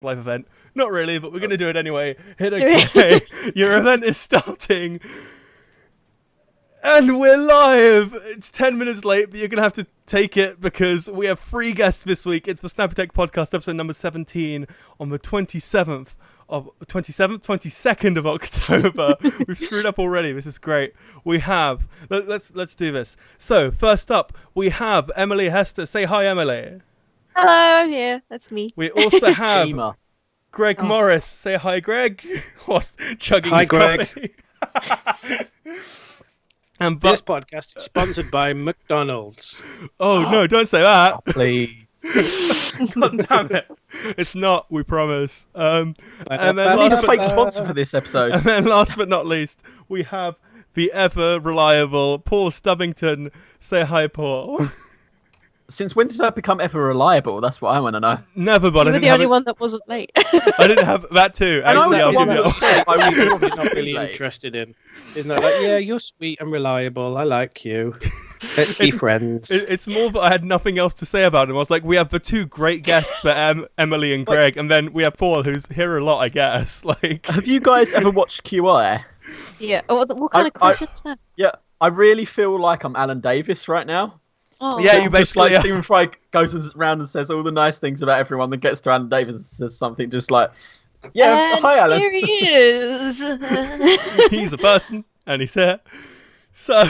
live event. Not really, but we're going to do it anyway. Hit OK. Your event is starting. And we're live! It's 10 minutes late, but you're going to have to take it because we have 3 guests this week. It's the Snappy-Tech podcast, episode number 17, on the 22nd of October. We've screwed up already. This is great. We have... Let's do this. So, first up, we have Emily Hester. Say hi, Emily. Hello, I'm here. That's me. We also have Greg Morris. Say hi, Greg. Whilst chugging his coffee. And this podcast is sponsored by McDonald's. Oh, no, don't say that. Oh, please. God damn it. It's not, we promise. And then I need a fake sponsor for this episode. And then last but not least, we have the ever reliable Paul Stubbington. Say hi, Paul. Since when did I become ever reliable? That's what I want to know. Never, but you were the only one that wasn't late. I didn't have that too. And actually, I was the one that was probably not really interested in. Isn't it like, yeah, you're sweet and reliable. I like you. Let's be friends. It's more that I had nothing else to say about him. I was like, we have the 2 great guests for Emily and Greg, and then we have Paul, who's here a lot, I guess. Like, have you guys ever watched QI? Yeah. What kind of questions then? Yeah, I really feel like I'm Alan Davis right now. Oh, yeah, you basically... Just like Stephen Fry goes around and says all the nice things about everyone, then gets to Alan Davis and says something just like, yeah, and hi Alan. Here he is. He's a person, and he's here. So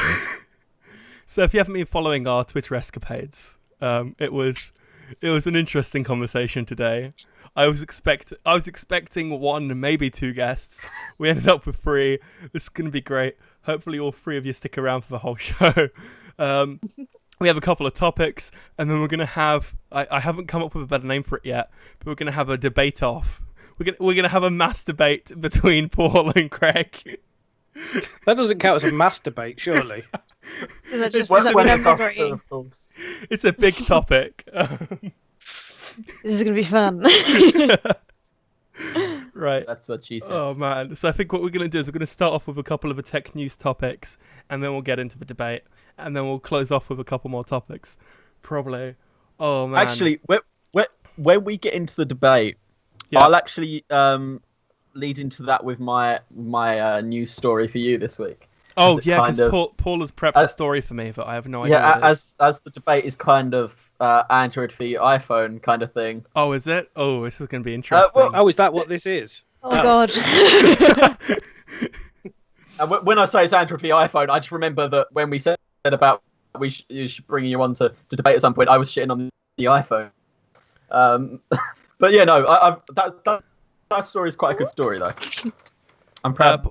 if you haven't been following our Twitter escapades, it was an interesting conversation today. I was expecting 1, maybe 2 guests. We ended up with 3. This is going to be great. Hopefully all 3 of you stick around for the whole show. We have a couple of topics, and then we're going to have... I haven't come up with a better name for it yet, but we're going to have a debate off. We're going to have a mass debate between Paul and Craig. That doesn't count as a mass debate, surely. It's a big topic. This is going to be fun. Right. That's what she said. Oh, man. So I think what we're going to do is we're going to start off with a couple of the tech news topics, and then we'll get into the debate, and then we'll close off with a couple more topics. Probably. Oh, man. Actually, when we get into the debate, yeah. I'll actually lead into that with my news story for you this week. Oh, yeah, because Paul has prepped a story for me, but I have no idea. Yeah, as the debate is kind of Android v iPhone kind of thing. Oh, is it? Oh, this is going to be interesting. Is that what this is? Oh, God. And when I say it's Android v iPhone, I just remember that when we said about you should bring you on to debate at some point, I was shitting on the iPhone. But yeah, no, that story is quite a good story, though. I'm proud.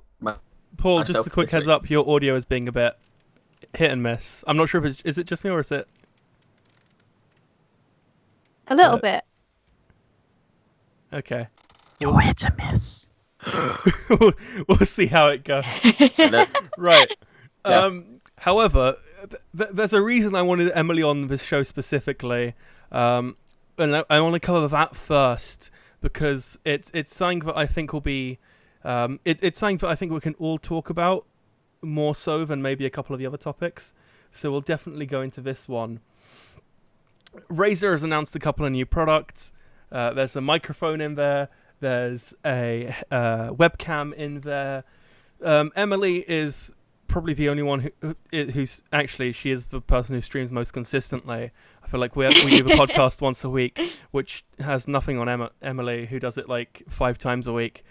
Paul, just a quick heads up, your audio is being a bit hit and miss. I'm not sure if is it just me or is it... A little bit. Okay. You're hit and miss. We'll see how it goes. Right. Yeah. However, there's a reason I wanted Emily on this show specifically. And I want to cover that first because it's something that I think will be... it's something that I think we can all talk about more so than maybe a couple of the other topics. So we'll definitely go into this one. Razer has announced a couple of new products. There's a microphone in there. There's a webcam in there. Emily is probably the only one who's actually, she is the person who streams most consistently. I feel like we do the podcast once a week, which has nothing on Emily, who does it like 5 times a week.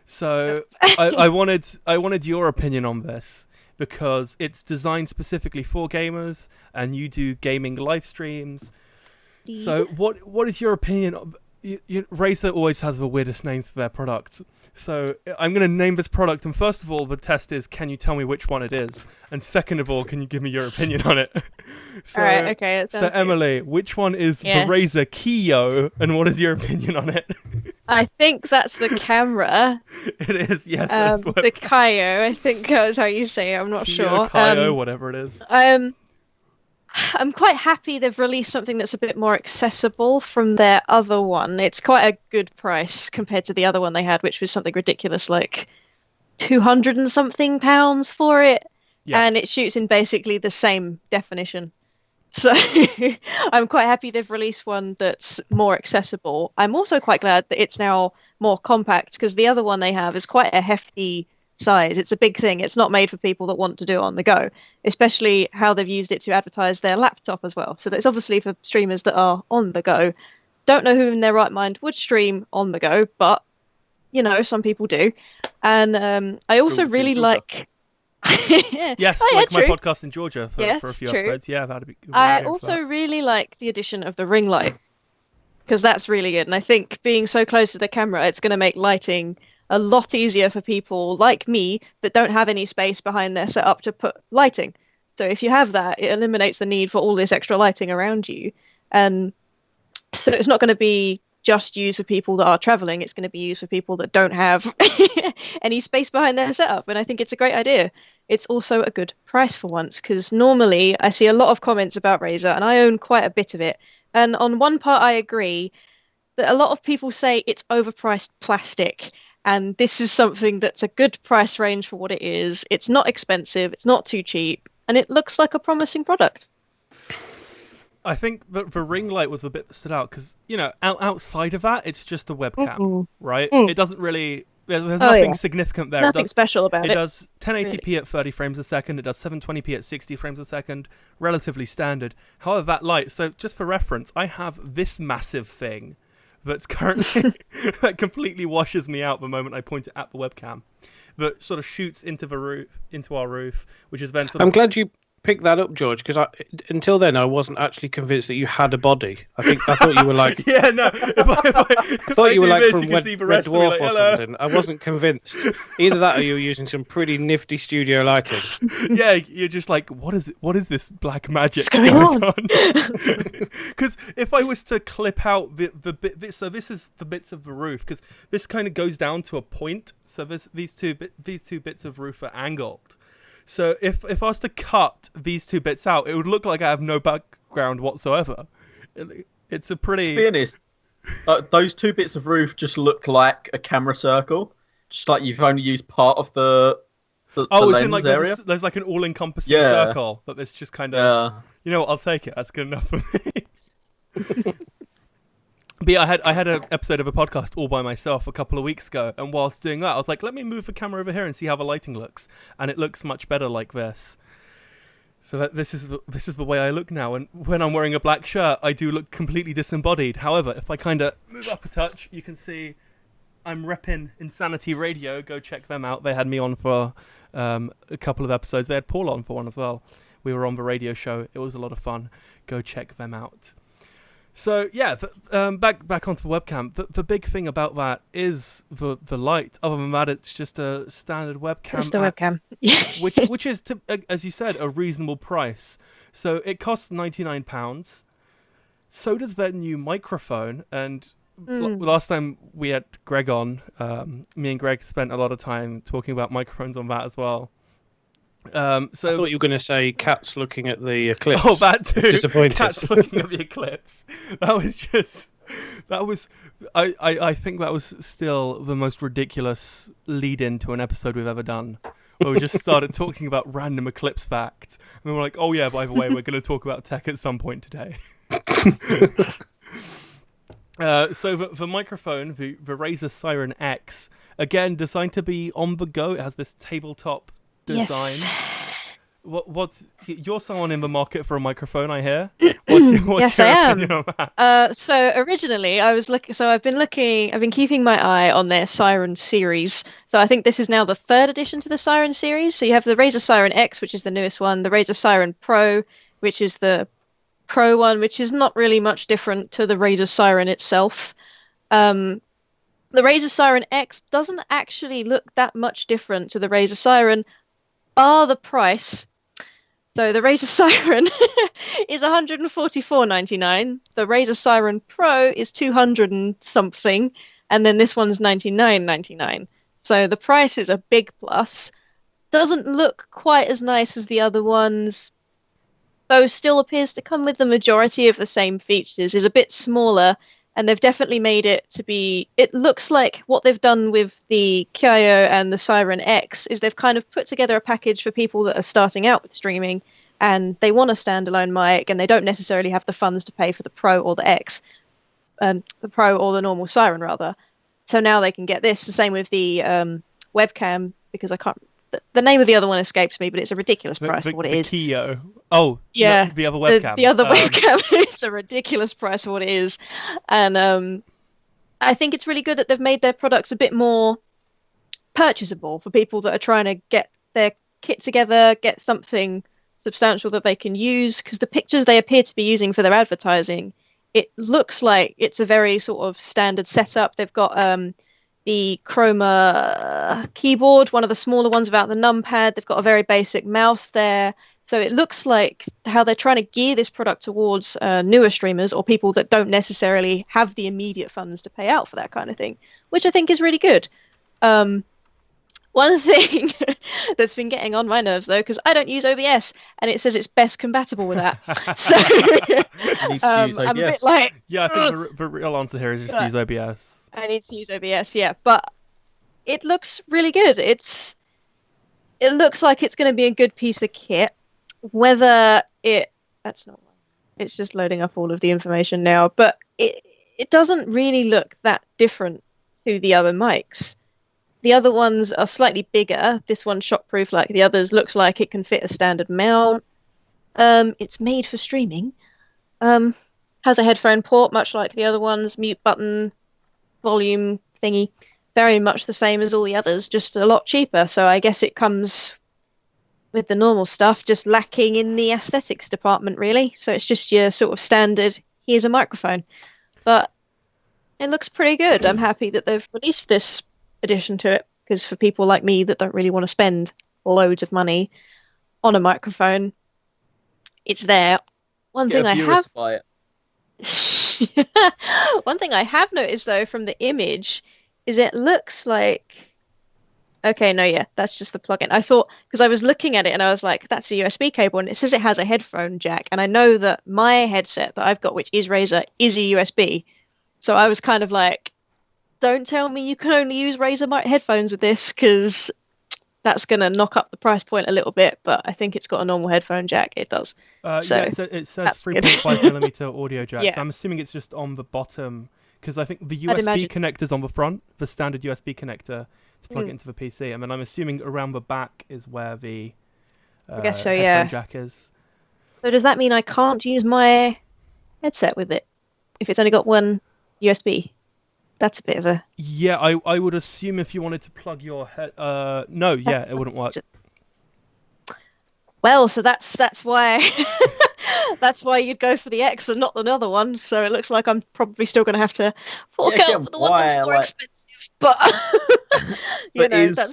So I wanted your opinion on this because it's designed specifically for gamers and you do gaming live streams. Indeed. So what is your opinion? Razer always has the weirdest names for their products. So I'm going to name this product, and first of all, the test is, can you tell me which one it is? And second of all, can you give me your opinion on it? All right, okay. So Emily, which one is the Razer Kiyo, and what is your opinion on it? I think that's the camera. It is, yes. The Kiyo, I think is how you say it. I'm not sure. Kiyo, whatever it is. I'm quite happy they've released something that's a bit more accessible from their other one. It's quite a good price compared to the other one they had, which was something ridiculous, like 200 and something pounds for it. Yeah. And it shoots in basically the same definition. So I'm quite happy they've released one that's more accessible. I'm also quite glad that it's now more compact because the other one they have is quite a hefty size. It's a big thing. It's not made for people that want to do it on the go, especially how they've used it to advertise their laptop as well. So that's obviously for streamers that are on the go. Don't know who in their right mind would stream on the go, but some people do. And I also really like. Yes, my podcast in Georgia for a few episodes. Yeah, that'd be. I also really like the addition of the ring light because that's really good. And I think being so close to the camera, it's going to make lighting a lot easier for people like me that don't have any space behind their setup to put lighting. So if you have that, it eliminates the need for all this extra lighting around you. And so it's not going to be just used for people that are traveling. It's going to be used for people that don't have any space behind their setup. And I think it's a great idea. It's also a good price for once, because normally I see a lot of comments about Razer, and I own quite a bit of it. And on one part, I agree that a lot of people say it's overpriced plastic. And this is something that's a good price range for what it is. It's not expensive. It's not too cheap. And it looks like a promising product. I think the ring light was a bit that stood out because, outside of that, it's just a webcam, right? It doesn't really... There's nothing significant there. Nothing special about it. It does 1080p at 30 frames a second. It does 720p at 60 frames a second. Relatively standard. However, that light... So just for reference, I have this massive thing that's currently... that completely washes me out the moment I point it at the webcam. That sort of shoots into our roof, which is then sort of... I'm glad you pick that up, George, because until then I wasn't actually convinced that you had a body. I thought you were like yeah, no. I thought you were like from Red Dwarf or something. I wasn't convinced. Either that, or you were using some pretty nifty studio lighting. Yeah, you're just like, what is this black magic What's going on? Because if I was to clip out the bit, so this is the bits of the roof, because this kind of goes down to a point. So these two bits of roof are angled. So if I was to cut these two bits out, it would look like I have no background whatsoever. It's a pretty... To be honest, those two bits of roof just look like a camera circle. Just like you've only used part of the lens in like area. There's like an all-encompassing circle, but it's just kind of... You know what, I'll take it. That's good enough for me. But yeah, I had an episode of a podcast all by myself a couple of weeks ago, and whilst doing that, I was like, let me move the camera over here and see how the lighting looks, and it looks much better like this. So this is the way I look now, and when I'm wearing a black shirt, I do look completely disembodied. However, if I kind of move up a touch, you can see I'm repping Insanity Radio. Go check them out. They had me on for a couple of episodes. They had Paul on for one as well. We were on the radio show. It was a lot of fun. Go check them out. So yeah, back onto the webcam. The big thing about that is the light. Other than that, it's just a standard webcam. Just a webcam. which is, as you said, a reasonable price. So it costs £99. So does their new microphone. And last time we had Greg on, me and Greg spent a lot of time talking about microphones on that as well. So I thought you were going to say cats looking at the eclipse. Oh, that too. Disappointed. Cats looking at the eclipse. I think that was still the most ridiculous lead-in to an episode we've ever done. Where we just started talking about random eclipse facts. And then we're like, oh yeah, by the way, we're going to talk about tech at some point today. So the microphone, the Razer Siren X, again, designed to be on the go. It has this tabletop design. Yes. What's you're someone in the market for a microphone, I hear. What's Yes, your I am. opinion on that? So originally I was looking. So I've been keeping my eye on their Siren series. So I think this is now the third edition to the Siren series. So you have the Razer Siren X, which is the newest one, the Razer Siren Pro, which is the Pro one, which is not really much different to the Razer Siren itself. The Razer Siren X doesn't actually look that much different to the Razer Siren, bar the price. So the Razer Siren is $144.99. The Razer Siren Pro is $200 and something, and then this one's $99.99. So the price is a big plus. Doesn't look quite as nice as the other ones, though still appears to come with the majority of the same features. Is a bit smaller, and they've definitely made it to be... It looks like what they've done with the Kyo and the Siren X is they've kind of put together a package for people that are starting out with streaming, and they want a standalone mic, and they don't necessarily have the funds to pay for the Pro or the X, the Pro or the normal Siren rather. So now they can get this. The same with the webcam, because I can't. The name of the other one escapes me, but it's a ridiculous price for what it is. Keo. Oh, yeah, no, the other webcam. The other webcam is a ridiculous price for what it is, and I think it's really good that they've made their products a bit more purchasable for people that are trying to get their kit together, get something substantial that they can use. Because the pictures they appear to be using for their advertising, it looks like it's a very sort of standard setup. They've got the Chroma keyboard, one of the smaller ones without the numpad. They've got a very basic mouse there. So it looks like how they're trying to gear this product towards newer streamers or people that don't necessarily have the immediate funds to pay out for that kind of thing, which I think is really good. One thing that's been getting on my nerves, though, because I don't use OBS, and it says it's best compatible with that. So I'm a bit like... Yeah, I think the real answer here is just use OBS. I need to use OBS, yeah. But it looks really good. It looks like it's going to be a good piece of kit. Whether it... That's not... It's just loading up all of the information now. But it doesn't really look that different to the other mics. The other ones are slightly bigger. This one's shockproof like the others. Looks like it can fit a standard mount. It's made for streaming. Has a headphone port, much like the other ones. Mute button, volume thingy. Very much the same as all the others, just a lot cheaper. So I guess it comes with the normal stuff, just lacking in the aesthetics department, really. So it's just your sort of standard, here's a microphone. But it looks pretty good. I'm happy that they've released this addition to it, because for people like me that don't really want to spend loads of money on a microphone, it's there. One thing I have noticed though from the image is it looks like, okay, no, yeah, that's just the plugin. I thought, because I was looking at it and I was like, that's a USB cable, and it says it has a headphone jack, and I know that my headset that I've got, which is Razer, is a USB. So I was kind of like, don't tell me you can only use Razer headphones with this, because that's going to knock up the price point a little bit. But I think it's got a normal headphone jack. It does. So yeah, it says 3.5mm audio jack. Yeah. So I'm assuming it's just on the bottom, because I think the USB connector's on the front, the standard USB connector to plug it into the PC. I mean, I'm assuming around the back is where the I guess so, headphone yeah. jack is. So does that mean I can't use my headset with it if it's only got one USB? That's a bit of a... Yeah, I would assume if you wanted to plug your head... no, yeah, it wouldn't work. Well, so that's why... that's why you'd go for the X and not another one. So it looks like I'm probably still going to have to fork out for the one that's more expensive. But, that's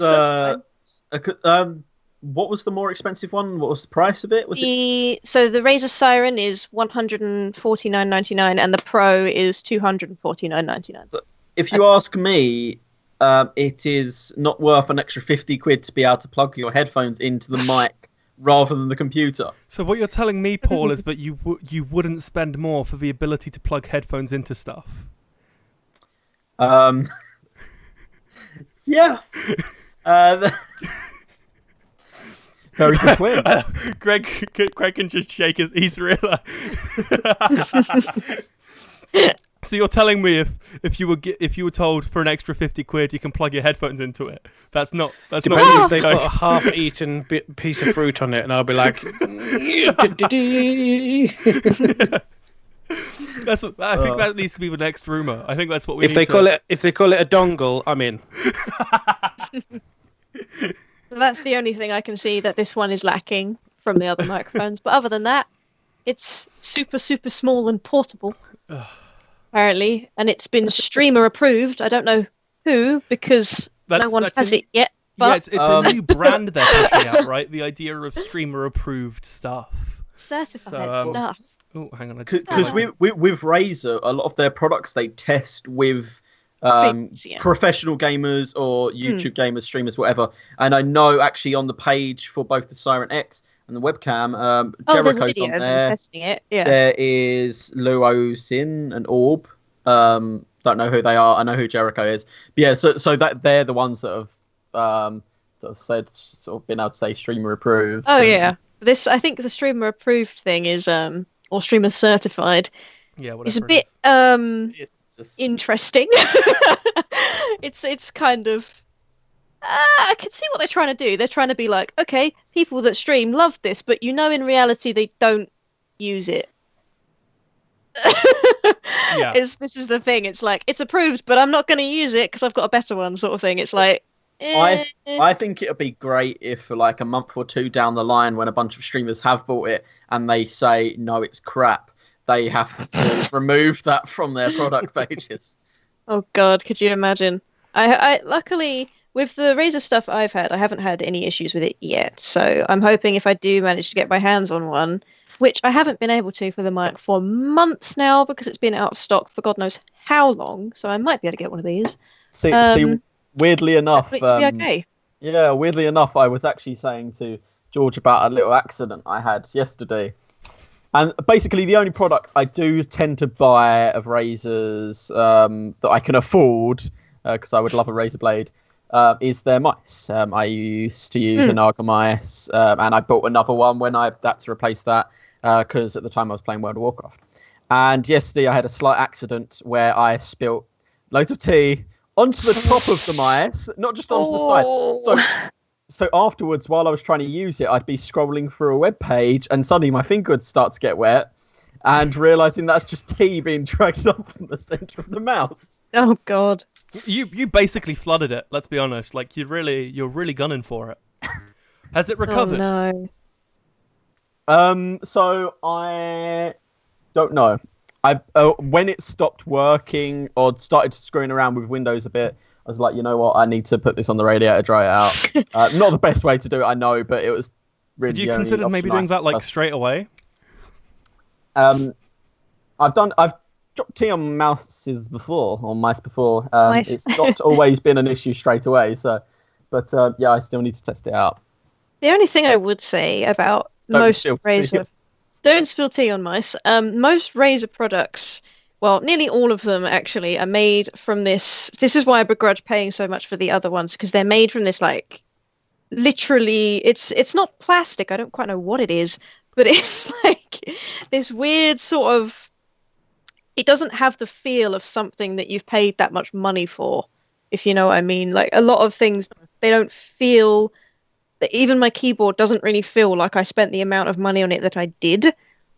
fine. What was the more expensive one? What was the price of it? So the Razer Siren is $149.99 and the Pro is $249.99. So if you ask me, it is not worth an extra 50 quid to be able to plug your headphones into the mic rather than the computer. So what you're telling me, Paul, is that you wouldn't spend more for the ability to plug headphones into stuff? Yeah. Very good point. Greg can just shake his... He's realised. So you're telling me if you were told for an extra 50 quid you can plug your headphones into it, that's not if they put a half-eaten piece of fruit on it, and I'll be like, that's what, I think that needs to be the next rumor. I think that's what we. If they call it a dongle, I'm in. So that's the only thing I can see that this one is lacking from the other microphones. But other than that, it's super, super small and portable, apparently. And it's been streamer approved. I don't know who, because no one has it yet. But... Yeah, it's a new brand they're pushing out, right? The idea of streamer approved stuff. Certified stuff. Oh, hang on. Because with Razer, a lot of their products they test with... professional gamers or YouTube gamers, streamers, whatever. And I know actually on the page for both the Siren X and the webcam, Jericho's on there. Testing it. Yeah. There is Luo Sin and Orb. Don't know who they are. I know who Jericho is. But yeah, so that they're the ones that have said sort of been able to say streamer approved. Oh yeah. This, I think, the streamer approved thing is or streamer certified Yeah, is a whatever it bit is. It's just... interesting. It's kind of I can see what they're trying to do. They're trying to be like, okay, people that stream love this, but in reality they don't use it. Yeah. This is the thing. It's like it's approved, but I'm not going to use it because I've got a better one, sort of thing. It's like, I think it'd be great if, for like a month or two down the line, when a bunch of streamers have bought it and they say no, it's crap, they have to remove that from their product pages. Oh God, could you imagine? I luckily with the Razer stuff I've had, I haven't had any issues with it yet. So I'm hoping if I do manage to get my hands on one, which I haven't been able to for the mic for months now because it's been out of stock for God knows how long. So I might be able to get one of these. See, weirdly enough, okay. yeah, weirdly enough, I was actually saying to George about a little accident I had yesterday. And basically, the only product I do tend to buy of Razer's that I can afford, because I would love a Razer blade, is their mice. I used to use an Naga mice, and I bought another one when I had to replace that, because at the time I was playing World of Warcraft. And yesterday I had a slight accident where I spilt loads of tea onto the top of the mice, not just onto the side. So afterwards, while I was trying to use it, I'd be scrolling through a web page, and suddenly my finger would start to get wet, and realizing that's just tea being dragged up from the center of the mouse. Oh God. You basically flooded it. Let's be honest. Like you're really gunning for it. Has it recovered? Oh no. So I don't know. When it stopped working or started screwing around with Windows a bit, I was like, you know what? I need to put this on the radiator, dry it out. Not the best way to do it, I know, but it was really. Did you consider maybe doing that like straight away? I've dropped tea on mice before. Nice. It's not always been an issue straight away. So, but yeah, I still need to test it out. The only thing I would say about most Razer, don't spill tea on mice. Most Razer products, well, nearly all of them actually, are made from this. This is why I begrudge paying so much for the other ones, because they're made from this, like, literally, it's not plastic. I don't quite know what it is, but it's like this weird sort of. It doesn't have the feel of something that you've paid that much money for, if you know what I mean. Like a lot of things, they don't feel. Even my keyboard doesn't really feel like I spent the amount of money on it that I did.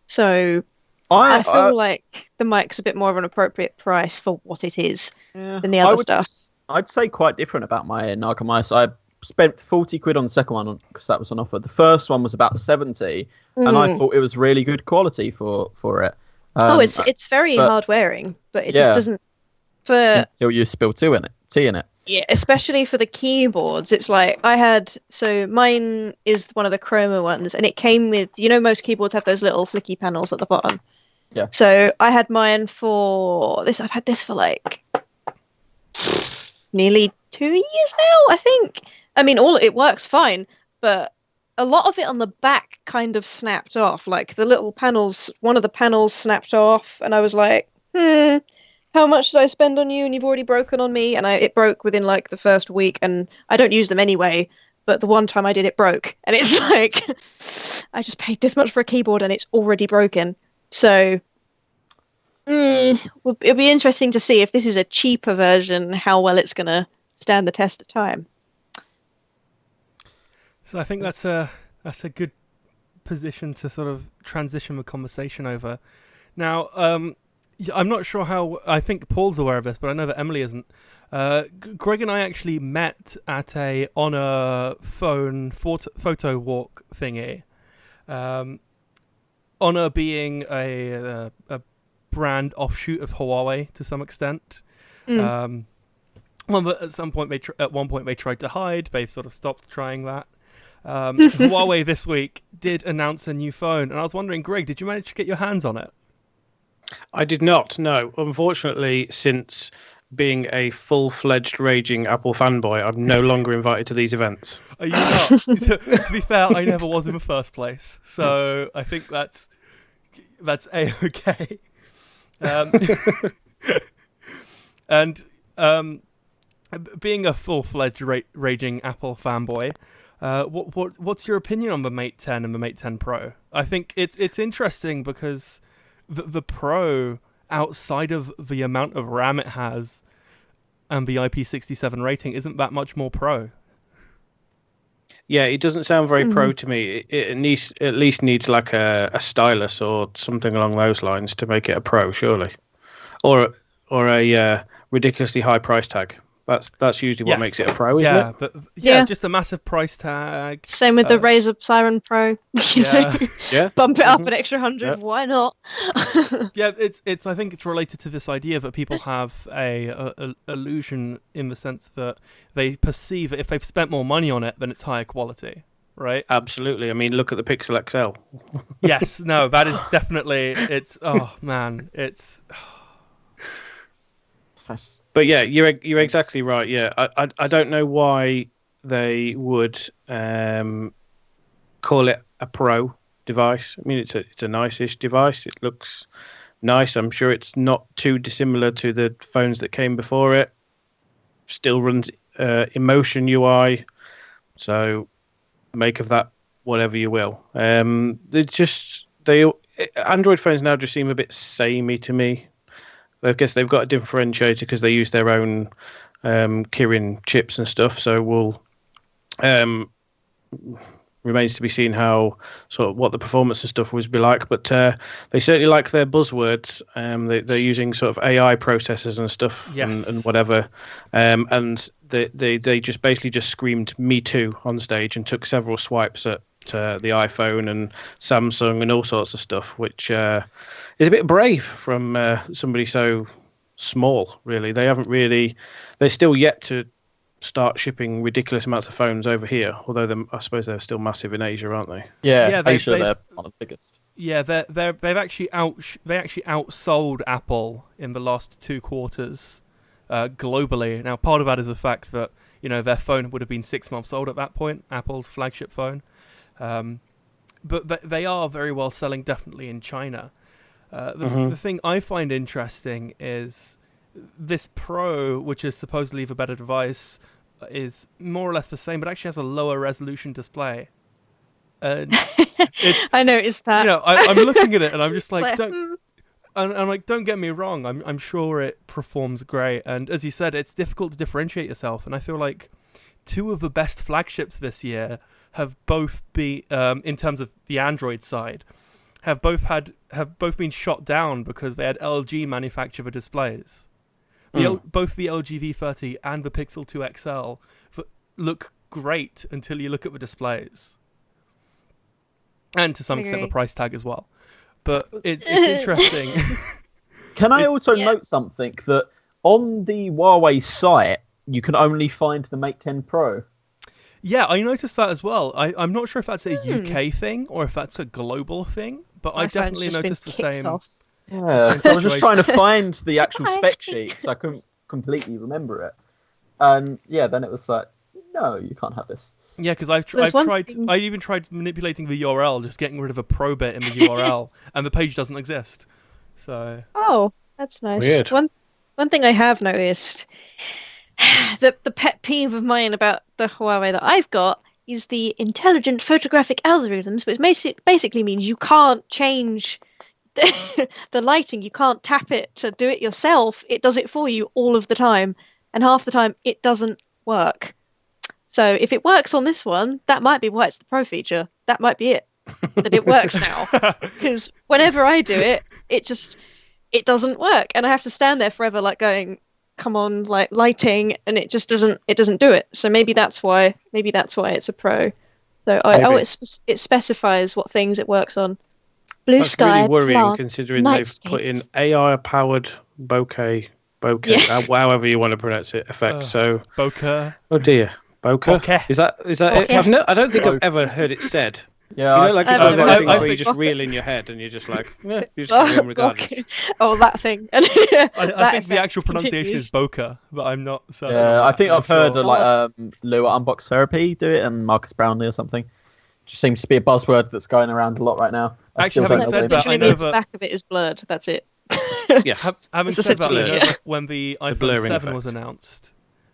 So I feel like the mic's a bit more of an appropriate price for what it is than the other stuff. I'd say quite different about my Naga mice. I spent 40 quid on the second one because that was on offer. The first one was about 70, and I thought it was really good quality for it. It's very hard wearing, but it just doesn't. Until you spill tea in it. Yeah, especially for the keyboards. It's like so mine is one of the chroma ones, and it came with, most keyboards have those little flicky panels at the bottom. Yeah. So I had mine for this. I've had this for like nearly 2 years now, I think. I mean, it works fine, but a lot of it on the back kind of snapped off. Like the little panels, one of the panels snapped off, and I was like, how much did I spend on you? And you've already broken on me. And it broke within like the first week, and I don't use them anyway. But the one time I did, it broke, and it's like I just paid this much for a keyboard, and it's already broken. So it'll be interesting to see if this is a cheaper version, how well it's gonna stand the test of time. So I think that's a good position to sort of transition the conversation over. Now, I'm not sure how. I think Paul's aware of this, but I know that Emily isn't. Greg and I actually met at a Honor phone photo walk thingy. Honor being a brand offshoot of Huawei to some extent. One that at one point they tried to hide. They've sort of stopped trying that. Huawei this week did announce a new phone, and I was wondering, Greg, did you manage to get your hands on it? I did not, no. Unfortunately, since being a full-fledged raging Apple fanboy, I'm no longer invited to these events. Are you not? to be fair, I never was in the first place, so I think that's A-okay. And being a full-fledged raging Apple fanboy, What's your opinion on the Mate 10 and the Mate 10 Pro? I think it's interesting because the Pro, outside of the amount of RAM it has and the IP67 rating, isn't that much more pro. Yeah, it doesn't sound very pro to me. It at least needs like a stylus or something along those lines to make it a pro, surely, or a ridiculously high price tag. That's usually what makes it a pro, isn't it? But just a massive price tag. Same with the Razer Siren Pro. Yeah. Bump it up an extra 100. Yeah. Why not? It's. I think it's related to this idea that people have a illusion in the sense that they perceive that if they've spent more money on it, then it's higher quality, right? Absolutely. I mean, look at the Pixel XL. Yes. No, that is definitely. It's. Oh man, it's. But yeah, you're exactly right. Yeah, I don't know why they would call it a pro device. I mean, it's a nice-ish device. It looks nice. I'm sure it's not too dissimilar to the phones that came before it. Still runs Emotion UI, so make of that whatever you will. Android phones now just seem a bit samey to me. I guess they've got a differentiator because they use their own Kirin chips and stuff. So remains to be seen how what the performance and stuff would be like. But they certainly like their buzzwords. They're using sort of AI processors and stuff and whatever. And they just basically screamed "Me too" on stage and took several swipes at the iPhone and Samsung and all sorts of stuff, which is a bit brave from somebody so small, really. They're still yet to start shipping ridiculous amounts of phones over here, although I suppose they're still massive in Asia, aren't they? Asia, they're one of the biggest. Yeah, they've actually outsold Apple in the last 2 quarters globally. Now, part of that is the fact that their phone would have been 6 months old at that point, Apple's flagship phone. But they are very well selling, definitely in China. The thing I find interesting is this Pro, which is supposedly the better device, is more or less the same, but actually has a lower resolution display. And I noticed that. I'm looking at it and I'm just like, don't get me wrong. I'm sure it performs great, and as you said, it's difficult to differentiate yourself. And I feel like 2 of the best flagships this year have both been, in terms of the Android side, have both been shot down because they had LG manufacture the displays. Both the LG V30 and the Pixel 2 XL look great until you look at the displays, and to some extent the price tag as well. But it's interesting. Can I also note something that on the Huawei site you can only find the Mate 10 Pro? Yeah, I noticed that as well. I'm not sure if that's a UK thing or if that's a global thing, but I definitely noticed the same. Yeah, so I was just trying to find the actual spec sheet because I couldn't completely remember it. And then it was like, no, you can't have this. Yeah, because I even tried manipulating the URL, just getting rid of a pro bit in the URL, and the page doesn't exist. So. Oh, that's nice. Weird. One thing I have noticed, the pet peeve of mine about the Huawei that I've got is the intelligent photographic algorithms, which basically means you can't change the lighting. You can't tap it to do it yourself. It does it for you all of the time, and half the time it doesn't work. So if it works on this one, that might be why it's the Pro feature. That might be it. That it works now. Because whenever I do it, it doesn't work, and I have to stand there forever, like going, "Come on, like lighting," and it just doesn't do it. So maybe that's why it's a Pro. So it specifies what things it works on. Blue sky. That's really worrying, plant, considering they've put in AI-powered bokeh, however you want to pronounce it, effect. So bokeh. Oh dear, bokeh. Bokeh. Is that it? I don't think I've ever heard it said. Yeah, like it's one of those things where you just reel in your head and you're just like, you just carry on regardless. Okay. Oh, that thing. I think the actual pronunciation is bokeh, but I'm not certain. Yeah, I think I've heard Lou at Unbox Therapy do it, and Marcus Brownlee or something. Just seems to be a buzzword that's going around a lot right now. Actually, having said that, I know the back of it is blurred. That's it. Yes. Having said that, I know that when the iPhone 7 was announced,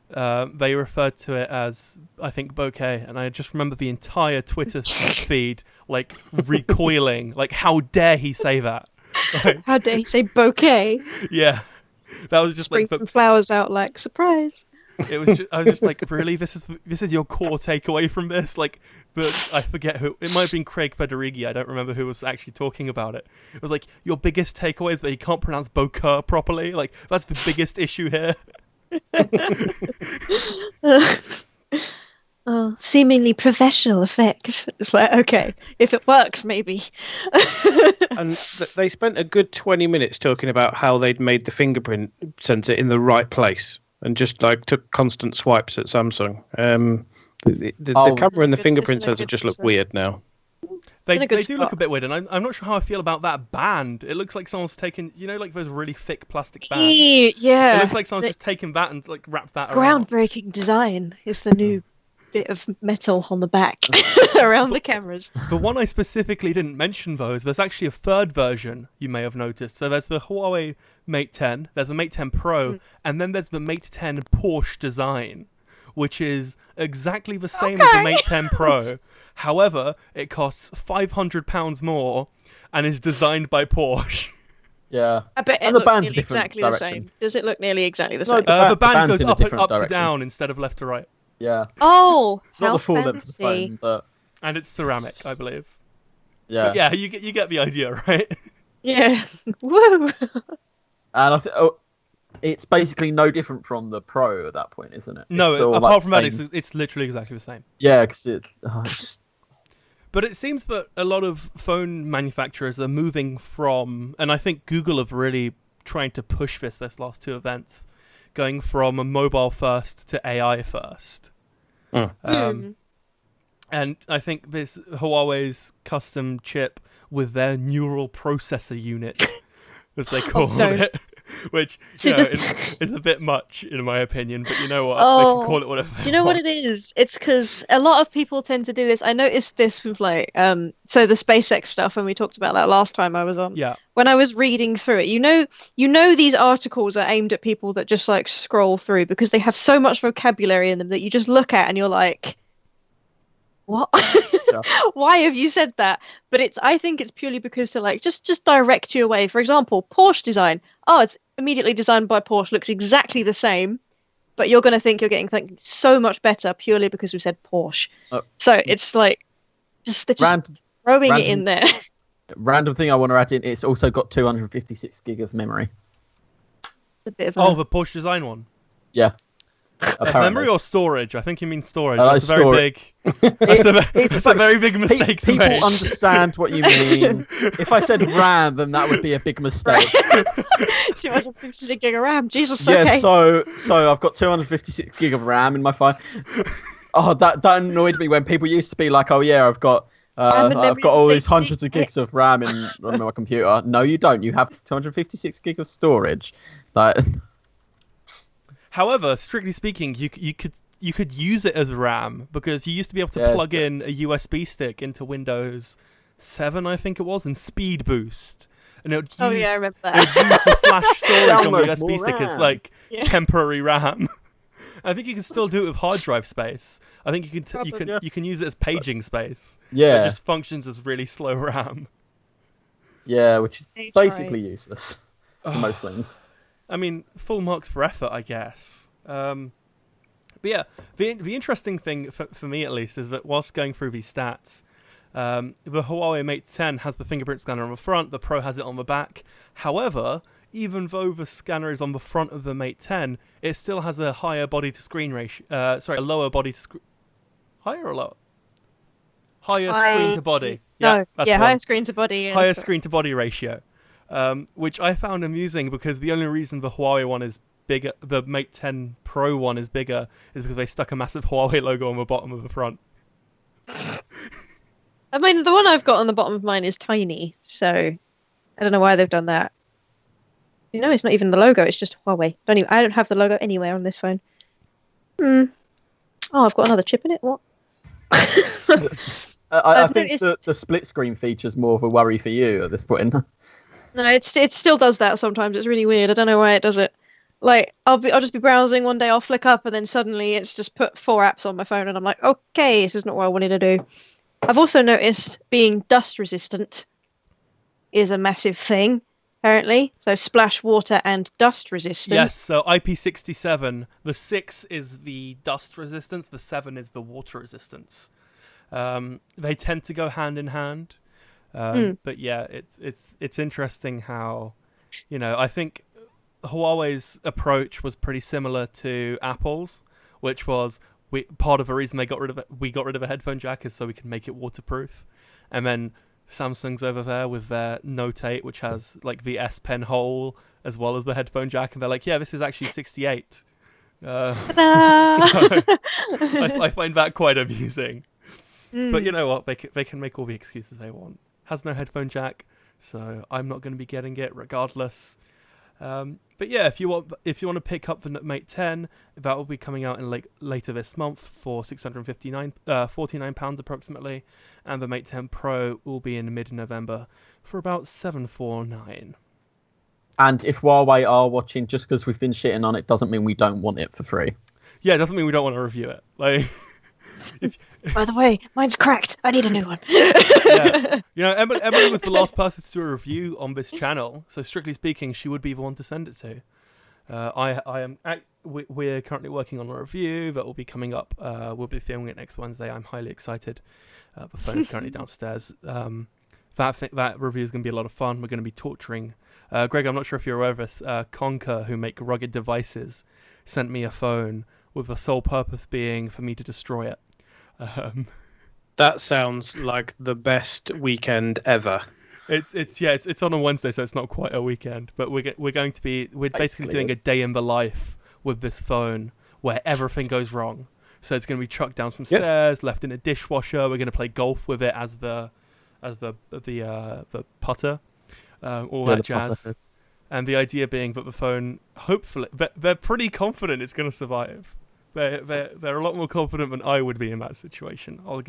they referred to it as, I think, bokeh, and I just remember the entire Twitter feed like recoiling, like how dare he say that? Like, how dare he say bouquet? Yeah, that was just Spring like some flowers out, like surprise. It was. I was just like, really, this is your core takeaway from this? Like, but I forget who. It might have been Craig Federighi. I don't remember who was actually talking about it. It was like, your biggest takeaway is that you can't pronounce bokeh properly. Like, that's the biggest issue here. Seemingly professional effect. It's like, okay, if it works, maybe. And they spent a good 20 minutes talking about how they'd made the fingerprint sensor in the right place and just like took constant swipes at Samsung. The camera and the fingerprint sensor just look weird now. They do look a bit weird, and I'm not sure how I feel about that band. It looks like someone's taken, like those really thick plastic bands. Yeah. It looks like someone's just taken that and like wrapped that around. Groundbreaking design is the new bit of metal on the back around the cameras. The one I specifically didn't mention, though, is there's actually a third version you may have noticed. So there's the Huawei Mate 10, there's the Mate 10 Pro, and then there's the Mate 10 Porsche design, which is exactly the same as the Mate 10 Pro. However, it costs £500 more and is designed by Porsche. Yeah. I bet it looks nearly exactly the same. Does it look nearly exactly the same? The band goes up to down instead of left to right. Yeah. Oh, not how the full fancy. length of the phone, but and it's ceramic, I believe. Yeah. But yeah, you get the idea, right? Yeah. Woo. And it's basically no different from the Pro at that point, isn't it? No, apart from that, it's literally exactly the same. Yeah, because But it seems that a lot of phone manufacturers are moving from, and I think Google have really tried to push this last two events, going from a mobile first to AI first. And I think this Huawei's custom chip with their neural processor unit, as they call it, which is a bit much in my opinion, but you know what? They can call it whatever they Do you know want. what it is? It's because a lot of people tend to do this. I noticed this with like so the SpaceX stuff, and we talked about that last time I was on. Yeah. When I was reading through it, you know these articles are aimed at people that just like scroll through because they have so much vocabulary in them that you just look at and you're like, what? Yeah. Why have you said that? But I think it's purely because to like just direct you away. For example, Porsche design. Oh, it's immediately designed by Porsche, looks exactly the same, but you're going to think you're getting something so much better purely because we said Porsche. So it's like they're just throwing it in there. Random thing I want to add in: it's also got 256 gig of memory. A bit of the Porsche design one. Yeah. Memory or storage? I think you mean storage. That's a very big. It's a very big mistake to make. People understand what you mean. If I said RAM, then that would be a big mistake. 256 gig of RAM. Jesus. Yeah. Okay. So I've got 256 gig of RAM in my phone. Oh, that annoyed me when people used to be like, "Oh yeah, I've got all these hundreds of gigs of RAM on my computer." No, you don't. You have 256 gig of storage. However, strictly speaking, you could use it as RAM because you used to be able to plug in a USB stick into Windows 7, I think it was, and speed boost. And it would use, I remember that. It would use the flash storage on the USB stick as like temporary RAM. I think you can still do it with hard drive space. I think you can use it as paging space. Yeah. It just functions as really slow RAM. Yeah, which is basically useless for most things. I mean, full marks for effort, I guess. But yeah, the interesting thing, for me at least, is that whilst going through these stats, the Huawei Mate 10 has the fingerprint scanner on the front, the Pro has it on the back. However, even though the scanner is on the front of the Mate 10, it still has a higher body-to-screen ratio. A lower body-to-screen... Higher or lower? Higher screen-to-body. Higher screen-to-body. Higher screen-to-body ratio. Which I found amusing because the only reason the Huawei one is bigger, the Mate 10 Pro one is bigger, is because they stuck a massive Huawei logo on the bottom of the front. I mean, the one I've got on the bottom of mine is tiny, so I don't know why they've done that. You know, it's not even the logo; it's just Huawei. I don't have the logo anywhere on this phone. Oh, I've got another chip in it. What? I think the split screen feature is more of a worry for you at this point. No, it still does that sometimes. It's really weird. I don't know why it does it. Like I'll just be browsing one day, I'll flick up, and then suddenly it's just put 4 apps on my phone, and I'm like, okay, this is not what I wanted to do. I've also noticed being dust resistant is a massive thing, apparently. So splash, water, and dust resistant. Yes, so IP67, the 6 is the dust resistance, the 7 is the water resistance. They tend to go hand in hand. But yeah, it's interesting how, I think Huawei's approach was pretty similar to Apple's, which was part of the reason we got rid of a headphone jack is so we can make it waterproof. And then Samsung's over there with their Note 8, which has like the S Pen hole as well as the headphone jack, and they're like, yeah, this is actually 68. So I find that quite amusing. But you know what? They can make all the excuses they want. Has no headphone jack, so I'm not going to be getting it regardless. But yeah, if you want to pick up the Mate 10, that will be coming out in later this month for £49 approximately, and the Mate 10 Pro will be in mid-November for about $749. And if Huawei are watching, just because we've been shitting on it, doesn't mean we don't want it for free. Yeah, it doesn't mean we don't want to review it. Like, by the way, mine's cracked. I need a new one. Yeah. Emily was the last person to do a review on this channel, so strictly speaking, she would be the one to send it to. We're currently working on a review that will be coming up. We'll be filming it next Wednesday. I'm highly excited. The phone is currently downstairs. That review is going to be a lot of fun. We're going to be torturing. Greg, I'm not sure if you're aware of this. Conker, who make rugged devices, sent me a phone with the sole purpose being for me to destroy it. That sounds like the best weekend ever. It's on a Wednesday, so it's not quite a weekend. But we're basically doing a day in the life with this phone where everything goes wrong. So it's going to be trucked down some stairs, left in a dishwasher. We're going to play golf with it as the putter, all that jazz. Putter. And the idea being that the phone, hopefully, they're pretty confident it's going to survive. They're a lot more confident than I would be in that situation. I'll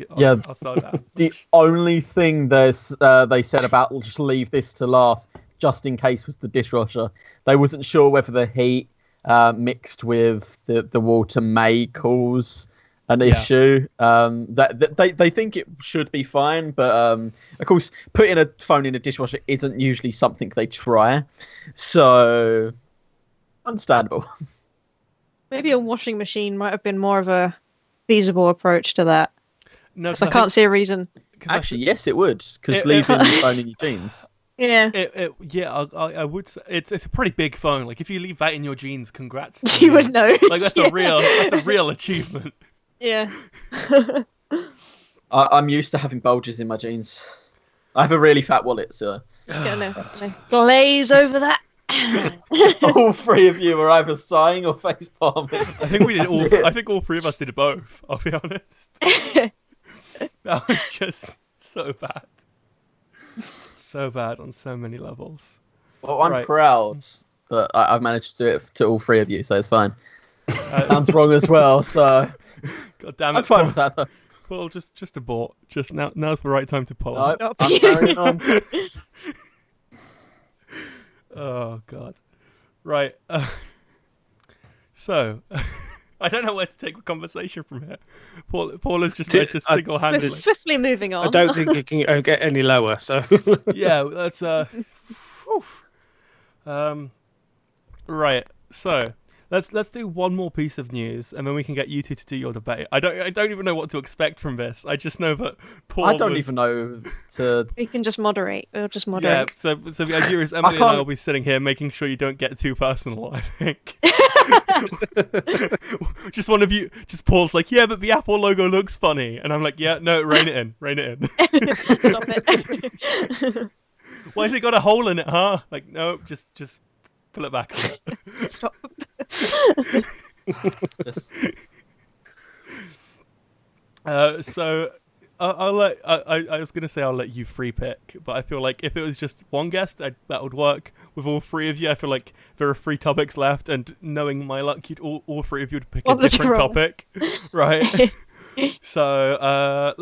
start that. The only thing they said about just leave this to last, just in case, was the dishwasher. They wasn't sure whether the heat mixed with the water may cause an issue. That they think it should be fine, but of course, putting a phone in a dishwasher isn't usually something they try. So, understandable. Maybe a washing machine might have been more of a feasible approach to that. No, I can't see a reason. Actually, yes, it would, because leaving the phone in your jeans. Yeah. I would say it's a pretty big phone. Like if you leave that in your jeans, congrats. You would know. Like that's a real achievement. Yeah. I'm used to having bulges in my jeans. I have a really fat wallet, so just gonna glaze over that. All three of you were either sighing or face palming. I think we did all. I think all three of us did both. I'll be honest. That was just so bad. So bad on so many levels. Well, I'm proud that I've managed to do it to all three of you, so it's fine. Sounds wrong as well, so. God damn it! I'm fine with that though. Well, just abort. Just now's the right time to pause. No, I'm carrying on. Oh God! Right. So, I don't know where to take the conversation from here. Paul has just managed to single-handedly. Swiftly moving on. I don't think it can get any lower. So. Yeah, that's right. So let's do one more piece of news, and then we can get you two to do your debate. I don't even know what to expect from this. I just know that Paul. I don't even know to. We can just moderate. We'll just moderate. Yeah. So the idea is Emily and I will be sitting here making sure you don't get too personal. I think. Just one of you. Just Paul's like, yeah, but the Apple logo looks funny, and I'm like, yeah, no, rein it in. Stop it. Why has it got a hole in it, huh? Like, no, just pull it back. Stop. So I'll let. I was gonna say I'll let you free pick, but I feel like if it was just one guest, that would work. With all three of you, I feel like there are 3 topics left, and knowing my luck, all three of you would pick a different topic, right? So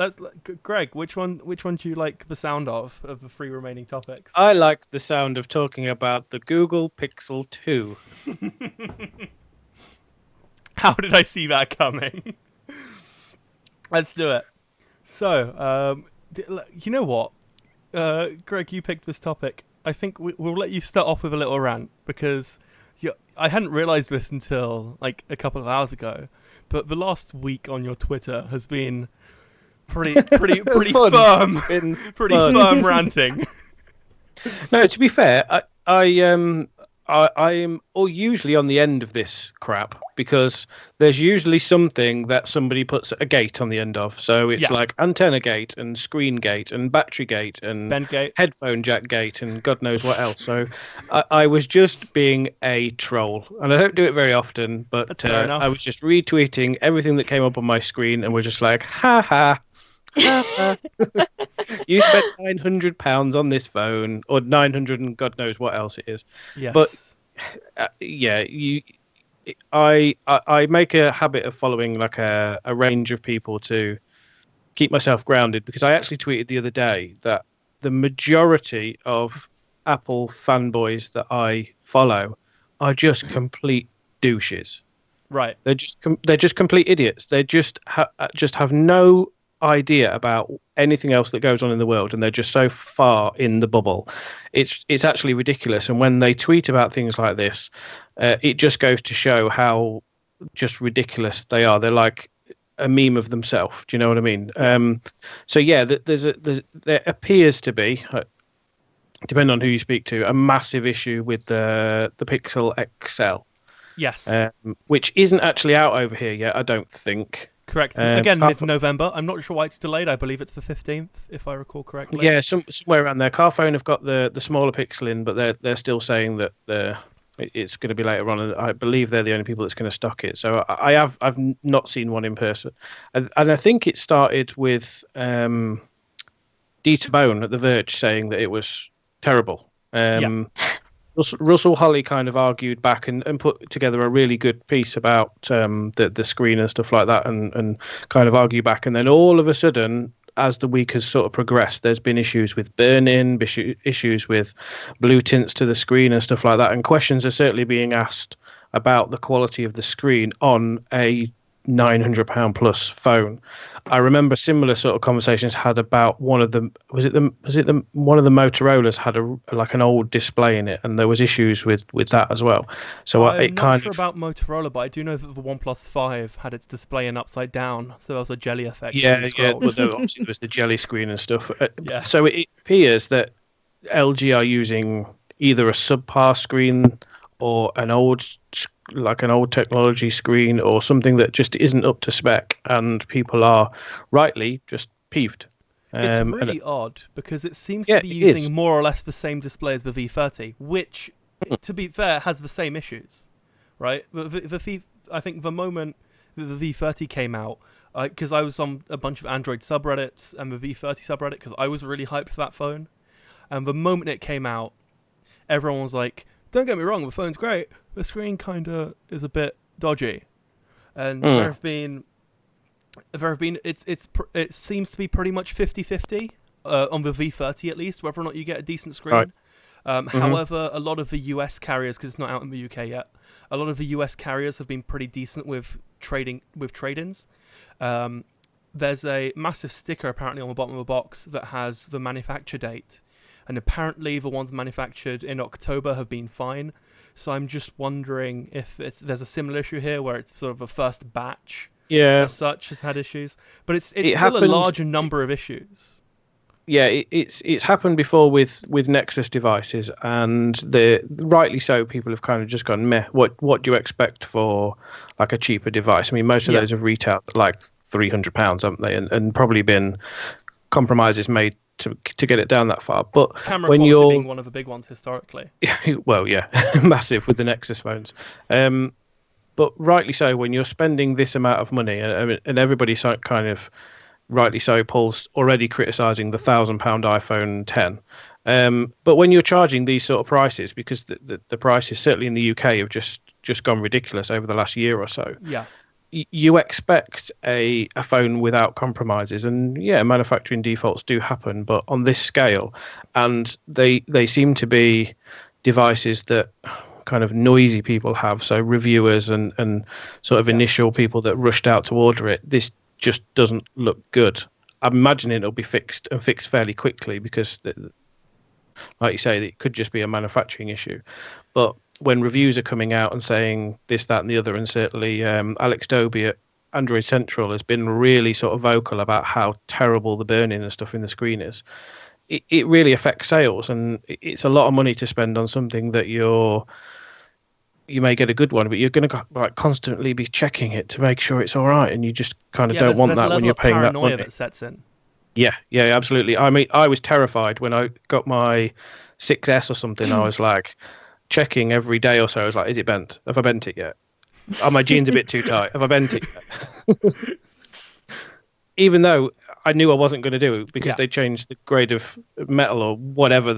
Greg, which one do you like the sound of the three remaining topics? I like the sound of talking about the Google Pixel 2. How did I see that coming? Let's do it. So, you know what? Greg, you picked this topic. I think we'll let you start off with a little rant because I hadn't realised this until like a couple of hours ago. But the last week on your Twitter has been pretty firm, pretty firm ranting. No, to be fair, I am usually on the end of this crap because there's usually something that somebody puts a gate on the end of. So it's like antenna gate and screen gate and battery gate and headphone jack gate and God knows what else. So I was just being a troll, and I don't do it very often, but I was just retweeting everything that came up on my screen and was just like, ha ha. You spent £900 on this phone, or 900 and God knows what else it is. Yes. But I make a habit of following like a range of people to keep myself grounded, because I actually tweeted the other day that the majority of Apple fanboys that I follow are just complete douches. Right. They're just complete idiots. They just have no idea about anything else that goes on in the world, and they're just so far in the bubble. It's actually ridiculous. And when they tweet about things like this, it just goes to show how just ridiculous they are. They're like a meme of themselves. Do you know what I mean? So yeah, there appears to be, depending on who you speak to, a massive issue with the Pixel XL. Yes. Which isn't actually out over here yet, I don't think. Correct. Again, mid-November. I'm not sure why it's delayed. I believe it's the 15th, if I recall correctly. Yeah, somewhere around there. Carphone have got the smaller Pixel in, but they're still saying that it's going to be later on, and I believe they're the only people that's going to stock it. So I've not seen one in person, and I think it started with Dieter Bohn at The Verge saying that it was terrible. Russell Holly kind of argued back and put together a really good piece about the screen and stuff like that, and kind of argue back. And then all of a sudden, as the week has sort of progressed, there's been issues with burn-in, issues with blue tints to the screen and stuff like that. And questions are certainly being asked about the quality of the screen on a £900 plus phone. I remember similar sort of conversations had about one of them. Was it one of the Motorola's had an old display in it, and there was issues with that as well. So I'm not sure about Motorola, but I do know that the OnePlus 5 had its display in upside down, so there was a jelly effect. Yeah. Well, obviously there was the jelly screen and stuff. So it appears that LG are using either a subpar screen or an old technology screen, or something that just isn't up to spec, and people are rightly just peeved. It's really odd, because it seems to be using more or less the same display as the V30, which, to be fair, has the same issues, right? I think the moment that the V30 came out, because I was on a bunch of Android subreddits and the V30 subreddit, because I was really hyped for that phone, and the moment it came out, everyone was like, don't get me wrong, the phone's great. The screen kind of is a bit dodgy, and there have been it seems to be pretty much 50-50 on the V30 at least, whether or not you get a decent screen. Right. However, a lot of the US carriers, because it's not out in the UK yet, a lot of the US carriers have been pretty decent with trade-ins. There's a massive sticker apparently on the bottom of the box that has the manufacture date. And apparently the ones manufactured in October have been fine. So I'm just wondering if there's a similar issue here where it's sort of a first batch as such has had issues. But it's still a larger number of issues. Yeah, it's happened before with Nexus devices, and rightly so, people have kind of just gone, meh, what do you expect for like a cheaper device? I mean, most of those have retailed like £300, haven't they? And probably been compromises made to get it down that far. But camera when quality being one of the big ones historically. Well, yeah, massive with the Nexus phones. But rightly so, when you're spending this amount of money, and everybody kind of rightly so, Paul's already criticising the £1,000 iPhone 10. But when you're charging these sort of prices, because the prices certainly in the UK have just gone ridiculous over the last year or so. Yeah. you expect a phone without compromises, and yeah, manufacturing defaults do happen, but on this scale, and they seem to be devices that kind of noisy people have, so reviewers and sort of initial people that rushed out to order it. This just doesn't look good. I'm imagining it'll be fixed fairly quickly because, like you say, it could just be a manufacturing issue. But when reviews are coming out and saying this, that, and the other, and certainly Alex Doby at Android Central has been really sort of vocal about how terrible the burn-in and stuff in the screen is. It really affects sales, and it's a lot of money to spend on something that you may get a good one, but you're going to like constantly be checking it to make sure it's all right, and you just kind of don't want that when you're paying that money. That sets in. Yeah, absolutely. I mean, I was terrified when I got my 6S or something. I was like checking every day or so. I was like, is it bent? Have I bent it yet? Are my jeans a bit too tight? Have I bent it yet? Even though I knew I wasn't going to do it because they changed the grade of metal or whatever.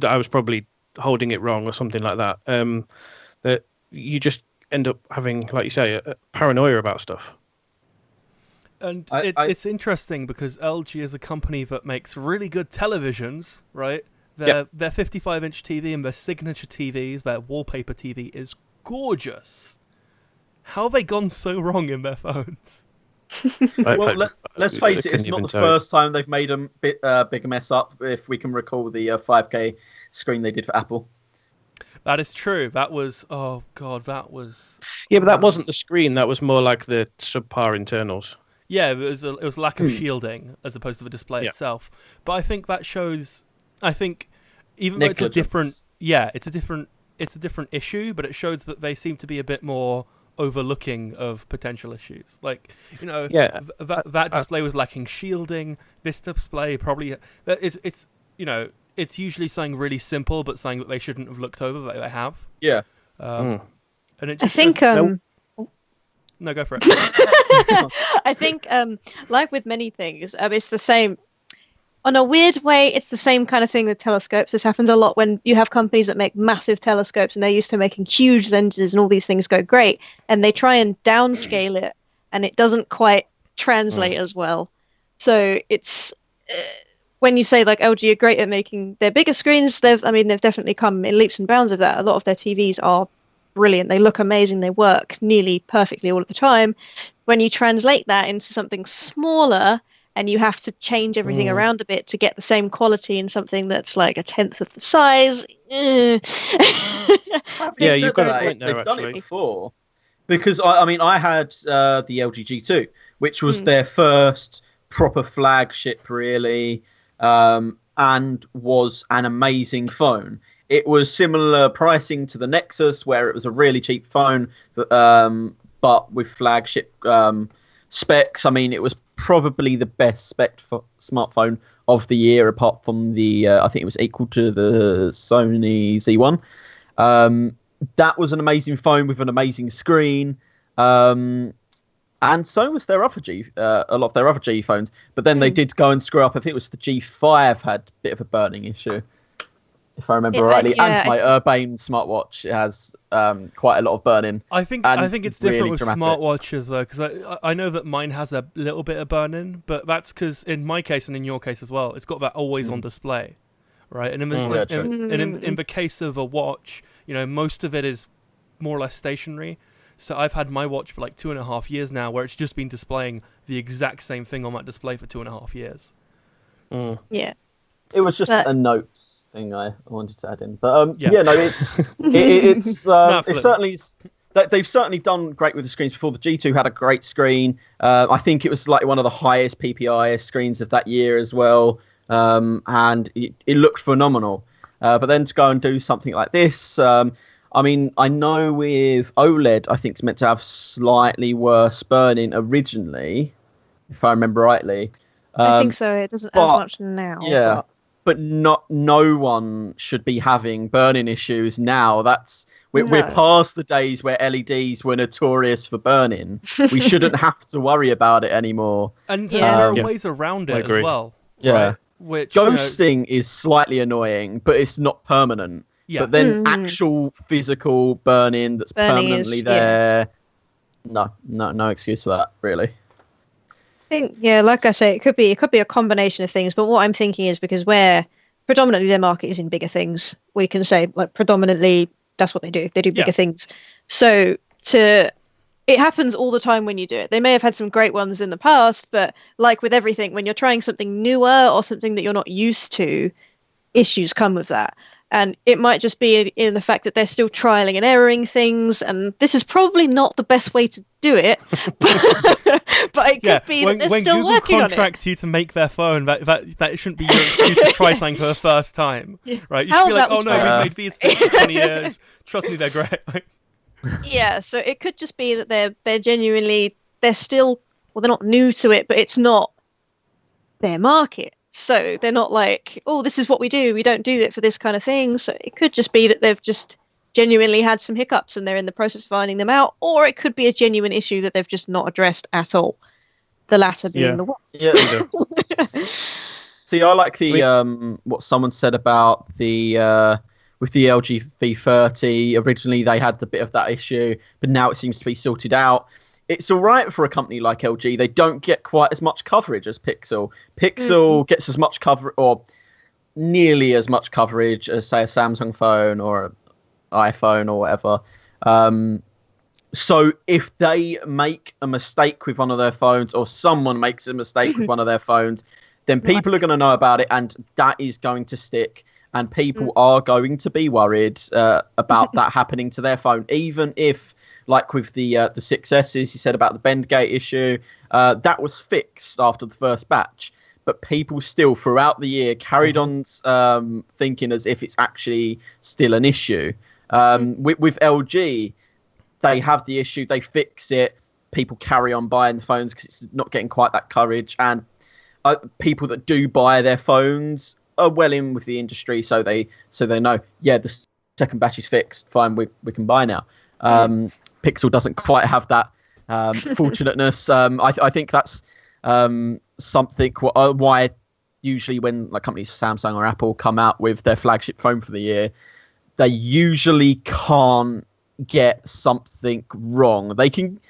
I was probably holding it wrong or something like that. That you just end up having, like you say, a paranoia about stuff. And it's interesting because LG is a company that makes really good televisions, right? Their 55-inch TV and their signature TVs, their wallpaper TV is gorgeous. How have they gone so wrong in their phones? Well, let's face it, it's not the first time they've made a bigger mess up, if we can recall the 5K screen they did for Apple. That is true. That was... Oh, God, that was... Yeah, but that wasn't the screen. That was more like the subpar internals. Yeah, it was lack of shielding as opposed to the display itself. But I think that shows... I think even though it's a different... Yeah, it's a different issue, but it shows that they seem to be a bit more overlooking of potential issues. Like, that display was lacking shielding. This display probably... It's it's usually something really simple, but something that they shouldn't have looked over, that they have. Yeah. And it just I think... No, go for it. I think, like with many things, it's the same. On a weird way, it's the same kind of thing with telescopes. This happens a lot when you have companies that make massive telescopes and they're used to making huge lenses and all these things go great, and they try and downscale it, and it doesn't quite translate as well. So it's... when you say like LG are great at making their bigger screens, they've definitely come in leaps and bounds of that. A lot of their TVs are brilliant. They look amazing. They work nearly perfectly all of the time. When you translate that into something smaller and you have to change everything around a bit to get the same quality in something that's like a tenth of the size. Yeah, you've got a point there. They've done it before. Because I had the LG G2, which was their first proper flagship, really. And was an amazing phone. It was similar pricing to the Nexus, where it was a really cheap phone, but with flagship specs. I mean, it was probably the best spec for smartphone of the year, apart from the I think it was equal to the Sony Z1. That was an amazing phone with an amazing screen. And so was their other a lot of their other G phones. But then they did go and screw up. I think it was the G5 had a bit of a burning issue, if I remember rightly. Yeah, and my Urbane smartwatch has quite a lot of burn-in. I think it's different with smartwatches, though, because I know that mine has a little bit of burn-in, but that's because in my case and in your case as well, it's got that always-on display, right? And in the case of a watch, most of it is more or less stationary. So I've had my watch for like 2.5 years now, where it's just been displaying the exact same thing on that display for 2.5 years. Yeah, it was just a notes thing I wanted to add in, but it's certainly they've certainly done great with the screens before. The G2 had a great screen. I think it was like one of the highest PPI screens of that year as well, and it looked phenomenal. But then to go and do something like this. I know with OLED, I think it's meant to have slightly worse burn-in originally, if I remember rightly. I think so. It doesn't as much now. Yeah, but no one should be having burn-in issues now. We're past the days where LEDs were notorious for burn-in. We shouldn't have to worry about it anymore. And there are ways around it as well. Yeah, right? Which ghosting is slightly annoying, but it's not permanent. Yeah. But then actual physical burn-in that's permanently there. No excuse for that, really. I think, like I say, it could be a combination of things. But what I'm thinking is because where predominantly their market is in bigger things, we can say like predominantly that's what they do. They do bigger things. So it happens all the time when you do it. They may have had some great ones in the past, but like with everything, when you're trying something newer or something that you're not used to, issues come with that. And it might just be in the fact that they're still trialing and erroring things, and this is probably not the best way to do it. But it could be that they're still Google working on it. When Google contract you to make their phone, that shouldn't be your excuse to try something for the first time, right? You should be like, oh no, we've made these for 20 years. Trust me, they're great. Yeah, so it could just be that they're genuinely they're not new to it, but it's not their market. So they're not like, oh, this is what we do. We don't do it for this kind of thing. So it could just be that they've just genuinely had some hiccups and they're in the process of finding them out, or it could be a genuine issue that they've just not addressed at all. The latter being the one. Yeah. See, I like the what someone said about the with the LG V30. Originally, they had the bit of that issue, but now it seems to be sorted out. It's all right for a company like LG. They don't get quite as much coverage as Pixel. Pixel gets as much coverage, or nearly as much coverage as, say, a Samsung phone or an iPhone or whatever. So if they make a mistake with one of their phones, or someone makes a mistake with one of their phones, then people are going to know about it, and that is going to stick. And people are going to be worried about that happening to their phone, even if, like with the 6Ss, you said about the Bendgate issue, that was fixed after the first batch. But people still, throughout the year, carried on thinking as if it's actually still an issue. With LG, they have the issue, they fix it, people carry on buying the phones because it's not getting quite that coverage. And people that do buy their phones are well in with the industry, so they know, the second batch is fixed, fine, we can buy now. Pixel doesn't quite have that fortunateness. I think that's something why usually when like companies Samsung or Apple come out with their flagship phone for the year, they usually can't get something wrong. They can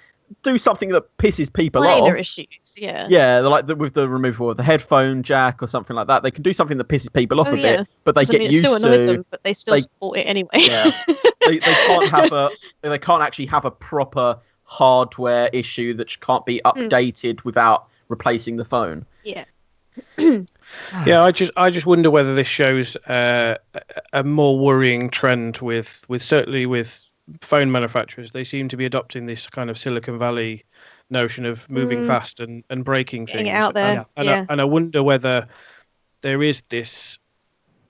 do something that pisses people off. Minor issues, yeah. Yeah, like with the removal of the headphone jack or something like that. They can do something that pisses people off a bit, but they get used to. Them, but they still support it anyway. Yeah, they can't actually have a proper hardware issue that can't be updated without replacing the phone. Yeah. Yeah, I just wonder whether this shows a more worrying trend with certainly with phone manufacturers. They seem to be adopting this kind of Silicon Valley notion of moving fast and breaking things. Getting it out there. And I wonder whether there is this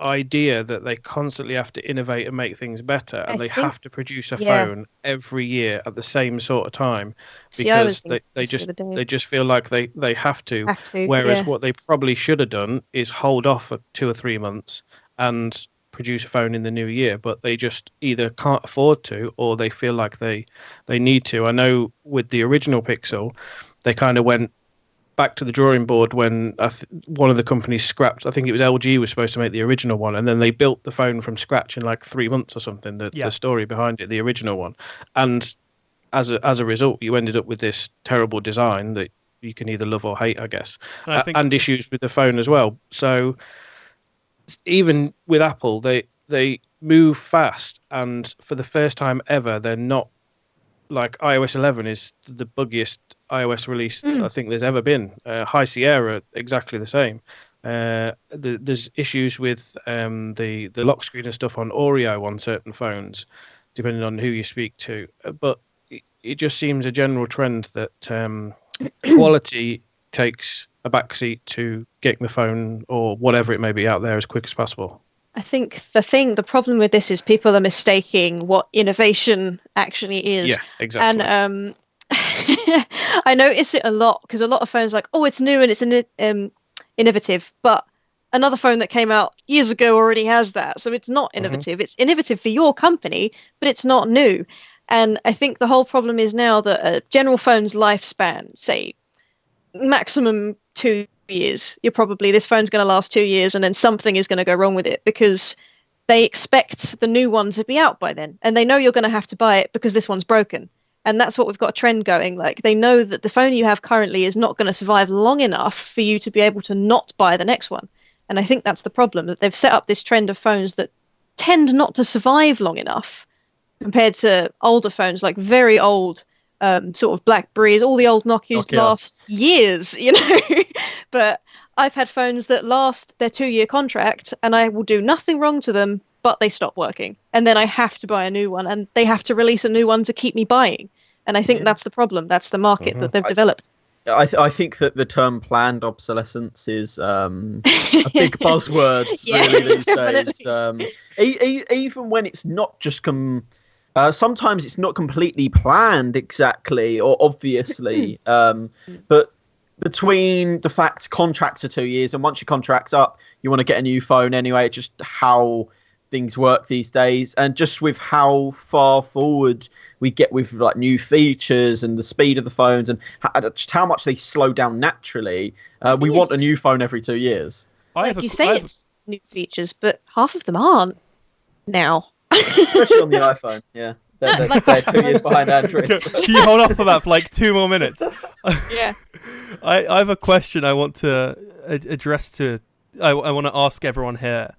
idea that they constantly have to innovate and make things better, and they have to produce a phone every year at the same sort of time because they just feel like they have to. Whereas what they probably should have done is hold off for 2 or 3 months and produce a phone in the new year, but they just either can't afford to or they feel like they need to. I know with the original Pixel, they kind of went back to the drawing board when one of the companies scrapped. I think it was LG was supposed to make the original one, and then they built the phone from scratch in like 3 months or something. The story behind it, the original one, and as a result, you ended up with this terrible design that you can either love or hate, I guess, and issues with the phone as well. So even with Apple, they move fast, and for the first time ever, they're not like iOS 11 is the buggiest iOS release I think there's ever been. High Sierra, exactly the same. There's issues with the lock screen and stuff on Oreo on certain phones, depending on who you speak to. But it just seems a general trend that quality takes a backseat to getting the phone or whatever it may be out there as quick as possible. I think the problem with this is people are mistaking what innovation actually is. Yeah, exactly. And I notice it a lot because a lot of phones are like, oh, it's new and it's innovative, but another phone that came out years ago already has that, so it's not innovative. It's innovative for your company, but it's not new. And I think the whole problem is now that a general phone's lifespan, say maximum 2 years, this phone's going to last 2 years, and then something is going to go wrong with it because they expect the new one to be out by then, and they know you're going to have to buy it because this one's broken. And that's what we've got a trend going. Like, they know that the phone you have currently is not going to survive long enough for you to be able to not buy the next one. And I think that's the problem, that they've set up this trend of phones that tend not to survive long enough compared to older phones, like very old, sort of Blackberries. All the old Nokias last years, you know. But I've had phones that last their 2-year contract, and I will do nothing wrong to them, but they stop working. And then I have to buy a new one, and they have to release a new one to keep me buying. And I think that's the problem. That's the market that they've developed. I think that the term planned obsolescence is a big buzzword really these days. Even when it's not just sometimes it's not completely planned exactly or obviously, but between the fact contracts are 2 years, and once your contract's up, you want to get a new phone anyway. It's just how things work these days, and just with how far forward we get with like new features and the speed of the phones, and just how much they slow down naturally. We want a new phone every 2 years. It's new features, but half of them aren't now. Especially on the iPhone, yeah. They're 2 years behind Android. Can you hold off for that for like 2 more minutes? Yeah. I have a question I want to address I want to ask everyone here.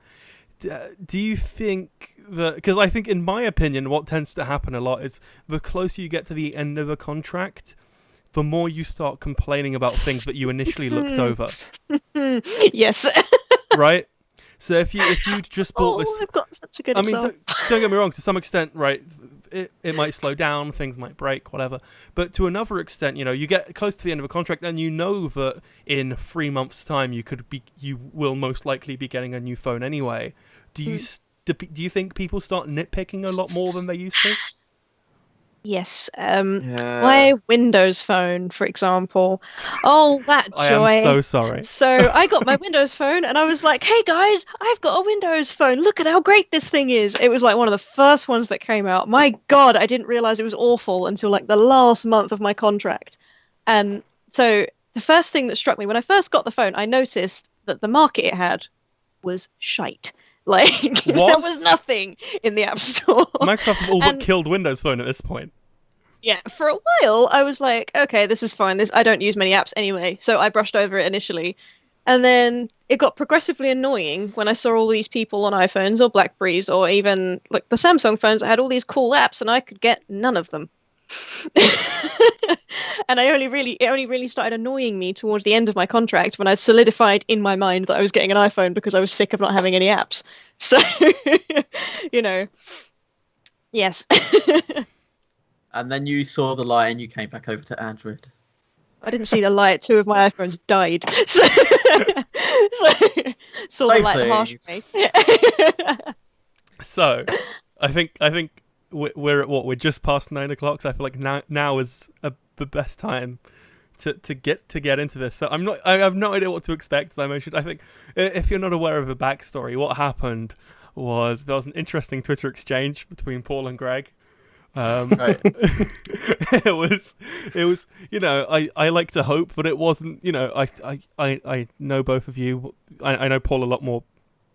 Do you think that, because I think in my opinion what tends to happen a lot is the closer you get to the end of a contract, the more you start complaining about things that you initially looked over. Yes. Right? So if you just bought this, I've got such a good example. Don't get me wrong, to some extent, right, it might slow down, things might break, whatever. But to another extent, you know, you get close to the end of a contract and you know that in 3 months' time you will most likely be getting a new phone anyway. Do you think people start nitpicking a lot more than they used to? Yes. My Windows phone, for example. Oh, that joy. I am so sorry. So I got my Windows phone and I was like, hey guys, I've got a Windows phone. Look at how great this thing is. It was like one of the first ones that came out. My God, I didn't realize it was awful until like the last month of my contract. And so the first thing that struck me when I first got the phone, I noticed that the market it had was shite. Like, there was nothing in the App Store. Microsoft have all but killed Windows Phone at this point. Yeah, for a while, I was like, okay, this is fine. I don't use many apps anyway, so I brushed over it initially. And then it got progressively annoying when I saw all these people on iPhones or Blackberries or even like the Samsung phones that had all these cool apps, and I could get none of them. And it only really started annoying me towards the end of my contract when I solidified in my mind that I was getting an iPhone because I was sick of not having any apps. So, you know, yes. And then you saw the light and you came back over to Android. I didn't see the light. 2 of my iPhones died. So saw the light harsh me. So, I think we're at what? We're just past 9 o'clock. So I feel like now is the best time to get into this. So I have no idea what to expect. As I mentioned, I think if you're not aware of the backstory, what happened was there was an interesting Twitter exchange between Paul and Greg. Right. it was you know, I like to hope, but it wasn't, you know, I know both of you. I know Paul a lot more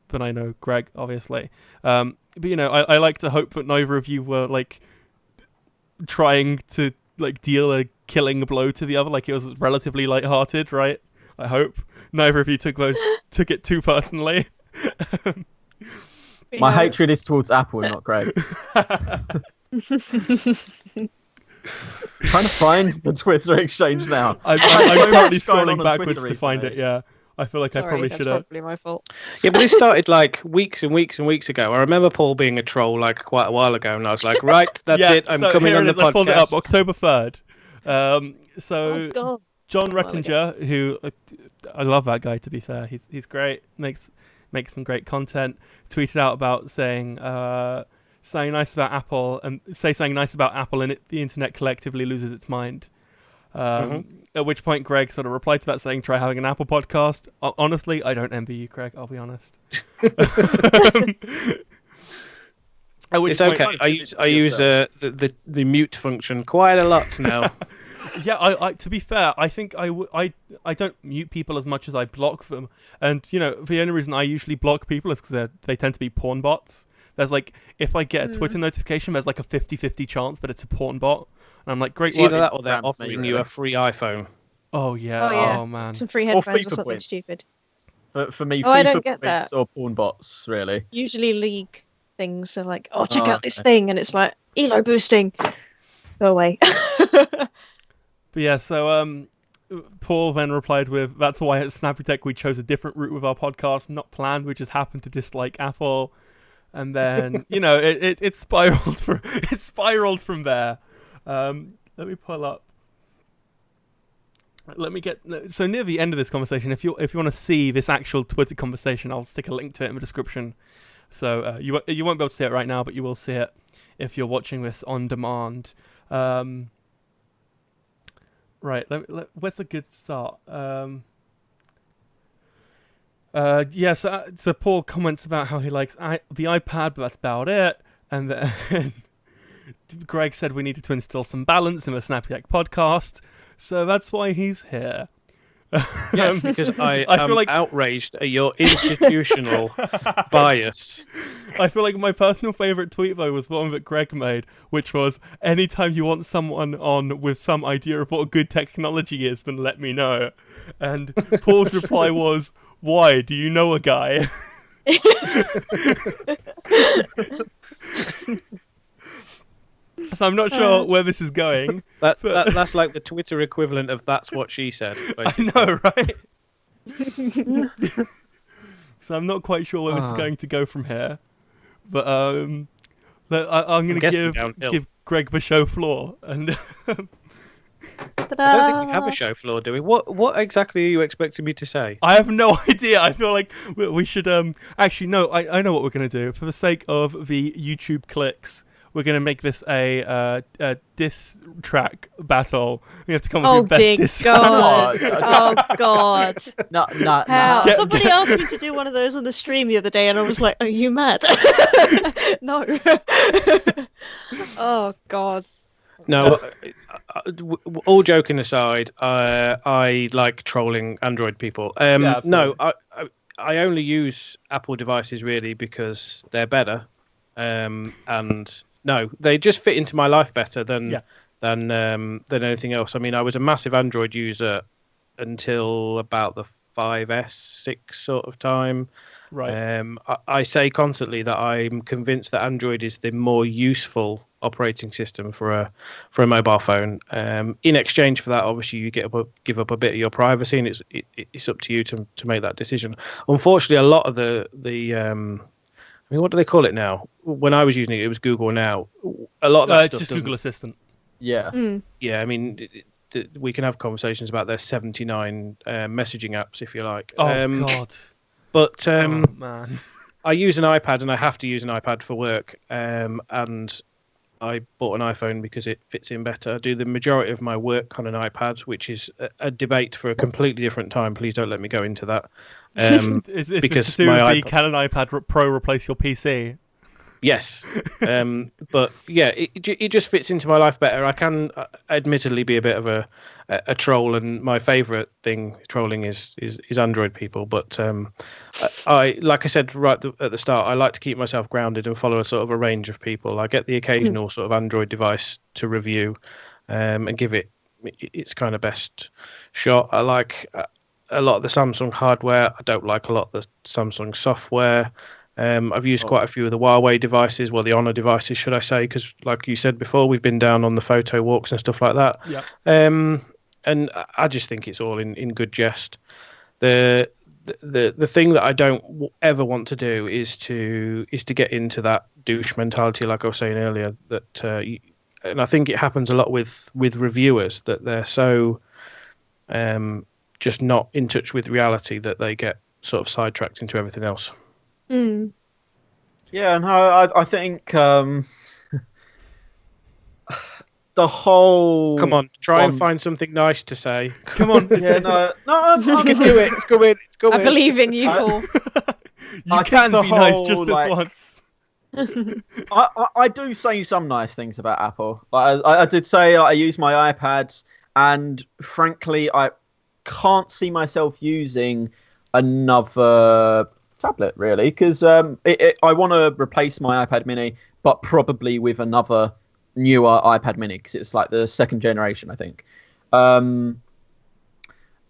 than I know Greg, obviously. But you know, I like to hope that neither of you were like trying to like deal a killing blow to the other. Like, it was relatively lighthearted, right? I hope neither of you took it too personally. My hatred is towards Apple, not Greg. Trying to find the Twitter exchange now. I'm currently scrolling backwards to find it. Yeah, I feel like I probably should have. Probably my fault. Yeah, but this started like weeks and weeks and weeks ago. I remember Paul being a troll like quite a while ago, and I was like, right, that's it. I'm coming on the podcast. I pulled it up, October 3rd. So God. John Rettinger, who I love that guy. To be fair, he's great. Makes some great content. Tweeted out about saying nice about Apple, and say something nice about Apple, and the internet collectively loses its mind. At which point Greg sort of replied to that saying, try having an Apple podcast. Honestly, I don't envy you, Greg, I'll be honest. It's okay. I use the mute function quite a lot now. Yeah, I to be fair, I think I don't mute people as much as I block them. And, you know, the only reason I usually block people is because they tend to be porn bots. There's like, if I get a Twitter notification, there's like a 50-50 chance that it's a porn bot. I'm like, great. It's either that or Instagram they're me, offering you really. a free iPhone. Oh yeah. Oh, yeah. Oh man. Some free Or headphones or FIFA something points. stupid. For me, Oh, I FIFA don't get points that. or porn bots, really. Usually League things are like, oh, check Oh, out this okay. thing, and it's like elo boosting. Go away. But yeah, so Paul then replied with, "That's why at Snappy-Tech we chose a different route with our podcast, not planned. We just happened to dislike Apple." And then it spiraled from there. Let me pull up. Let me get so near the end of this conversation. If you want to see this actual Twitter conversation, I'll stick a link to it in the description. So you won't be able to see it right now, but you will see it if you're watching this on demand. Right. Where's a good start? So Paul comments about how he likes the iPad, but that's about it. And then Greg said we needed to instill some balance in the Snappy-Tech podcast. So that's why he's here. Yeah, because I am outraged at your institutional bias. I feel like my personal favourite tweet, though, was one that Greg made, which was, anytime you want someone on with some idea of what good technology is, then let me know. And Paul's reply was, why? Do you know a guy? So I'm not sure where this is going. That's like the Twitter equivalent of "that's what she said." Basically. I know, right? So I'm not quite sure where this is going to go from here. But I'm going to give Greg the show floor. And I don't think we have a show floor, do we? What exactly are you expecting me to say? I have no idea. I feel like we should... Actually, no, I know what we're going to do. For the sake of the YouTube clicks, we're going to make this a diss track battle. We have to come up with your best diss track. Oh, God. No. Somebody asked me to do one of those on the stream the other day, and I was like, are you mad? No. Oh, God. No, all joking aside, I like trolling Android people. No, I only use Apple devices really because they're better. And no, they just fit into my life better than anything else. I mean, I was a massive Android user until about the 5S, 6 sort of time. Right. I say constantly that I'm convinced that Android is the more useful operating system for a mobile phone. In exchange for that, obviously, you give up a bit of your privacy, and it's up to you to make that decision. Unfortunately, a lot of the I mean, what do they call it now? When I was using it, it was Google Now. A lot of that stuff it's just Google Assistant. Yeah. Yeah, I mean, we can have conversations about their 79 messaging apps if you like. Oh, God. But man. I use an iPad, and I have to use an iPad for work. And I bought an iPhone because it fits in better. I do the majority of my work on an iPad, which is a debate for a completely different time. Please don't let me go into that. Because can an iPad Pro replace your PC? Yes, but yeah, it just fits into my life better. I can admittedly be a bit of a troll, and my favourite thing trolling is Android people. But I like I said right at the start, I like to keep myself grounded and follow a sort of a range of people. I get the occasional sort of Android device to review, and give it its kind of best shot. I like a lot of the Samsung hardware. I don't like a lot of the Samsung software. I've used quite a few of the Huawei devices, the Honor devices, should I say, because like you said before, we've been down on the photo walks and stuff like that. Yeah. And I just think it's all in good jest. The thing that I don't ever want to do is to get into that douche mentality, like I was saying earlier. And I think it happens a lot with reviewers, that they're so just not in touch with reality that they get sort of sidetracked into everything else. Yeah, and I think the whole... Come on, try and find something nice to say. Come on. Yeah, no, you can do it. It's going. I believe in you, Paul. You can be nice just this once. I do say some nice things about Apple. I did say I use my iPad, and frankly, I can't see myself using another tablet really, because I want to replace my iPad Mini, but probably with another newer iPad Mini because it's like the second generation, I think.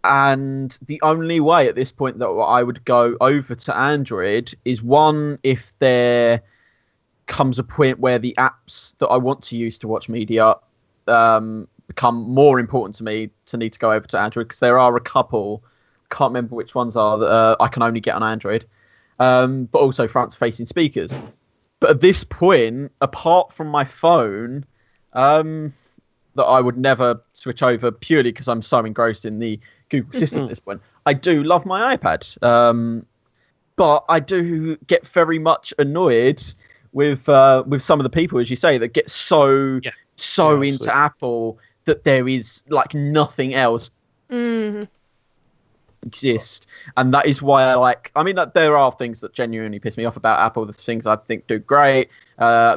And the only way at this point that I would go over to Android is one, if there comes a point where the apps that I want to use to watch media become more important to me to need to go over to Android, because there are a couple, can't remember which ones are, that I can only get on Android, but also front-facing speakers. But at this point, apart from my phone, that I would never switch over purely because I'm so engrossed in the Google system at this point. I do love my iPad, but I do get very much annoyed with some of the people, as you say, that get so into Apple that there is like nothing else exist. And that is why there are things that genuinely piss me off about Apple. The things I think do great,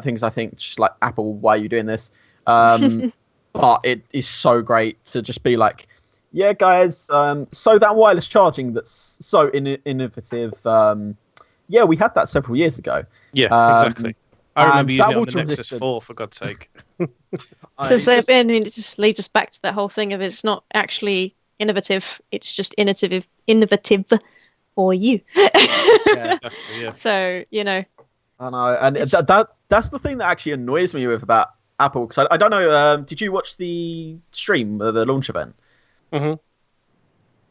things I think just like, Apple, why are you doing this? But it is so great to just be like, yeah, guys, so that wireless charging that's so innovative, we had that several years ago. Yeah, exactly. I remember using it on the Nexus 4, for God's sake. It just leads us back to that whole thing of it's not actually innovative, it's just innovative for you. Yeah, exactly, yeah. So, you know. I know, and that's the thing that actually annoys me about Apple, because I don't know, did you watch the stream, the launch event? Mm-hmm.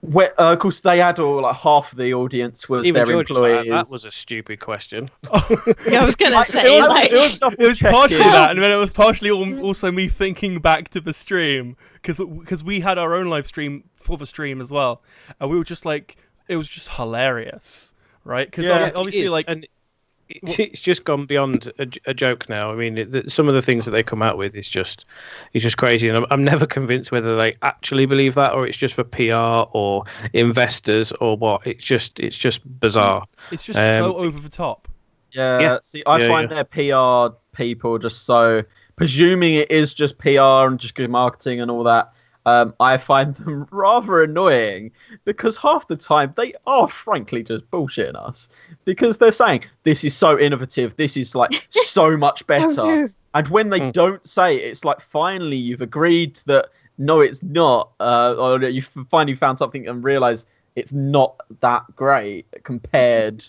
Where, of course, they had half of the audience was Even their George employees. That was a stupid question. I was going to say, it was partially that, and then it was partially also me thinking back to the stream, because we had our own live stream for the stream as well, and we were just like, it was just hilarious, right? Because obviously, and it's just gone beyond a joke now. I mean, some of the things that they come out with is just crazy, and I'm never convinced whether they actually believe that or it's just for PR or investors or what. It's just bizarre. It's just so over the top. Yeah. See, I find their PR people just so presuming it is just PR and just good marketing and all that. I find them rather annoying because half the time they are frankly just bullshitting us, because they're saying this is so innovative, this is like so much better. Oh, no. And when they don't say it, it's like finally you've agreed that no, it's not, or you finally found something and realize it's not that great compared.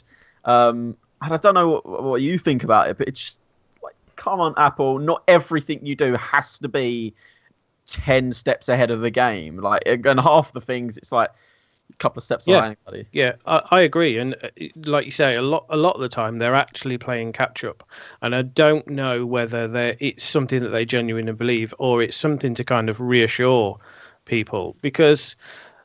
And I don't know what you think about it, but it's just like, come on, Apple, not everything you do has to be 10 steps ahead of the game, and half the things it's like a couple of steps behind anybody. Yeah, I agree, and like you say, a lot of the time they're actually playing catch up, and I don't know whether it's something that they genuinely believe or it's something to kind of reassure people, because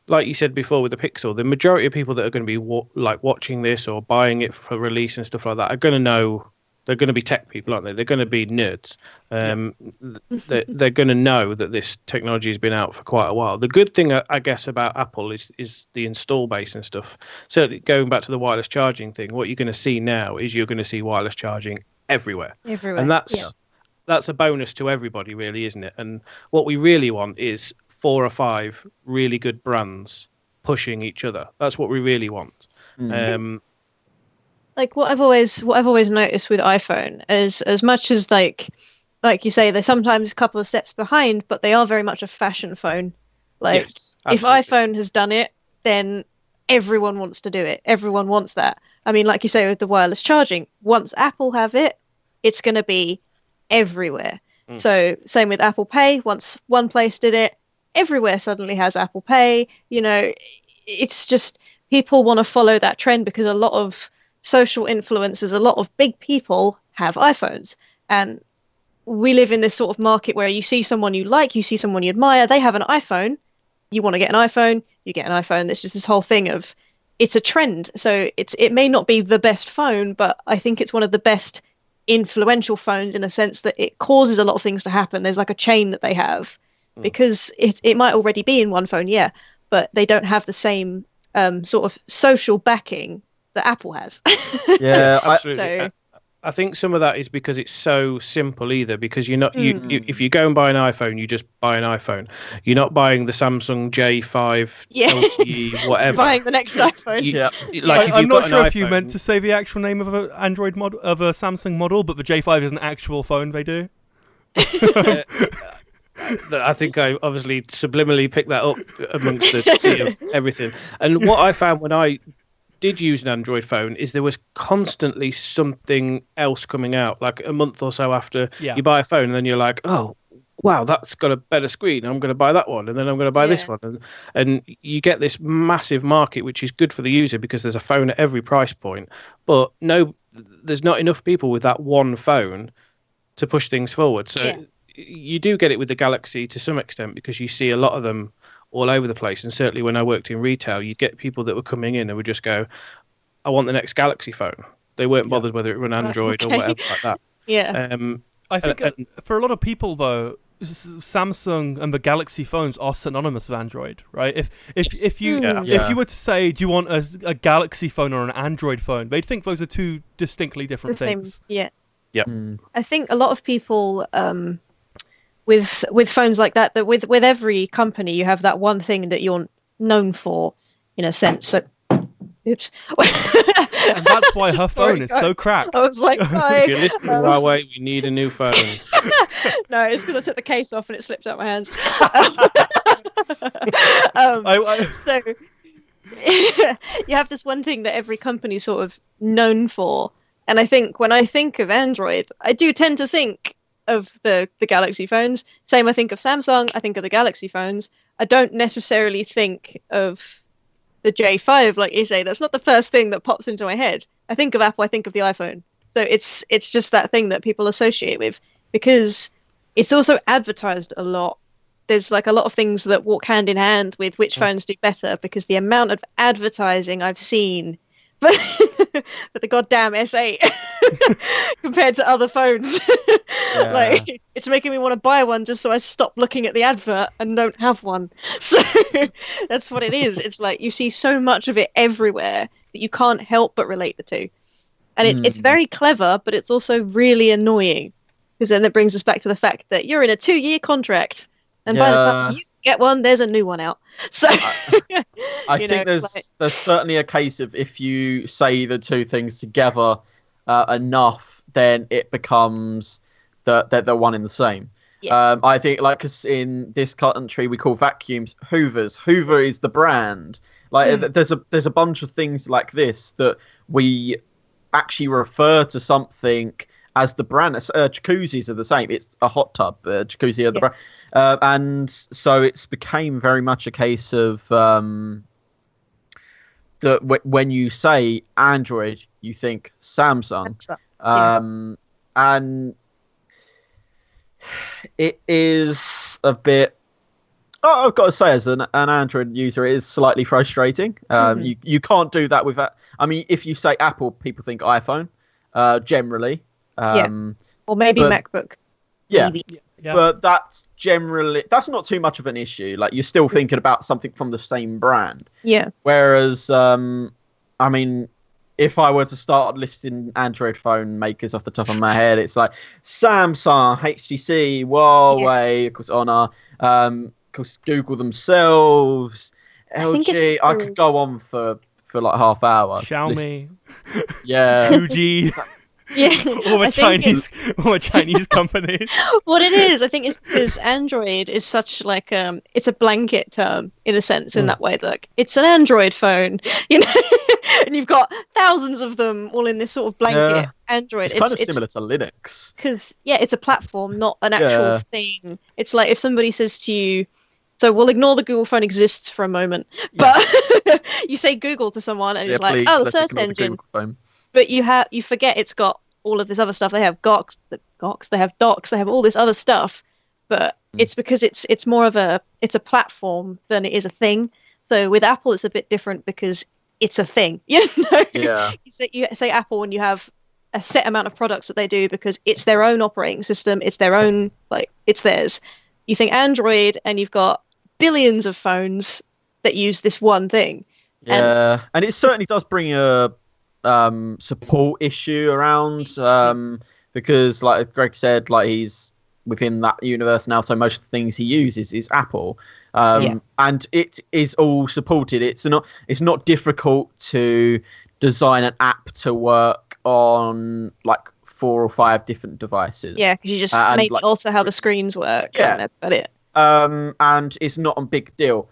like you said before with the Pixel, the majority of people that are going to be watching this or buying it for release and stuff like that are going to know. They're going to be tech people, aren't they? They're going to be nerds. They're going to know that this technology has been out for quite a while. The good thing, I guess, about Apple is the install base and stuff. Certainly, going back to the wireless charging thing, what you're going to see now is you're going to see wireless charging everywhere. And that's a bonus to everybody, really, isn't it? And what we really want is 4 or 5 really good brands pushing each other. That's what we really want. Like what I've always noticed with iPhone is, as much as like you say, they're sometimes a couple of steps behind, but they are very much a fashion phone. Like if iPhone has done it, then everyone wants to do it. Everyone wants that. I mean, like you say with the wireless charging, once Apple have it, it's going to be everywhere. So same with Apple Pay. Once one place did it, everywhere suddenly has Apple Pay. You know, it's just people want to follow that trend because a lot of social influencers, a lot of big people have iPhones, and we live in this sort of market where you see someone you like, you see someone you admire, they have an iPhone, you want to get an iPhone, you get an iPhone. There's just this whole thing of it's a trend. So it may not be the best phone, but I think it's one of the best influential phones in a sense that it causes a lot of things to happen. There's like a chain that they have because it might already be in one phone, but they don't have the same sort of social backing that Apple has. Yeah, absolutely. I think some of that is because it's so simple either, because you're not you if you go and buy an iPhone, you just buy an iPhone. You're not buying the Samsung J5 LTE whatever. Buying the next iPhone. I'm not sure if you meant to say the actual name of an Android model, of a Samsung model, but the J5 is an actual phone they do. I think I obviously subliminally picked that up amongst the sea of everything. And what I found when I did use an Android phone is there was constantly something else coming out, like a month or so after you buy a phone, and then you're like, oh, wow, that's got a better screen. I'm going to buy that one, and then I'm going to buy this one. And you get this massive market, which is good for the user because there's a phone at every price point. But there's not enough people with that one phone to push things forward. So you do get it with the Galaxy to some extent because you see a lot of them all over the place. And certainly when I worked in retail, you'd get people that were coming in and would just go, I want the next Galaxy phone. They weren't bothered whether it run Android or whatever like that. I think for a lot of people, though, Samsung and the Galaxy phones are synonymous with Android, right? If you were to say, do you want a Galaxy phone or an Android phone, they'd think those are two distinctly different things. I think a lot of people with phones like that with every company you have that one thing that you're known for, in a sense. So, oops. And that's why her phone is so cracked. I was like, if you're listening to Huawei, we need a new phone. No, it's because I took the case off and it slipped out my hands. So you have this one thing that every company's sort of known for. And I think when I think of Android, I do tend to think of the Galaxy phones. Same, I think of Samsung, I think of the Galaxy phones. I don't necessarily think of the J5, like you say. That's not the first thing that pops into my head. I think of Apple, I think of the iPhone. So it's just that thing that people associate with, because it's also advertised a lot. There's like a lot of things that walk hand in hand with which phones do better, because the amount of advertising I've seen for the goddamn S8 compared to other phones, like it's making me want to buy one just so I stop looking at the advert and don't have one. So that's what it is. It's like you see so much of it everywhere that you can't help but relate the two. And it's very clever, but it's also really annoying, because then it brings us back to the fact that you're in a 2-year contract, and by the time you get one, there's a new one out. So I think there's certainly a case of if you say the two things together enough, then it becomes the one in the same. I think, like, 'cause in this country we call vacuums Hoovers. Hoover is the brand. Like there's a bunch of things like this that we actually refer to something as the brand. Jacuzzis are the same. It's a hot tub. Jacuzzi are the brand. And so it's became very much a case of that when you say Android, you think Samsung. And it is a bit... I've got to say, as an Android user, it is slightly frustrating. You can't do that with that. I mean, if you say Apple, people think iPhone, generally. Or maybe MacBook. Maybe. But that's not too much of an issue. Like, you're still thinking about something from the same brand. Whereas, I mean, if I were to start listing Android phone makers off the top of my head, it's like Samsung, HTC, Huawei, of course, Honor, of course, Google themselves, LG. I could go on for like half hour. Xiaomi. Fuji. all the Chinese companies. What it is, I think, is because Android is such like it's a blanket term in a sense, in that way that, like, it's an Android phone, you know, and you've got thousands of them all in this sort of blanket Android. It's kind of similar to Linux, because it's a platform, not an actual thing. It's like if somebody says to you, so we'll ignore the Google phone exists for a moment, but you say Google to someone and it's like, oh, the search engine. But you forget it's got all of this other stuff. They have GOX, they have docs, they have all this other stuff. But it's because it's more of a platform than it is a thing. So with Apple, it's a bit different because it's a thing. You know? You say Apple and you have a set amount of products that they do because it's their own operating system. It's their own, like, it's theirs. You think Android and you've got billions of phones that use this one thing. And it certainly does bring a support issue around, because, like Greg said, like, he's within that universe now, so most of the things he uses is Apple, and it is all supported. It's not difficult to design an app to work on, like, 4 or 5 different devices. Yeah, because you just maybe alter how the screens work. Yeah. And that's about it. And it's not a big deal.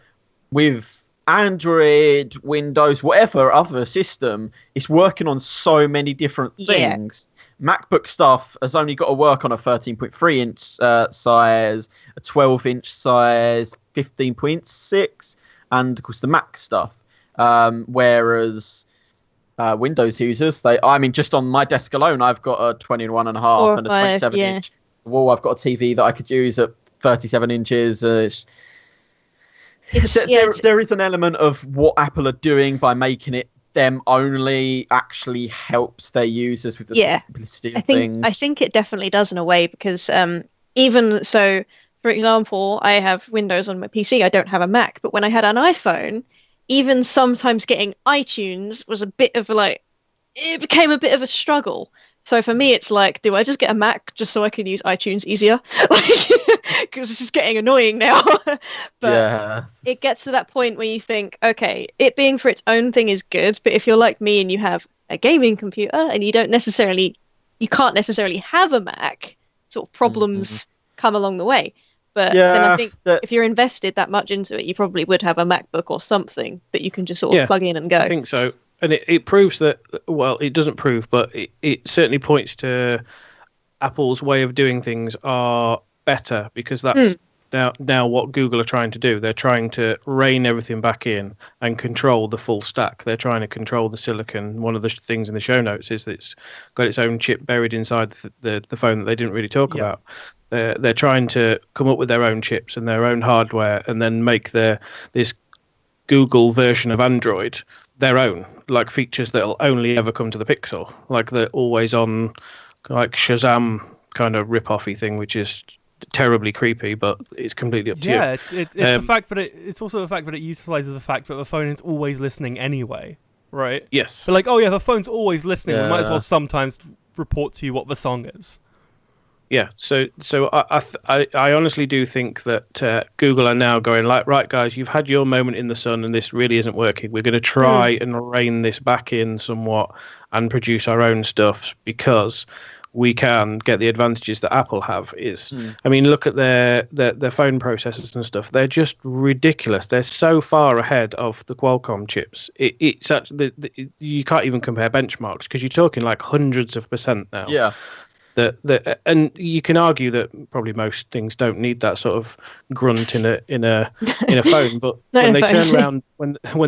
With Android, Windows, whatever other system, it's working on so many different things. MacBook stuff has only got to work on a 13.3 inch size, a 12-inch size, 15.6, and of course the Mac stuff. Whereas Windows users, just on my desk alone, I've got a 21.5 and a 27-inch wall. I've got a TV that I could use at 37 inches. There is an element of what Apple are doing by making it them only actually helps their users with the simplicity of things. I think it definitely does in a way, because even so, for example, I have Windows on my PC. I don't have a Mac, but when I had an iPhone, even sometimes getting iTunes was a bit of it became a bit of a struggle. So for me, it's like, do I just get a Mac just so I can use iTunes easier? Because this is getting annoying now. But it gets to that point where you think, okay, it being for its own thing is good, but if you're like me and you have a gaming computer and you can't necessarily have a Mac, sort of problems come along the way. But then I think if you're invested that much into it, you probably would have a MacBook or something that you can just sort of plug in and go. I think so. And it proves that, well, it doesn't prove, but it certainly points to Apple's way of doing things are better, because that's now what Google are trying to do. They're trying to rein everything back in and control the full stack. They're trying to control the silicon. One of the things in the show notes is that it's got its own chip buried inside the phone that they didn't really talk about. They're trying to come up with their own chips and their own hardware, and then make this Google version of Android their own, like features that'll only ever come to the Pixel, like the always on, like Shazam kind of rip-offy thing, which is terribly creepy, but it's completely up to you. Yeah, it's the fact that it's also the fact that it utilizes the fact that the phone is always listening anyway, right? Yes. But the phone's always listening. We might as well sometimes report to you what the song is. Yeah, so I honestly do think that Google are now going like, right, guys, you've had your moment in the sun, and this really isn't working. We're going to try and rein this back in somewhat and produce our own stuff, because we can get the advantages that Apple have. I mean, look at their phone processors and stuff. They're just ridiculous. They're so far ahead of the Qualcomm chips. It's such you can't even compare benchmarks, because you're talking like hundreds of % now. Yeah. And you can argue that probably most things don't need that sort of grunt in a phone, but when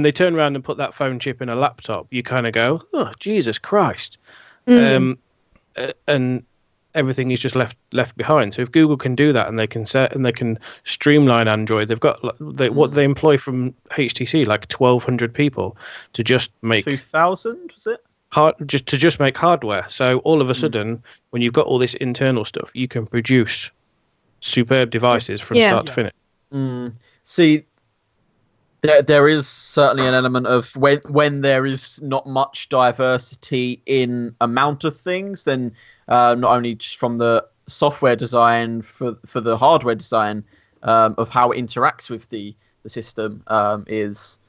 they turn around and put that phone chip in a laptop, you kind of go, oh, Jesus Christ. And everything is just left behind. So if Google can do that, and they can streamline Android, they've got what they employ from HTC, like 1,200 people to just make 2,000, was it? Just make hardware. So all of a sudden, when you've got all this internal stuff, you can produce superb devices from start to finish. See, there is certainly an element of when there is not much diversity in amount of things, then not only just from the software design for the hardware design of how it interacts with the system is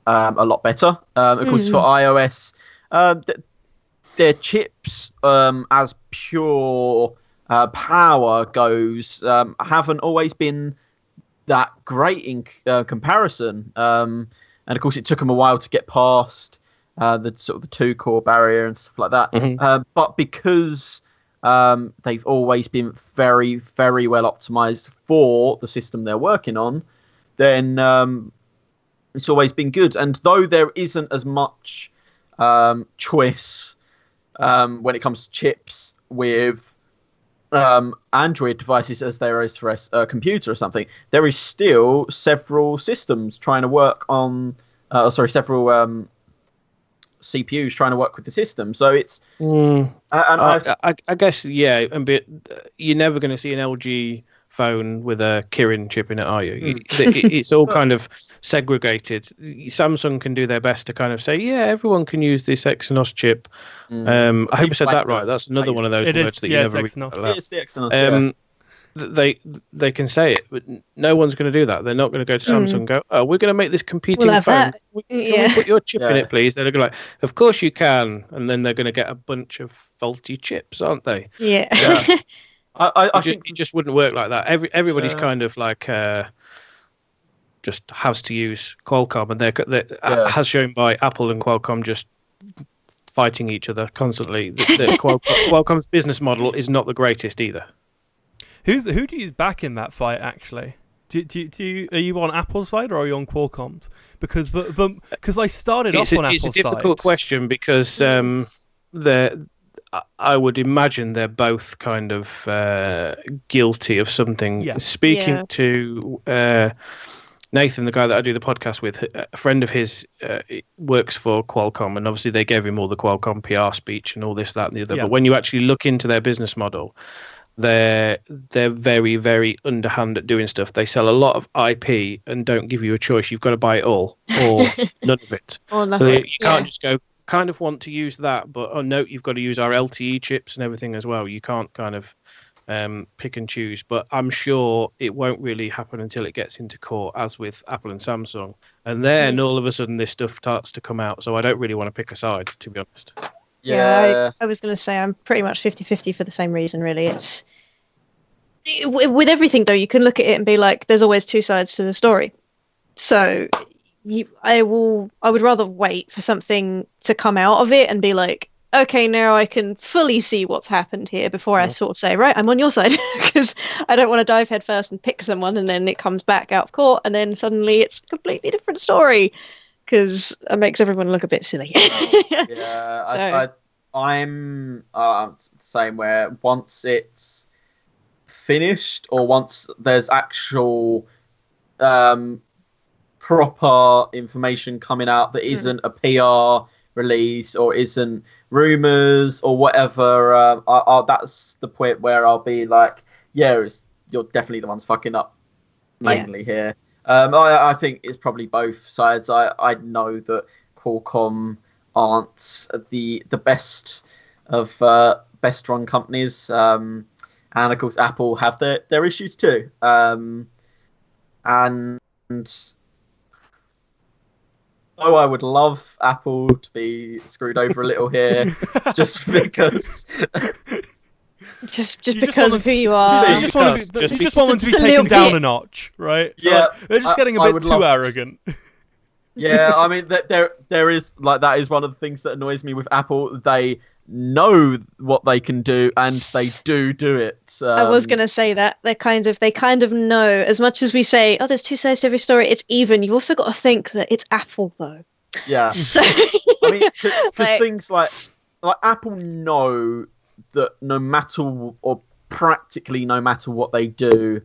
a lot better. Of course, for iOS, their chips, as pure power goes, haven't always been that great in comparison. And of course, it took them a while to get past the sort of the 2-core barrier and stuff like that. But because they've always been very, very well optimized for the system they're working on, then it's always been good. And though there isn't as much choice when it comes to chips with Android devices as there is for a computer or something, there is still several systems trying to work on several CPUs trying to work with the system. So it's I guess you're never going to see an LG phone with a Kirin chip in it, are you? It's all kind of segregated. Samsung can do their best to kind of say, yeah, everyone can use this Exynos chip. I hope I said that right. That's another one of those words that you never read. It's the Exynos. they can say it, but no one's going to do that. They're not going to go to Samsung and go, "Oh, we're going to make this competing phone. Can we put your chip in it, please?" They're going to go like, "Of course you can," and then they're going to get a bunch of faulty chips, aren't they? Yeah. I think it just wouldn't work like that. Everybody's kind of like just has to use Qualcomm, and they're as shown by Apple and Qualcomm just fighting each other constantly. Qualcomm's business model is not the greatest either. Who do you back in that fight, actually? Are you on Apple's side or are you on Qualcomm's? Because I started off on Apple's side. It's a difficult question because I would imagine they're both kind of guilty of something. Yeah. Speaking to Nathan, the guy that I do the podcast with, a friend of his works for Qualcomm, and obviously they gave him all the Qualcomm PR speech and all this, that, and the other. Yeah. But when you actually look into their business model, they're very, very underhand at doing stuff. They sell a lot of IP and don't give you a choice. You've got to buy it all or none of it. Or so you can't just go, kind of want to use that, but oh no, you've got to use our LTE chips and everything as well. You can't kind of pick and choose. But I'm sure it won't really happen until it gets into court, as with Apple and Samsung. And then all of a sudden this stuff starts to come out. So I don't really want to pick a side, to be honest. Yeah, I was going to say I'm pretty much 50-50 for the same reason, really. It's with everything, though, you can look at it and be like, there's always two sides to the story. So I would rather wait for something to come out of it and be like, okay, now I can fully see what's happened here before I sort of say, right, I'm on your side, because I don't want to dive head first and pick someone and then it comes back out of court and then suddenly it's a completely different story. Because it makes everyone look a bit silly. Yeah, so. I'm the same, where once it's finished or once there's actual proper information coming out that isn't a PR release or isn't rumors or whatever, that's the point where I'll be like, yeah, you're definitely the ones fucking up mainly here. I think it's probably both sides. I know that Qualcomm aren't the best of best run companies, and of course Apple have their issues too. And though I would love Apple to be screwed over a little here, just because. Just because of who you are. You just want them to be taken down a notch, right? Yeah, they're just getting a bit too arrogant. Yeah, I mean, there is, like, that is one of the things that annoys me with Apple. They know what they can do, and they do it. I was going to say that they kind of know. As much as we say, oh, there's two sides to every story, it's even. You've also got to think that it's Apple, though. Yeah. So, I mean, because things like Apple know that no matter, or practically no matter what they do,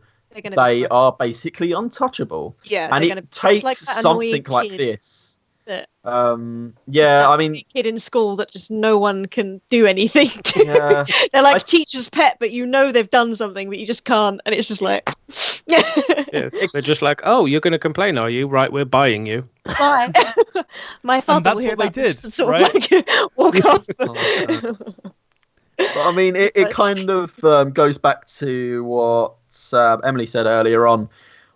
they are basically untouchable. Yeah, and it takes like something like this. That, I mean, kid in school that just no one can do anything to. Yeah, they're like teacher's pet, but you know they've done something, but you just can't, and it's just like, they're just like, oh, you're going to complain, are you? Right, we're buying you. Bye. My father. And that's what they did, sort right? Of like, walk off. But, I mean, it kind of goes back to what Emily said earlier on,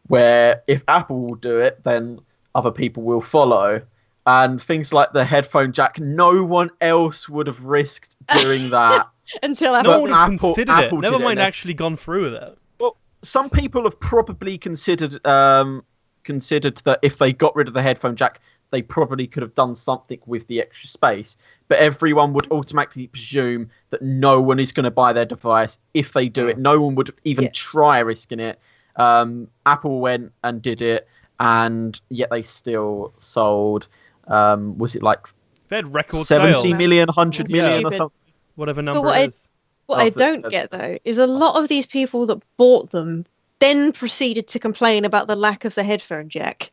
where if Apple will do it, then other people will follow. And things like the headphone jack, no one else would have risked doing that. Until Apple. No one would have considered it. Never mind actually gone through with it. Well, some people have probably considered that if they got rid of the headphone jack, they probably could have done something with the extra space. But everyone would automatically presume that no one is going to buy their device if they do it. No one would even try risking it. Apple went and did it, and yet they still sold. Was it like they had record 70 sales. million, 100 million or something? Whatever number it is. What I don't get, though, is a lot of these people that bought them then proceeded to complain about the lack of the headphone jack.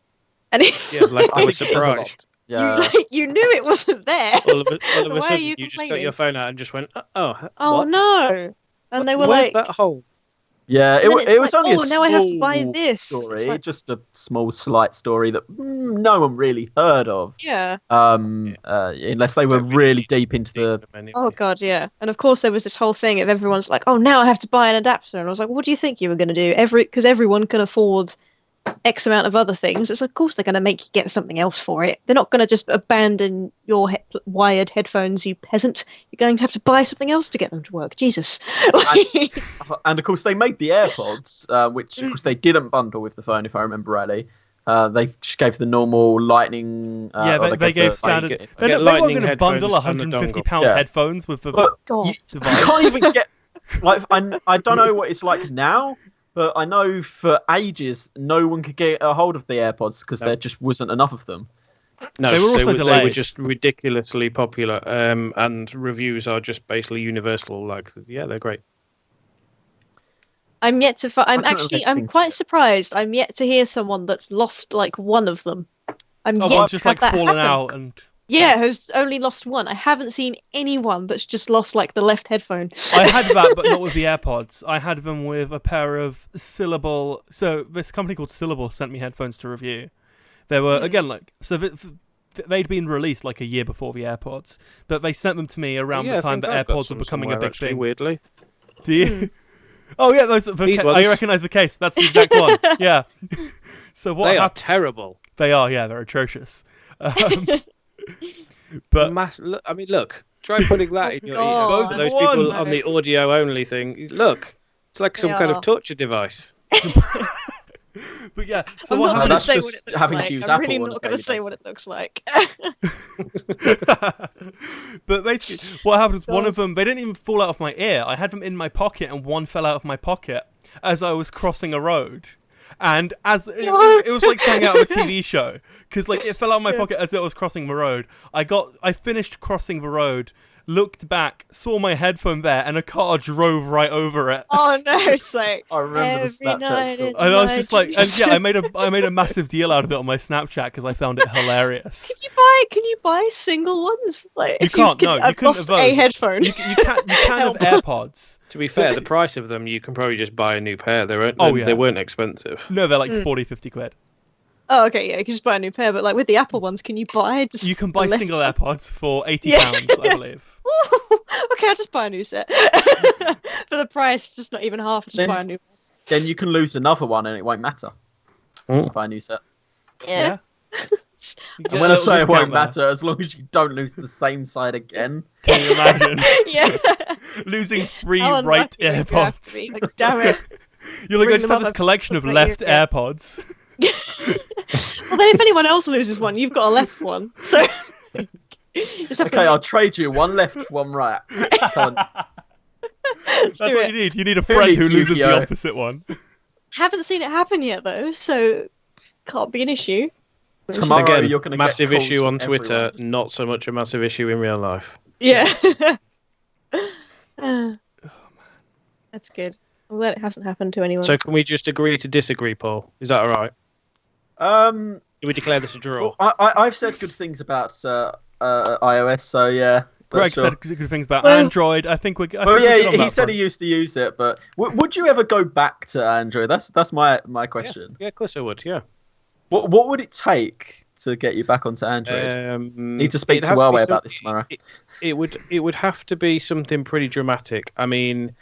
And it's like they were surprised. Yeah. You knew it wasn't there. All of a sudden, you just got your phone out and just went, oh no. And they were where's like, that hole? Yeah, And then it it's was like, only oh, a now I have to buy small this. story, It's like, just a small, slight story that no one really heard of. yeah. Unless they were really deep into the. Oh god, yeah. And of course there was this whole thing of everyone's like, oh, now I have to buy an adapter, and I was like, what do you think you were going to do? Because everyone can afford X amount of other things. It's of course they're going to make you get something else for it. They're not going to just abandon your wired headphones, you peasant. You're going to have to buy something else to get them to work. Jesus. And of course they made the AirPods, which of course they didn't bundle with the phone, if I remember rightly. They just gave the normal Lightning. They gave standard. They weren't going to bundle £150 headphones with the device. You can't even get. Like, I don't know what it's like now, but I know for ages no one could get a hold of the AirPods because there just wasn't enough of them. No, they were just ridiculously popular, and reviews are just basically universal. Like, yeah, they're great. I'm yet to. I'm quite surprised. I'm yet to hear someone that's lost like one of them. One's just like fallen out and. Yeah, has only lost one. I haven't seen anyone that's just lost like the left headphone. I had that, but not with the AirPods. I had them with a pair of Syllable. So this company called Syllable sent me headphones to review. They were again they'd been released like a year before the AirPods, but they sent them to me around the time the AirPods were becoming a big thing. Weirdly, do you? Oh yeah, I recognise the case. That's the exact one. Yeah. So what? They are terrible. They are. Yeah, they're atrocious. But look. Try putting that in your ear. For those people on the audio only thing. Look, it's like some kind of torture device. But yeah, so what happened? That's just having to use Apple. I'm really not going to say what it looks like. But basically, what happened was one of them, they didn't even fall out of my ear. I had them in my pocket, and one fell out of my pocket as I was crossing a road. And as it was like something out of a TV show, because like it fell out of my pocket as I was crossing the road. I finished crossing the road, looked back, saw my headphone there, and a car drove right over it. Oh no! It's like I remember the Snapchat story. And I was just like, and yeah, I made a massive deal out of it on my Snapchat because I found it hilarious. Can you buy single ones? Like you can't. No, you couldn't have those. A headphone. You can have AirPods. To be fair, the price of them, you can probably just buy a new pair. They weren't expensive. No, they're like 40, 50 quid. Oh, okay, yeah, you can just buy a new pair. But like with the Apple ones, can you buy just? You can buy single AirPods for £80, I believe. Okay, I'll just buy a new set. For the price, just not even half. Just buy a new. Then you can lose another one, and it won't matter. Just buy a new set. Yeah. And when I say it won't matter, as long as you don't lose the same side again. Can you imagine? Yeah. Losing free right AirPods. Like, damn it. You're like, I just have this collection of left AirPods. Well, then if anyone else loses one, you've got a left one. So. Okay, I'll trade you one left, one right. Come on. That's what you need. You need a friend who loses the opposite one. Haven't seen it happen yet, though, so can't be an issue. Tomorrow, again, you're going to massive get issue on Twitter, everyone. not so much a massive issue in real life. Yeah. That's good. I'm glad it hasn't happened to anyone. So can we just agree to disagree, Paul? Is that all right? Do we declare this a draw? Well, I've said good things about iOS, so yeah. Greg said good things about Android. I think we're. He said he used to use it, but would you ever go back to Android? That's my question. Yeah, of course I would. Yeah. What would it take to get you back onto Android? Need to speak to Huawei about this tomorrow. It would have to be something pretty dramatic. I mean,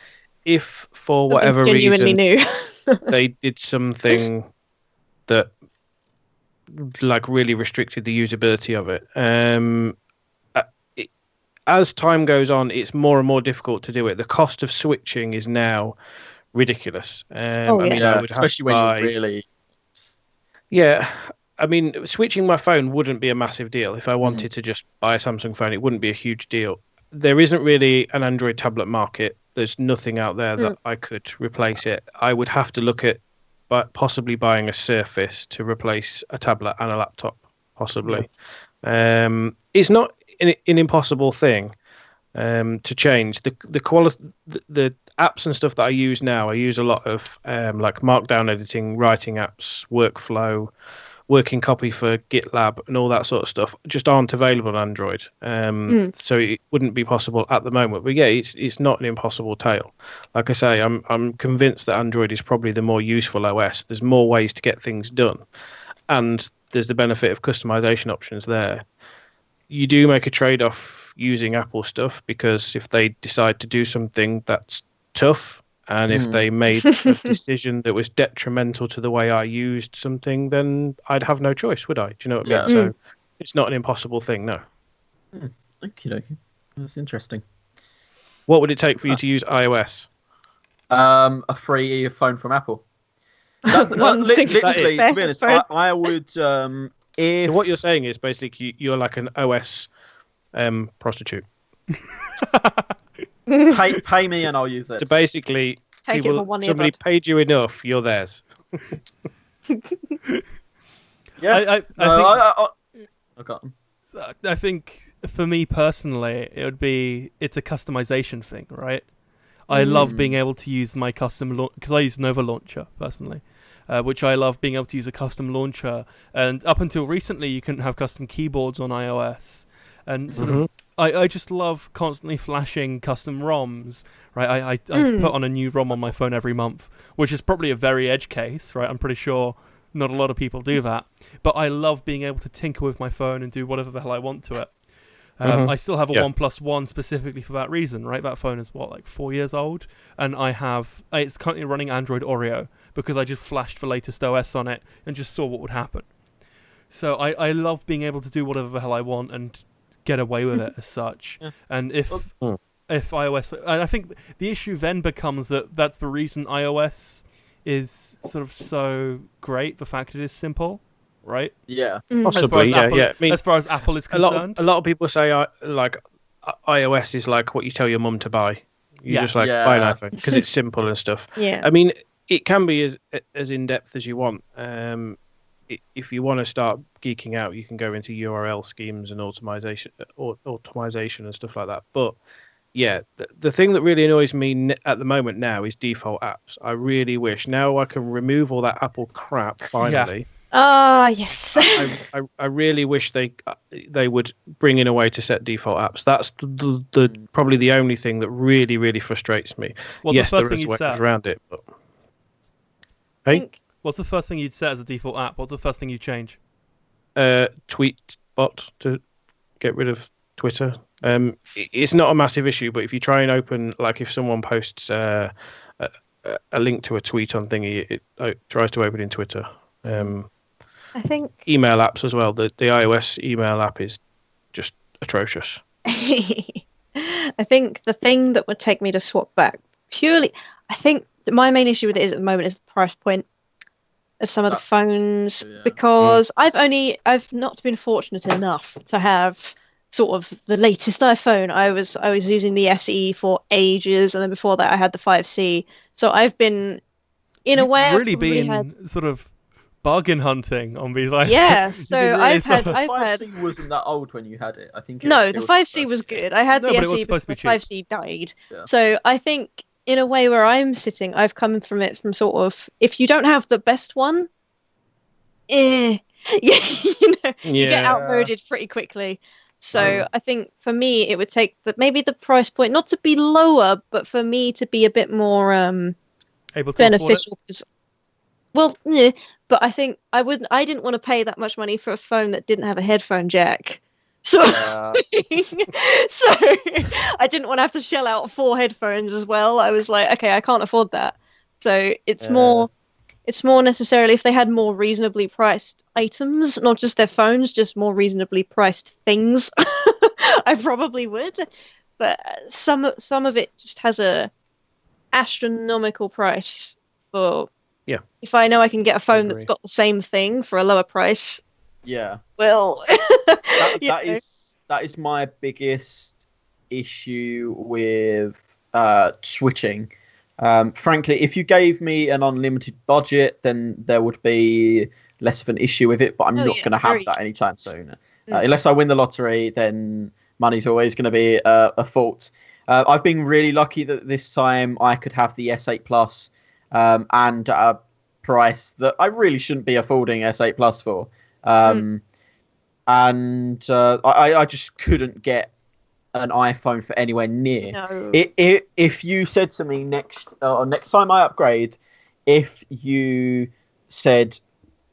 if for whatever reason new. they did something that like really restricted the usability of it. As time goes on, it's more and more difficult to do it. The cost of switching is now ridiculous. Especially when you really. Yeah, I mean, switching my phone wouldn't be a massive deal. If I wanted to just buy a Samsung phone, it wouldn't be a huge deal. There isn't really an Android tablet market. There's nothing out there that I could replace it. I would have to look at possibly buying a Surface to replace a tablet and a laptop, possibly. It's not an impossible thing to change. The quality, the apps and stuff that I use now, I use a lot of like Markdown editing, writing apps, workflow, working copy for GitLab and all that sort of stuff just aren't available on Android. So it wouldn't be possible at the moment. But yeah, it's not an impossible tale. Like I say, I'm convinced that Android is probably the more useful OS. There's more ways to get things done, and there's the benefit of customization options there. You do make a trade-off using Apple stuff, because if they decide to do something that's tough, and if they made a decision that was detrimental to the way I used something, then I'd have no choice, would I? Do you know what I mean? So it's not an impossible thing, no. Okay, that's interesting. What would it take for you to use iOS? A free phone from Apple. Literally, to be honest, I would. If... So what you're saying is basically you're like an OS prostitute. Pay me and I'll use it. So basically, somebody paid you enough, you're theirs. Yeah. I think for me personally, it's a customization thing, right? I love being able to use my custom because I use Nova Launcher personally, which I love being able to use a custom launcher. And up until recently, you couldn't have custom keyboards on iOS, and sort of. I just love constantly flashing custom ROMs, right? I put on a new ROM on my phone every month, which is probably a very edge case, right? I'm pretty sure not a lot of people do that. But I love being able to tinker with my phone and do whatever the hell I want to it. I still have a OnePlus One specifically for that reason, right? That phone is, like 4 years old? And it's currently running Android Oreo because I just flashed the latest OS on it and just saw what would happen. So I love being able to do whatever the hell I want and get away with it as such. And if iOS, and I think the issue then becomes that's the reason iOS is sort of so great, the fact it is simple, right? Yeah, possibly. I mean, as far as Apple is concerned, a lot of people say like iOS is like what you tell your mum to buy. You just buy an iPhone because it's simple and stuff. I mean, it can be as in depth as you want. If you want to start geeking out, you can go into URL schemes and automation and stuff like that. But yeah, the thing that really annoys me at the moment now is default apps. I really wish now I can remove all that Apple crap finally. Yes. I really wish they would bring in a way to set default apps. That's the probably the only thing that really, really frustrates me. Yes, there is ways around it, but what's the first thing you'd set as a default app? What's the first thing you'd change? Tweet bot to get rid of Twitter. It's not a massive issue, but if you try and open, like if someone posts a link to a tweet on thingy, it tries to open in Twitter. I think email apps as well. The iOS email app is just atrocious. I think the thing that would take me to swap back purely, I think my main issue with it is at the moment is the price point of some of the phones, because I've not been fortunate enough to have sort of the latest iPhone. I was using the SE for ages, and then before that I had the 5C. So I've been in a way really been sort of bargain hunting on these. Yeah, so I've had. The 5C wasn't that old when you had it. I think. The 5C was good. I had the SE, but the 5C died. Yeah. So I think, in a way where I'm sitting, I've come from it from sort of, if you don't have the best one, you get outmoded pretty quickly. So I think for me, it would take maybe the price point not to be lower, but for me to be a bit more able to beneficial. But I think I didn't want to pay that much money for a phone that didn't have a headphone jack. So, so I didn't want to have to shell out 4 headphones as well. I was like, okay, I can't afford that. So it's more necessarily if they had more reasonably priced items, not just their phones, just more reasonably priced things, I probably would. But some of it just has a astronomical price for. Yeah. If I know I can get a phone that's got the same thing for a lower price. Yeah. Well, that is my biggest issue with switching. Frankly, if you gave me an unlimited budget, then there would be less of an issue with it. But I'm not going to have that anytime soon. Unless I win the lottery, then money's always going to be a fault. I've been really lucky that this time I could have the S8 Plus and a price that I really shouldn't be affording S8 Plus for. And I just couldn't get an iPhone for anywhere near. No. If you said to me next time I upgrade, if you said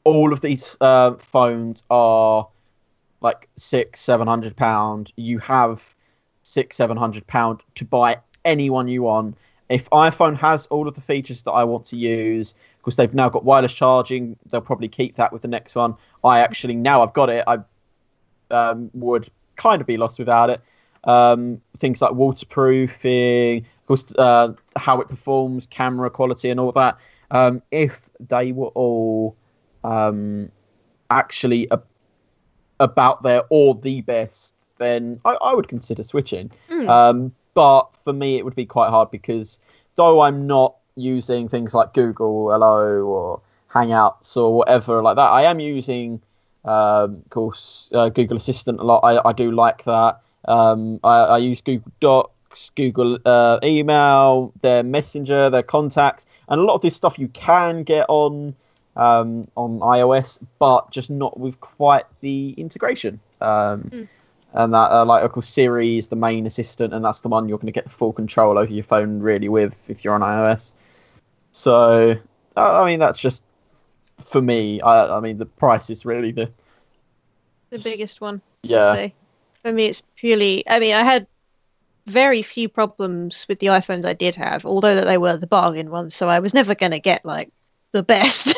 all of these phones are like £600-700, you have £600-700 to buy any one you want. If iPhone has all of the features that I want to use, because they've now got wireless charging, they'll probably keep that with the next one. Now I've got it, I would kind of be lost without it. Things like waterproofing, of course, how it performs, camera quality, and all that. If they were all actually about their or the best, then I would consider switching. But for me, it would be quite hard because though I'm not using things like Google Hello or Hangouts or whatever like that, I am using, of course, Google Assistant a lot. I do like that. I use Google Docs, Google Email, their Messenger, their contacts, and a lot of this stuff you can get on iOS, but just not with quite the integration. And that, like, of course, Siri is the main assistant, and that's the one you're going to get full control over your phone really with if you're on iOS. So, I mean, that's just for me. I mean, the price is really the biggest one. Yeah. I'd say. For me, it's purely. I mean, I had very few problems with the iPhones I did have, although that they were the bargain ones. So I was never going to get like the best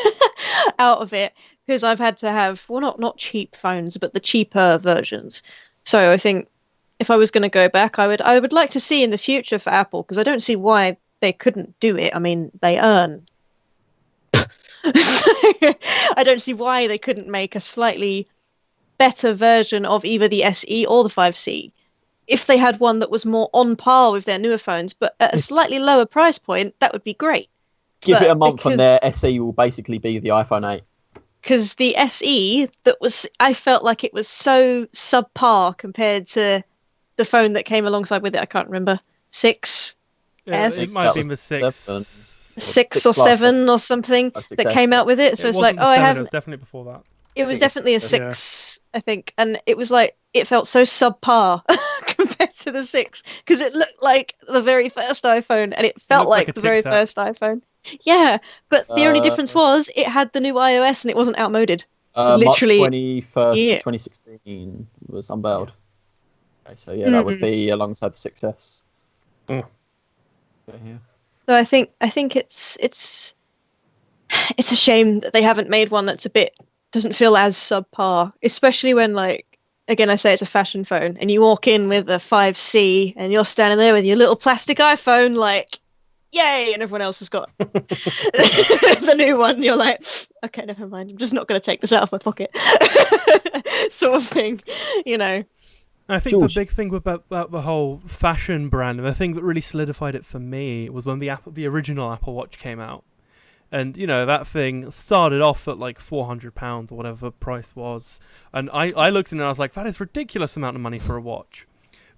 out of it because I've had to have not cheap phones, but the cheaper versions. So I think if I was going to go back, I would like to see in the future for Apple, because I don't see why they couldn't do it. I mean, they earn. So I don't see why they couldn't make a slightly better version of either the SE or the 5C. If they had one that was more on par with their newer phones, but at a slightly lower price point, that would be great. Give it a month and their SE will basically be the iPhone 8. Because the SE, I felt like it was so subpar compared to the phone that came alongside with it. I can't remember. 6S? It might have been the 6 or 7 or something that came out with it. So it's like, it was definitely before that. It was definitely a 6, I think. And it was like, it felt so subpar compared to the 6. Because it looked like the very first iPhone and it felt like the very first iPhone. Yeah, but the only difference was it had the new iOS and it wasn't outmoded. Literally, March 21st, 2016 was unveiled. Okay, so yeah, that would be alongside the 6S. Mm. Yeah. So I think it's a shame that they haven't made one that's doesn't feel as subpar, especially when, like, again, I say it's a fashion phone and you walk in with a 5C and you're standing there with your little plastic iPhone, like, yay, and everyone else has got the new one. You're like, okay, never mind. I'm just not going to take this out of my pocket, sort of thing, you know. I think the big thing about the whole fashion brand, and the thing that really solidified it for me, was when the original Apple Watch came out. And, you know, that thing started off at like £400 or whatever the price was. And I looked at it and I was like, that is a ridiculous amount of money for a watch.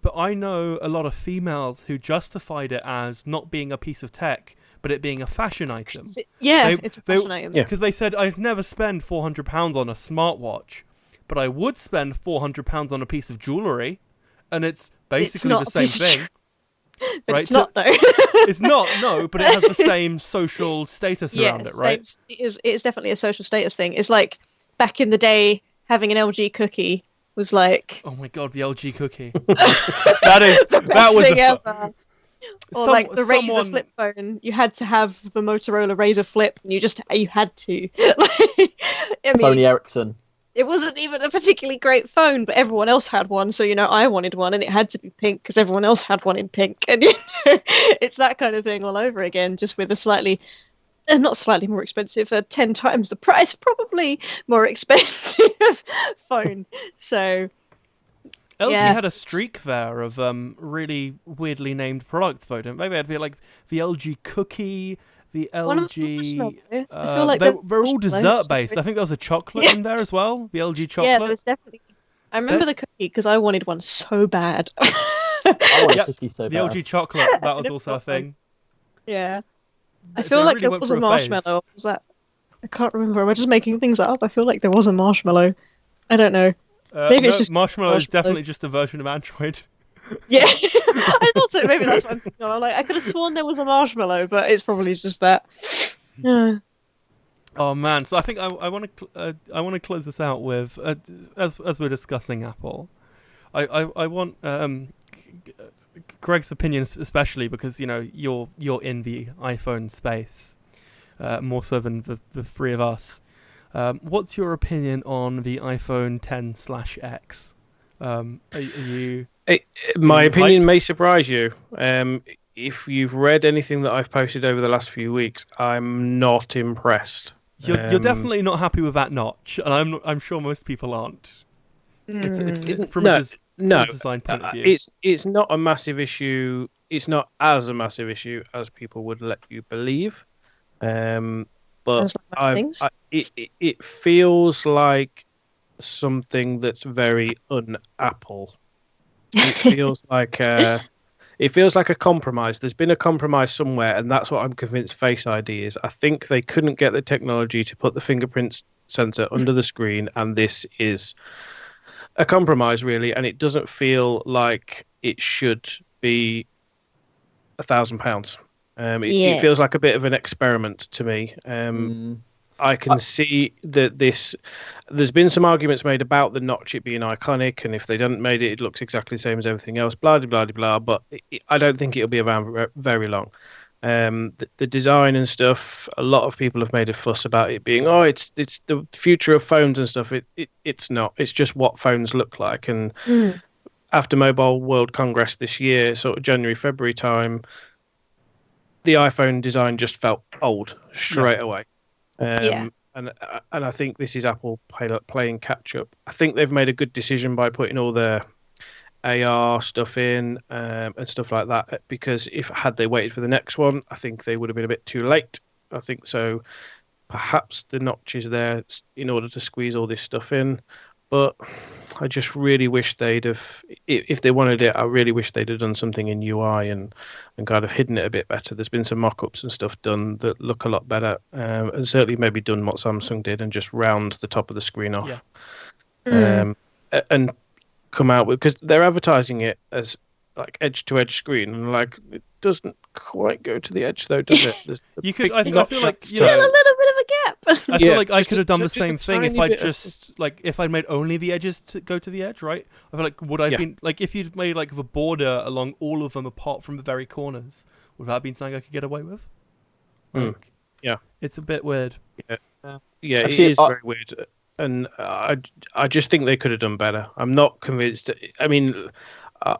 But I know a lot of females who justified it as not being a piece of tech, but it being a fashion item. It's a fashion item. Because they said, I'd never spend £400 on a smartwatch, but I would spend £400 on a piece of jewellery. And it's basically the same thing. But right? It's not, though. It's not, no, but it has the same social status around it, right? It is definitely a social status thing. It's like back in the day, having an LG cookie was like... Oh my god, the LG cookie. that was ever. Or like the Razer flip phone, you had to have the Motorola Razer flip, and you had to. Tony Ericsson. It wasn't even a particularly great phone, but everyone else had one, so, you know, I wanted one, and it had to be pink because everyone else had one in pink. And, you know, it's that kind of thing all over again, just with a not slightly more expensive, 10 times the price, probably more expensive phone. So, LG had a streak there of really weirdly named products, though, didn't they? They had like the LG cookie, the LG. I feel like they're all dessert based. I think there was a chocolate in there as well. The LG chocolate. Yeah, there was definitely. I remember the cookie because I wanted one so bad. I want a cookie so bad. The LG chocolate, that was also a thing. Yeah. I feel like there was a marshmallow. Was that? I can't remember. Am I just making things up? I feel like there was a marshmallow. I don't know. Maybe it's just Marshmallow is definitely just a version of Android. Yeah, I thought so. Maybe that's what I'm thinking of. I could have sworn there was a marshmallow, but it's probably just that. Oh man! So I think I want to close this out with as we're discussing Apple. I want Greg's opinion, especially because you're in the iPhone space more so than the three of us. What's your opinion on the iPhone X? My opinion may surprise you. If you've read anything that I've posted over the last few weeks, I'm not impressed. You're definitely not happy with that notch, and I'm sure most people aren't. It's from a design point of view. It's not a massive issue. It's not as a massive issue as people would let you believe. But it feels like something that's very un-Apple. It feels like a compromise. There's been a compromise somewhere, and that's what I'm convinced Face ID is. I think they couldn't get the technology to put the fingerprint sensor under the screen, and this is a compromise, really. And it doesn't feel like it should be £1,000. It feels like a bit of an experiment to me. I can see that there's been some arguments made about the notch it being iconic, and if they hadn't made it, it looks exactly the same as everything else, blah, blah, blah, blah, but I don't think it'll be around very long. The design and stuff, a lot of people have made a fuss about it being, it's the future of phones and stuff. It's not. It's just what phones look like. And after Mobile World Congress this year, sort of January, February time, the iPhone design just felt old straight away. And I think this is Apple playing catch up. I think they've made a good decision by putting all their AR stuff in and stuff like that, because had they waited for the next one, I think they would have been a bit too late. I think so. Perhaps the notch is there in order to squeeze all this stuff in, but I just really wish they'd have, if they wanted it, I really wish they'd have done something in UI and kind of hidden it a bit better. There's been some mock-ups and stuff done that look a lot better, and certainly maybe done what Samsung did and just round the top of the screen off. And come out with, because they're advertising it as like edge-to-edge screen, and like it doesn't quite go to the edge though, does it? I feel like still a little bit of a gap. I feel like I could have done the same thing if I just if I'd made only the edges to go to the edge, right? I feel like would I have been like, if you'd made like the border along all of them apart from the very corners, would that have been something I could get away with? It's a bit weird. Yeah, actually, it is very weird. And I just think they could have done better. I'm not convinced. I mean,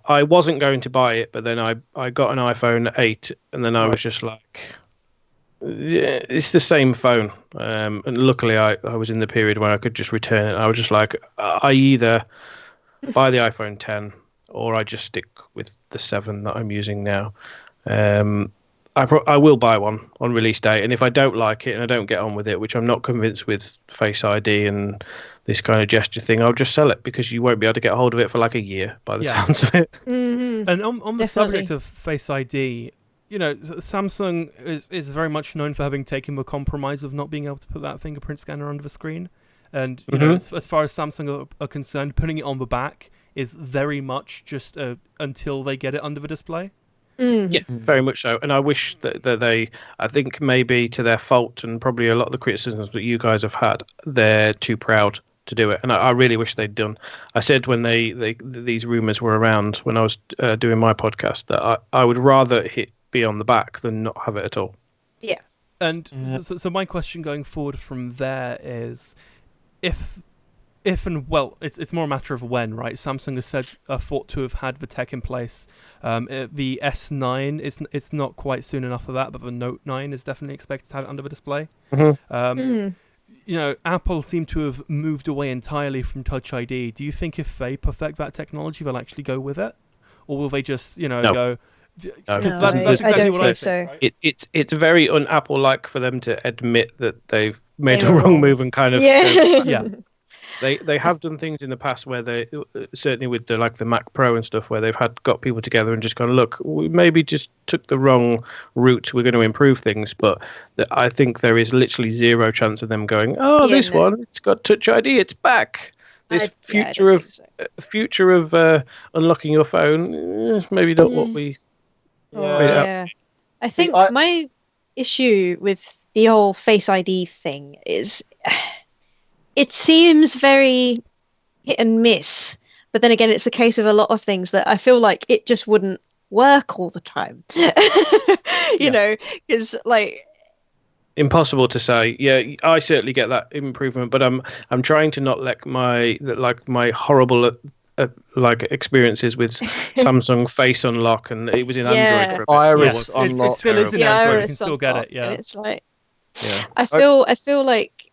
I wasn't going to buy it, but then I got an iPhone 8, and then I was just like, yeah, it's the same phone. And luckily, I was in the period where I could just return it. I was just like, I either buy the iPhone 10 or I just stick with the 7 that I'm using now. I will buy one on release day, and if I don't like it and I don't get on with it, which I'm not convinced with Face ID and this kind of gesture thing, I'll just sell it, because you won't be able to get a hold of it for like a year by the sounds of it. Mm-hmm. And on the subject of Face ID, Samsung is very much known for having taken the compromise of not being able to put that fingerprint scanner under the screen. And as far as Samsung are concerned, putting it on the back is very much just until they get it under the display. Yeah, very much so. And I wish that they, I think maybe to their fault, and probably a lot of the criticisms that you guys have had, they're too proud to do it. And I really wish they'd done. I said when these rumors were around when I was doing my podcast that I would rather it be on the back than not have it at all. Yeah. And so my question going forward from there is, if and well, it's more a matter of when, right? Samsung has thought to have had the tech in place. The S9 it's not quite soon enough for that, but the Note 9 is definitely expected to have it under the display. Apple seem to have moved away entirely from Touch ID. Do you think if they perfect that technology, they'll actually go with it, or will they just go? That's exactly what I think. Right? It's very un-Apple-like for them to admit that they've made a wrong move and kind of They have done things in the past where they, certainly with the Mac Pro and stuff, where they've got people together and just gone, look, we maybe just took the wrong route. We're going to improve things, but I think there is literally zero chance of them going, one, it's got Touch ID, it's back. This future of unlocking your phone is maybe not what we. I think my issue with the whole Face ID thing is it seems very hit and miss, but then again, it's the case of a lot of things that I feel like it just wouldn't work all the time. You know, because impossible to say. Yeah, I certainly get that improvement, but I'm trying to not let my horrible experiences with Samsung Face Unlock, and it was in Android for a bit. Iris Unlock. It still is in Android. You can still get it. Yeah, and it's like, I feel like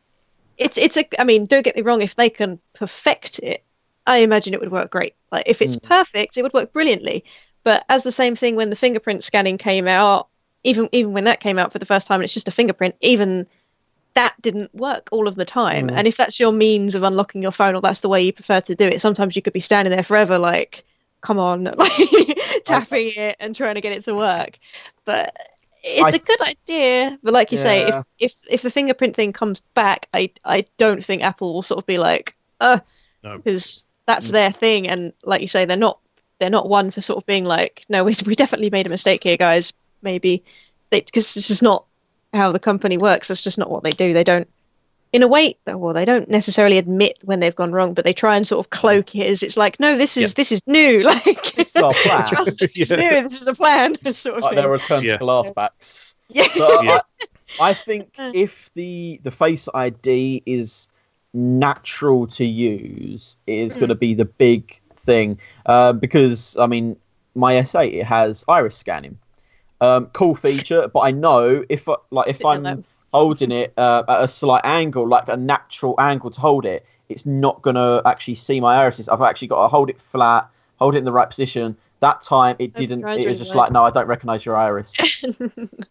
it's I mean, don't get me wrong. If they can perfect it, I imagine it would work great. Like if it's perfect, it would work brilliantly. But as the same thing when the fingerprint scanning came out, even when that came out for the first time, and it's just a fingerprint, even that didn't work all of the time. And if that's your means of unlocking your phone, or that's the way you prefer to do it, sometimes you could be standing there forever, like, come on, tapping it and trying to get it to work. But it's a good idea. But like you say, if the fingerprint thing comes back, I don't think Apple will sort of be like, because that's their thing. And like you say, they're not one for sort of being like, no, we definitely made a mistake here, guys. Maybe because it's just not how the company works. That's just not what they do. They don't, in a way, well, they don't necessarily admit when they've gone wrong, but they try and sort of cloak it as it's like, no, this is new. Like, this is our plan. Trust this is new. This is a plan. Sort of like thing. their return to glass backs. Yeah. But I think if the Face ID is natural to use, it is going to be the big thing. Because I mean, my S8, it has iris scanning. Cool feature, but I know if I'm holding it at a slight angle, like a natural angle to hold it, it's not going to actually see my irises. I've actually got to hold it flat, hold it in the right position. That time it didn't. It was just like, no, I don't recognise your iris.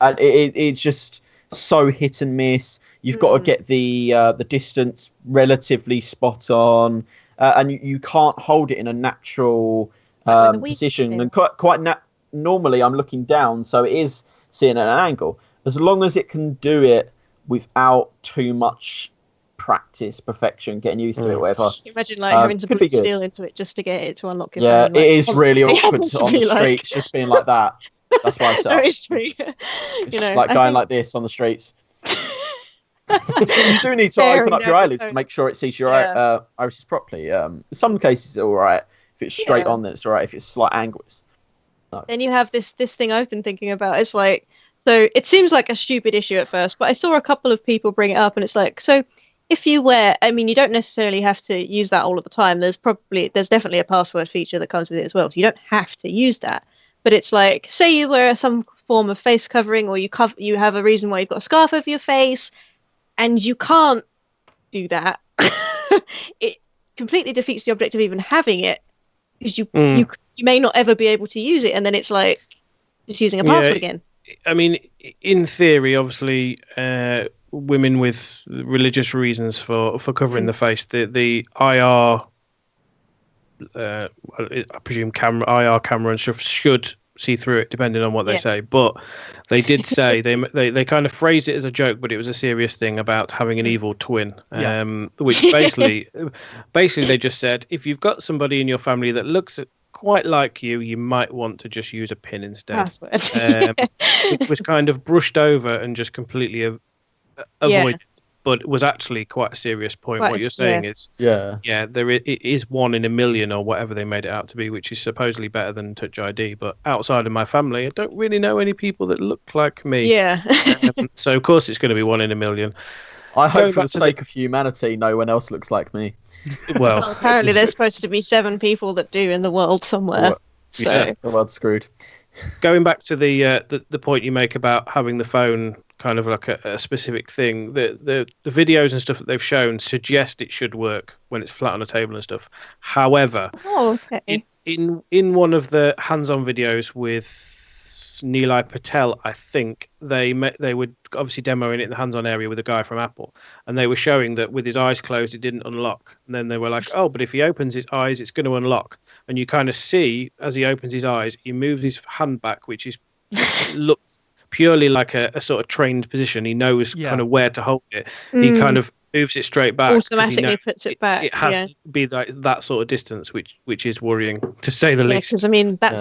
And it's just so hit and miss. You've got to get the distance relatively spot on, and you can't hold it in a natural position. And normally I'm looking down, so it is seeing at an angle. As long as it can do it without too much practice, perfection, getting used to it, whatever. Imagine having to put steel into it just to get it to unlock your phone. Yeah, it is really awkward on the streets, just being like that. That's why I set up. It's just like going like this on the streets. You do need to open up your eyelids to make sure it sees your irises properly. In some cases, it's all right. If it's straight on, then it's all right. If it's slight angle, it's no. Then you have this thing I've been thinking about. It's like, so it seems like a stupid issue at first, but I saw a couple of people bring it up, and it's like, so if you wear, I mean, you don't necessarily have to use that all of the time. There's definitely a password feature that comes with it as well, so you don't have to use that. But it's like, say you wear some form of face covering, or you have a reason why you've got a scarf over your face, and you can't do that. It completely defeats the object of even having it, because you may not ever be able to use it, and then it's like just using a password again. I mean, in theory, obviously, women with religious reasons for covering the face, the IR, I presume IR camera and stuff should see through it, depending on what they say. But they did say they kind of phrased it as a joke, but it was a serious thing about having an evil twin, which basically they just said, if you've got somebody in your family that looks quite like you might want to just use a pin instead, which was kind of brushed over and just completely avoided. But it was actually quite a serious point. What you're saying is, it is 1 in a million or whatever they made it out to be, which is supposedly better than Touch ID. But outside of my family, I don't really know any people that look like me. Yeah. So of course it's going to be 1 in a million. I hope for the sake of humanity, no one else looks like me. Well, apparently there's supposed to be 7 people that do in the world somewhere. So the world's screwed. Going back to the point you make about having the phone kind of like a specific thing, the videos and stuff that they've shown suggest it should work when it's flat on a table and stuff. However, in one of the hands-on videos with Nilay Patel, I think they were obviously demoing it in the hands-on area with a guy from Apple, and they were showing that with his eyes closed it didn't unlock. And then they were like, oh, but if he opens his eyes it's going to unlock. And you kind of see as he opens his eyes, he moves his hand back, which is looks purely like a sort of trained position. He knows kind of where to hold it. He kind of moves it straight back. Automatically puts it back. It has to be that sort of distance, which is worrying to say the least. Because I mean, that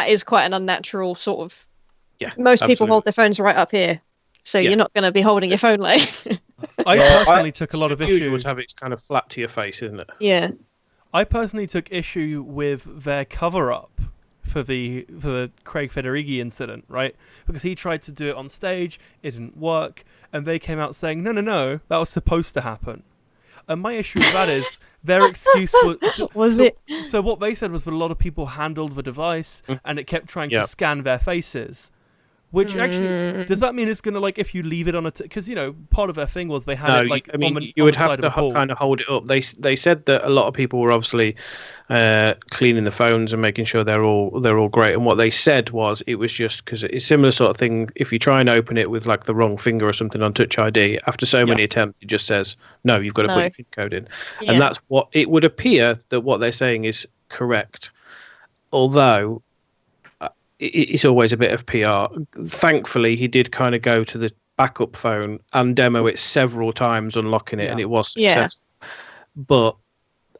is quite an unnatural sort of. Yeah, most people hold their phones right up here, so you're not going to be holding your phone like. I personally took a lot of issue. Would have it kind of flat to your face, isn't it? Yeah. I personally took issue with their cover-up for the Craig Federighi incident, right? Because he tried to do it on stage, it didn't work, and they came out saying, no, that was supposed to happen. And my issue with that is their excuse was... So what they said was that a lot of people handled the device and it kept trying to scan their faces. Which actually, does that mean it's going to, like, if you leave it on a... Because, part of their thing was they had it, like, you would have to kind of hold it up. They said that a lot of people were obviously cleaning the phones and making sure they're all great. And what they said was it was just because it's a similar sort of thing. If you try and open it with, like, the wrong finger or something on Touch ID, after so many attempts, it just says, no, you've got to put your PIN code in. Yeah. And that's what... It would appear that what they're saying is correct. Although... it's always a bit of PR. Thankfully, he did kind of go to the backup phone and demo it several times, unlocking it, and it was successful. But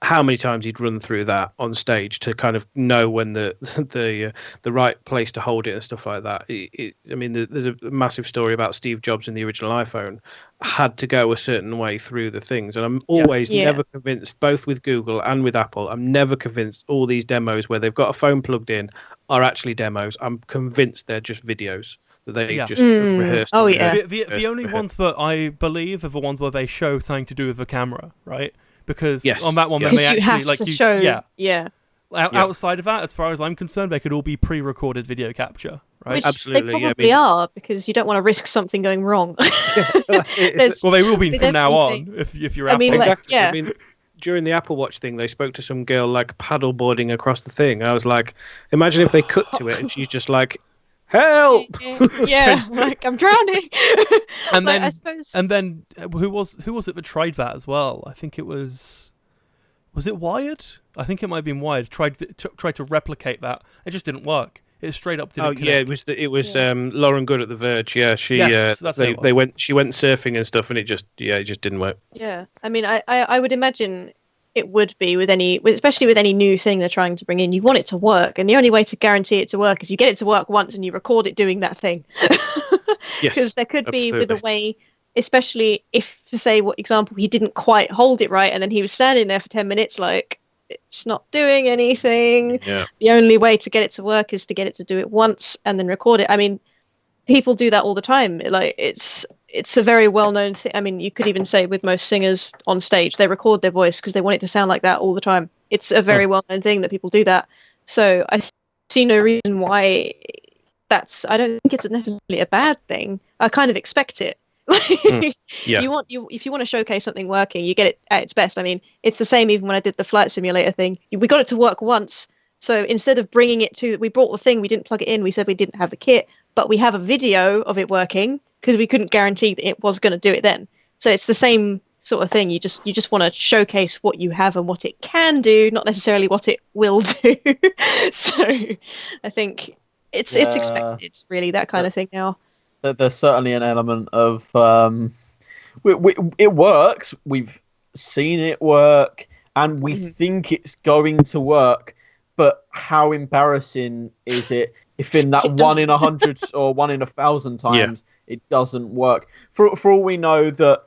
how many times he'd run through that on stage to kind of know when the right place to hold it and stuff like that. There's a massive story about Steve Jobs in the original iPhone had to go a certain way through the things, and I'm always never convinced, both with Google and with Apple, I'm never convinced all these demos where they've got a phone plugged in are actually demos. I'm convinced they're just videos that they just rehearsed. Oh yeah. The only ones that I believe are the ones where they show something to do with the camera, right? Because on that one, then they actually show. Outside of that, as far as I'm concerned, they could all be pre-recorded video capture, right? Which absolutely, they probably are, because you don't want to risk something going wrong. Well, they will be from now on if you're Apple. Exactly. During the Apple Watch thing, they spoke to some girl like paddleboarding across the thing. I was like, imagine if they cut to it and she's just like, help! Yeah, like I'm drowning. And then, I suppose... and then, who was it that tried that as well? I think it was it Wired? I think it might have been Wired. Tried to replicate that. It just didn't work. It straight up didn't connect. It was Lauren Good at The Verge. Yeah, she she went surfing and stuff, and it just didn't work. Yeah, I mean, I would imagine it would be especially with any new thing they're trying to bring in. You want it to work, and the only way to guarantee it to work is you get it to work once and you record it doing that thing. Because there could be with a way, especially if, for say, what example, he didn't quite hold it right, and then he was standing there for 10 minutes like, it's not doing anything. Yeah. The only way to get it to work is to get it to do it once and then record it. I mean, people do that all the time. Like, it's a very well-known thing. I mean, you could even say with most singers on stage, they record their voice because they want it to sound like that all the time. It's a very well-known thing that people do that. So I see no reason why I don't think it's necessarily a bad thing. I kind of expect it. If you want to showcase something working, you get it at its best. I mean, it's the same even when I did the flight simulator thing. We got it to work once. So instead of bringing it we brought the thing, we didn't plug it in. We said we didn't have the kit, but we have a video of it working because we couldn't guarantee that it was going to do it then. So it's the same sort of thing. You just want to showcase what you have and what it can do, not necessarily what it will do. So I think it's expected, really, that kind of thing now. There's certainly an element of it works. We've seen it work, and we think it's going to work. But how embarrassing is it if in that 1 in 100 or 1 in 1,000 times it doesn't work? For all we know, that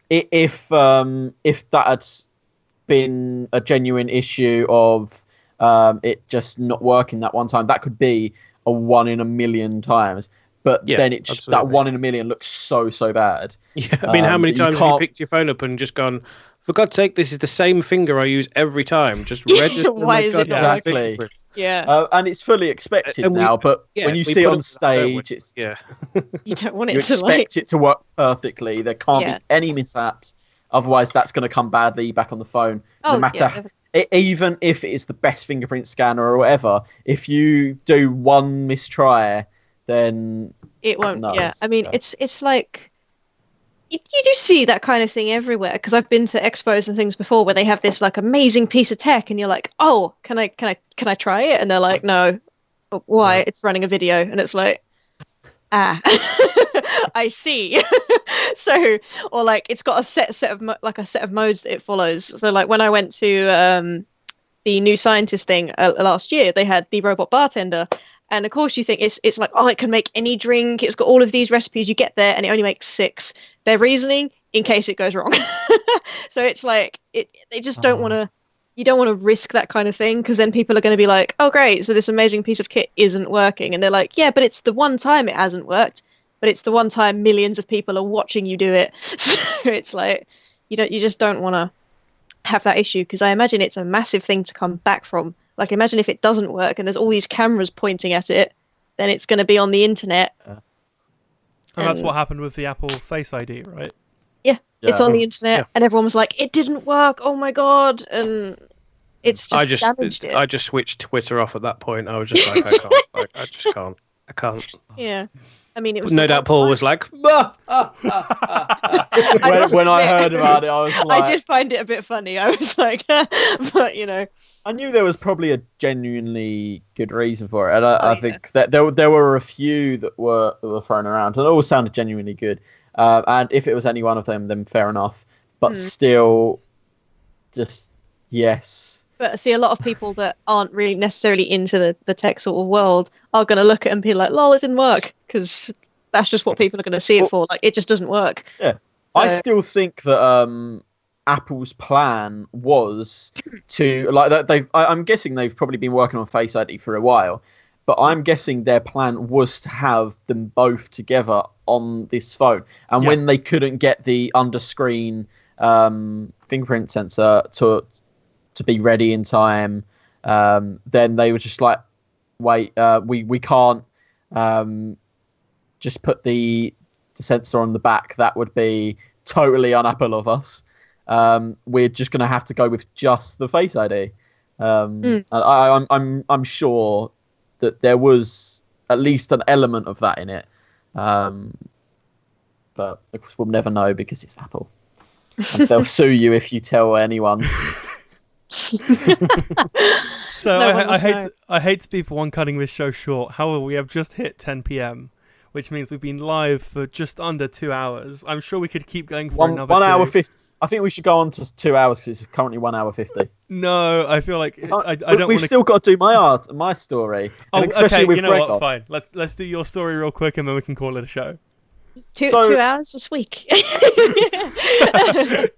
if that had been a genuine issue of it just not working that one time, that could be a 1 in a million times. But then it just, that 1 in a million looks so bad. Yeah, I mean, how many times have you picked your phone up and just gone, for God's sake, this is the same finger I use every time. Just register. Why is it not exactly? Yeah. And it's fully expected now. But when you see it on stage, it's you don't want it you to expect it to work perfectly. There can't be any mishaps. Otherwise, that's going to come badly back on the phone. No matter even if it is the best fingerprint scanner or whatever, if you do one mistry, then it won't. Yeah, I mean, it's like you do see that kind of thing everywhere because I've been to expos and things before where they have this like amazing piece of tech, and you're like, oh, can I try it? And they're like, no, why? Yeah. It's running a video, and it's like, I see. So, or like it's got a set of modes that it follows. So like when I went to the New Scientist thing last year, they had the robot bartender, and of course you think it's like, oh, it can make any drink. It's got all of these recipes. You get there and it only makes 6. Their reasoning in case it goes wrong. So it's like they just don't want to. You don't want to risk that kind of thing because then people are going to be like, oh great, so this amazing piece of kit isn't working, and they're like, yeah, but it's the one time it hasn't worked, but it's the one time millions of people are watching you do it. So it's like you just don't want to have that issue because I imagine it's a massive thing to come back from. Like imagine if it doesn't work and there's all these cameras pointing at it, then it's going to be on the internet. And that's what happened with the Apple Face ID, right? Yeah, it's on the internet, and everyone was like, "It didn't work! Oh my god!" And it's just damaged it. I just switched Twitter off at that point. I was just like, I can't. I just can't. I can't. Yeah, I mean, it was. No doubt, Paul was like, when I heard about it, I was like, I did find it a bit funny. I was like, but I knew there was probably a genuinely good reason for it, and I think that there were a few that were thrown around, and it all sounded genuinely good. And if it was any one of them, then fair enough. But still, just yes. But I see a lot of people that aren't really necessarily into the tech sort of world are going to look at it and be like, "Lol, it didn't work," because that's just what people are going to see it for. Like, it just doesn't work. Yeah, so, I still think that Apple's plan was to I'm guessing they've probably been working on Face ID for a while, but I'm guessing their plan was to have them both together on this phone. And when they couldn't get the under-screen fingerprint sensor to be ready in time, then they were just like, wait, we can't just put the sensor on the back. That would be totally un-Apple of us. We're just going to have to go with just the Face ID. And I'm sure that there was at least an element of that in it. But of course we'll never know because it's Apple. And they'll sue you if you tell anyone. So I hate to be for one cutting this show short. However, we have just hit 10 p.m., which means we've been live for just under 2 hours. I'm sure we could keep going for another 1 hour 50. I think we should go on to 2 hours because it's currently 1 hour 50. No, I feel like I don't. We've still got to do my story. Oh, especially okay. With you know Gregor. what? Fine. Let's do your story real quick and then we can call it a show. 2 hours this week.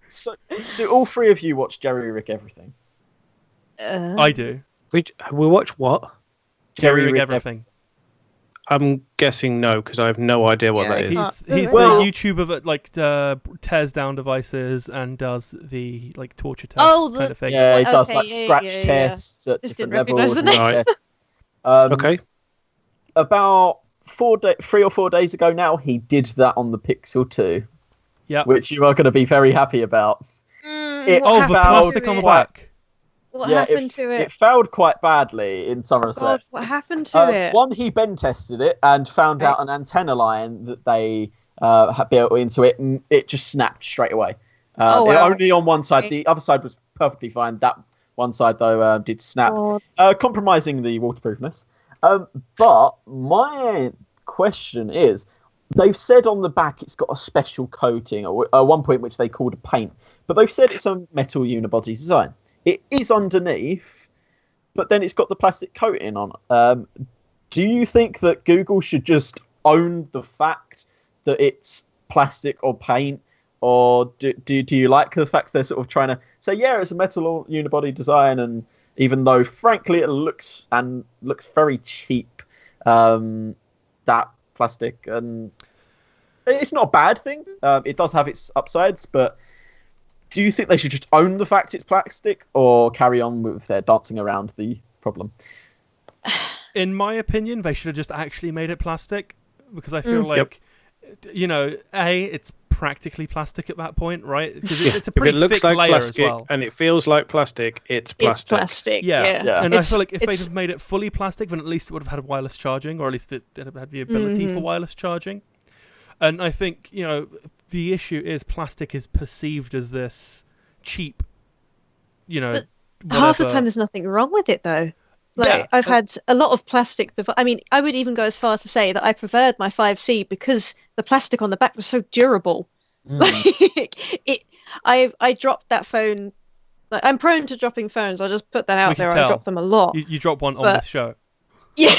So, do all three of you watch Jerry Rig Everything? I do. We watch what? Jerry Rig Everything. I'm guessing no, because I have no idea what that is. He's the YouTuber that like tears down devices and does the like torture tests kind of thing. Yeah, he does like scratch tests at different levels. Right. Okay. About 3 or 4 days ago now, he did that on the Pixel 2. Yeah. Which you are going to be very happy about. The plastic on the back. What happened to it? It failed quite badly in some respects. What happened to it? One, he Ben tested it and found out an antenna line that they had built into it, and it just snapped straight away. Only on one side. The other side was perfectly fine. That one side, though, did snap, compromising the waterproofness. But my question is, they've said on the back it's got a special coating, or at one point which they called a paint, but they've said it's a metal unibody design. It is underneath, but then it's got the plastic coating on it. Do you think that Google should just own the fact that it's plastic or paint, or do you like the fact they're sort of trying to say, yeah, it's a metal unibody design, and even though, frankly, it looks very cheap, that plastic, and it's not a bad thing. It does have its upsides, but do you think they should just own the fact it's plastic or carry on with their dancing around the problem? In my opinion, they should have just actually made it plastic, because I feel like, it's practically plastic at that point, right? Because it's a If pretty it looks thick like layer plastic as well. and it feels like plastic, it's plastic. It's plastic. Yeah. Yeah. And I feel like if they'd have made it fully plastic, then at least it would have had wireless charging, or at least it would have had the ability for wireless charging. And I think, the issue is plastic is perceived as this cheap, But half the time there's nothing wrong with it, though. Like, I've had a lot of plastic. I mean, I would even go as far to say that I preferred my 5C because the plastic on the back was so durable. Like, I dropped that phone. Like, I'm prone to dropping phones. I'll just put that out there. I drop them a lot. You drop one on this show. Yeah,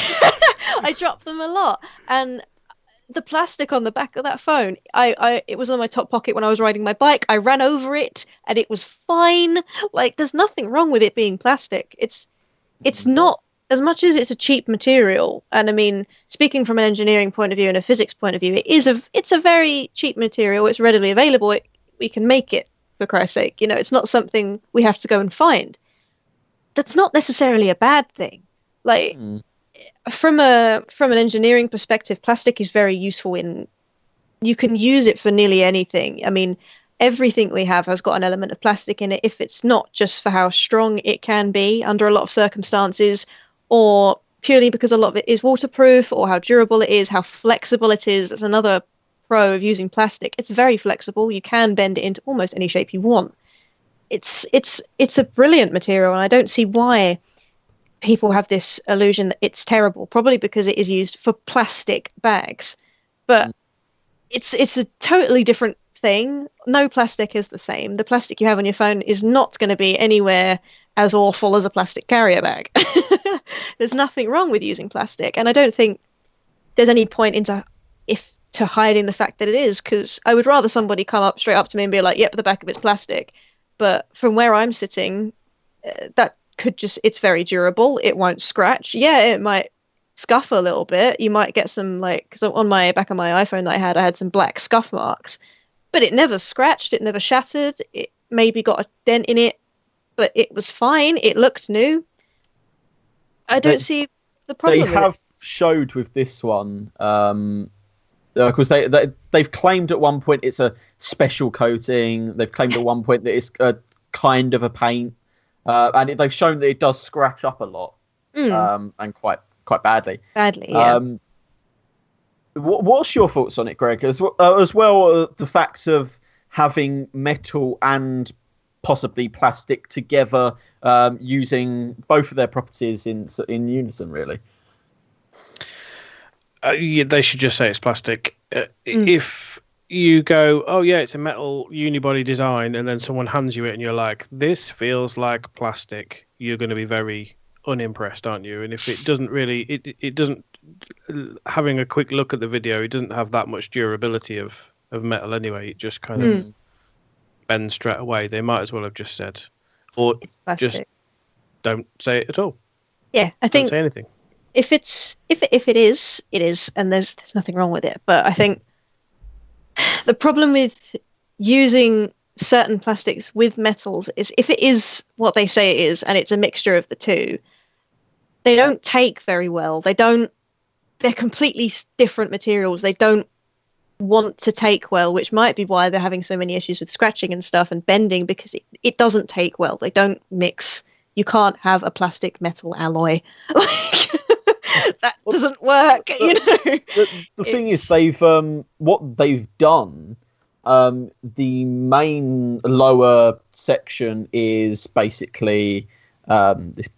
I drop them a lot. And the plastic on the back of that phone, it was on my top pocket when I was riding my bike. I ran over it and it was fine. Like, there's nothing wrong with it being plastic. It's not, as much as it's a cheap material, and I mean, speaking from an engineering point of view and a physics point of view, it's a very cheap material. It's readily available. We can make it, for Christ's sake. It's not something we have to go and find. That's not necessarily a bad thing. Like, from an engineering perspective, plastic is very useful you can use it for nearly anything. I mean, everything we have has got an element of plastic in it, if it's not just for how strong it can be under a lot of circumstances, or purely because a lot of it is waterproof, or how durable it is, how flexible it is. That's another pro of using plastic. It's very flexible. You can bend it into almost any shape you want. It's a brilliant material, and I don't see why people have this illusion that it's terrible, probably because it is used for plastic bags. But it's a totally different thing. No plastic is the same. The plastic you have on your phone is not going to be anywhere as awful as a plastic carrier bag. There's nothing wrong with using plastic, and I don't think there's any point to hiding the fact that it is, because I would rather somebody come up straight up to me and be like, yep, the back of it's plastic. But from where I'm sitting, that could it's very durable. It won't scratch. Yeah, it might scuff a little bit. You might get some, because on my back of my iPhone that I had some black scuff marks. But it never scratched, it never shattered, it maybe got a dent in it, but it was fine, it looked new. I don't see the problem. They have showed with this one, because they've claimed at one point it's a special coating, they've claimed at one point that it's a kind of a paint, and they've shown that it does scratch up a lot, and quite badly. Badly, yeah. What's your thoughts on it, Greg? As well, the facts of having metal and possibly plastic together, using both of their properties in unison, really. They should just say it's plastic. If you go, oh yeah, it's a metal unibody design, and then someone hands you it and you're like, this feels like plastic, you're going to be very unimpressed, aren't you? And if it doesn't really, it doesn't, having a quick look at the video, it doesn't have that much durability of metal anyway. It just kind of bends straight away. They might as well have just said, or just don't say it at all. Yeah, I think don't say anything. If it is, it is, and there's nothing wrong with it. But I think the problem with using certain plastics with metals is, if it is what they say it is, and it's a mixture of the two, they don't take very well. They're completely different materials. They don't want to take well, which might be why they're having so many issues with scratching and stuff and bending, because it doesn't take well. They don't mix. You can't have a plastic metal alloy. That doesn't work. The thing is, they've what they've done. The main lower section is basically this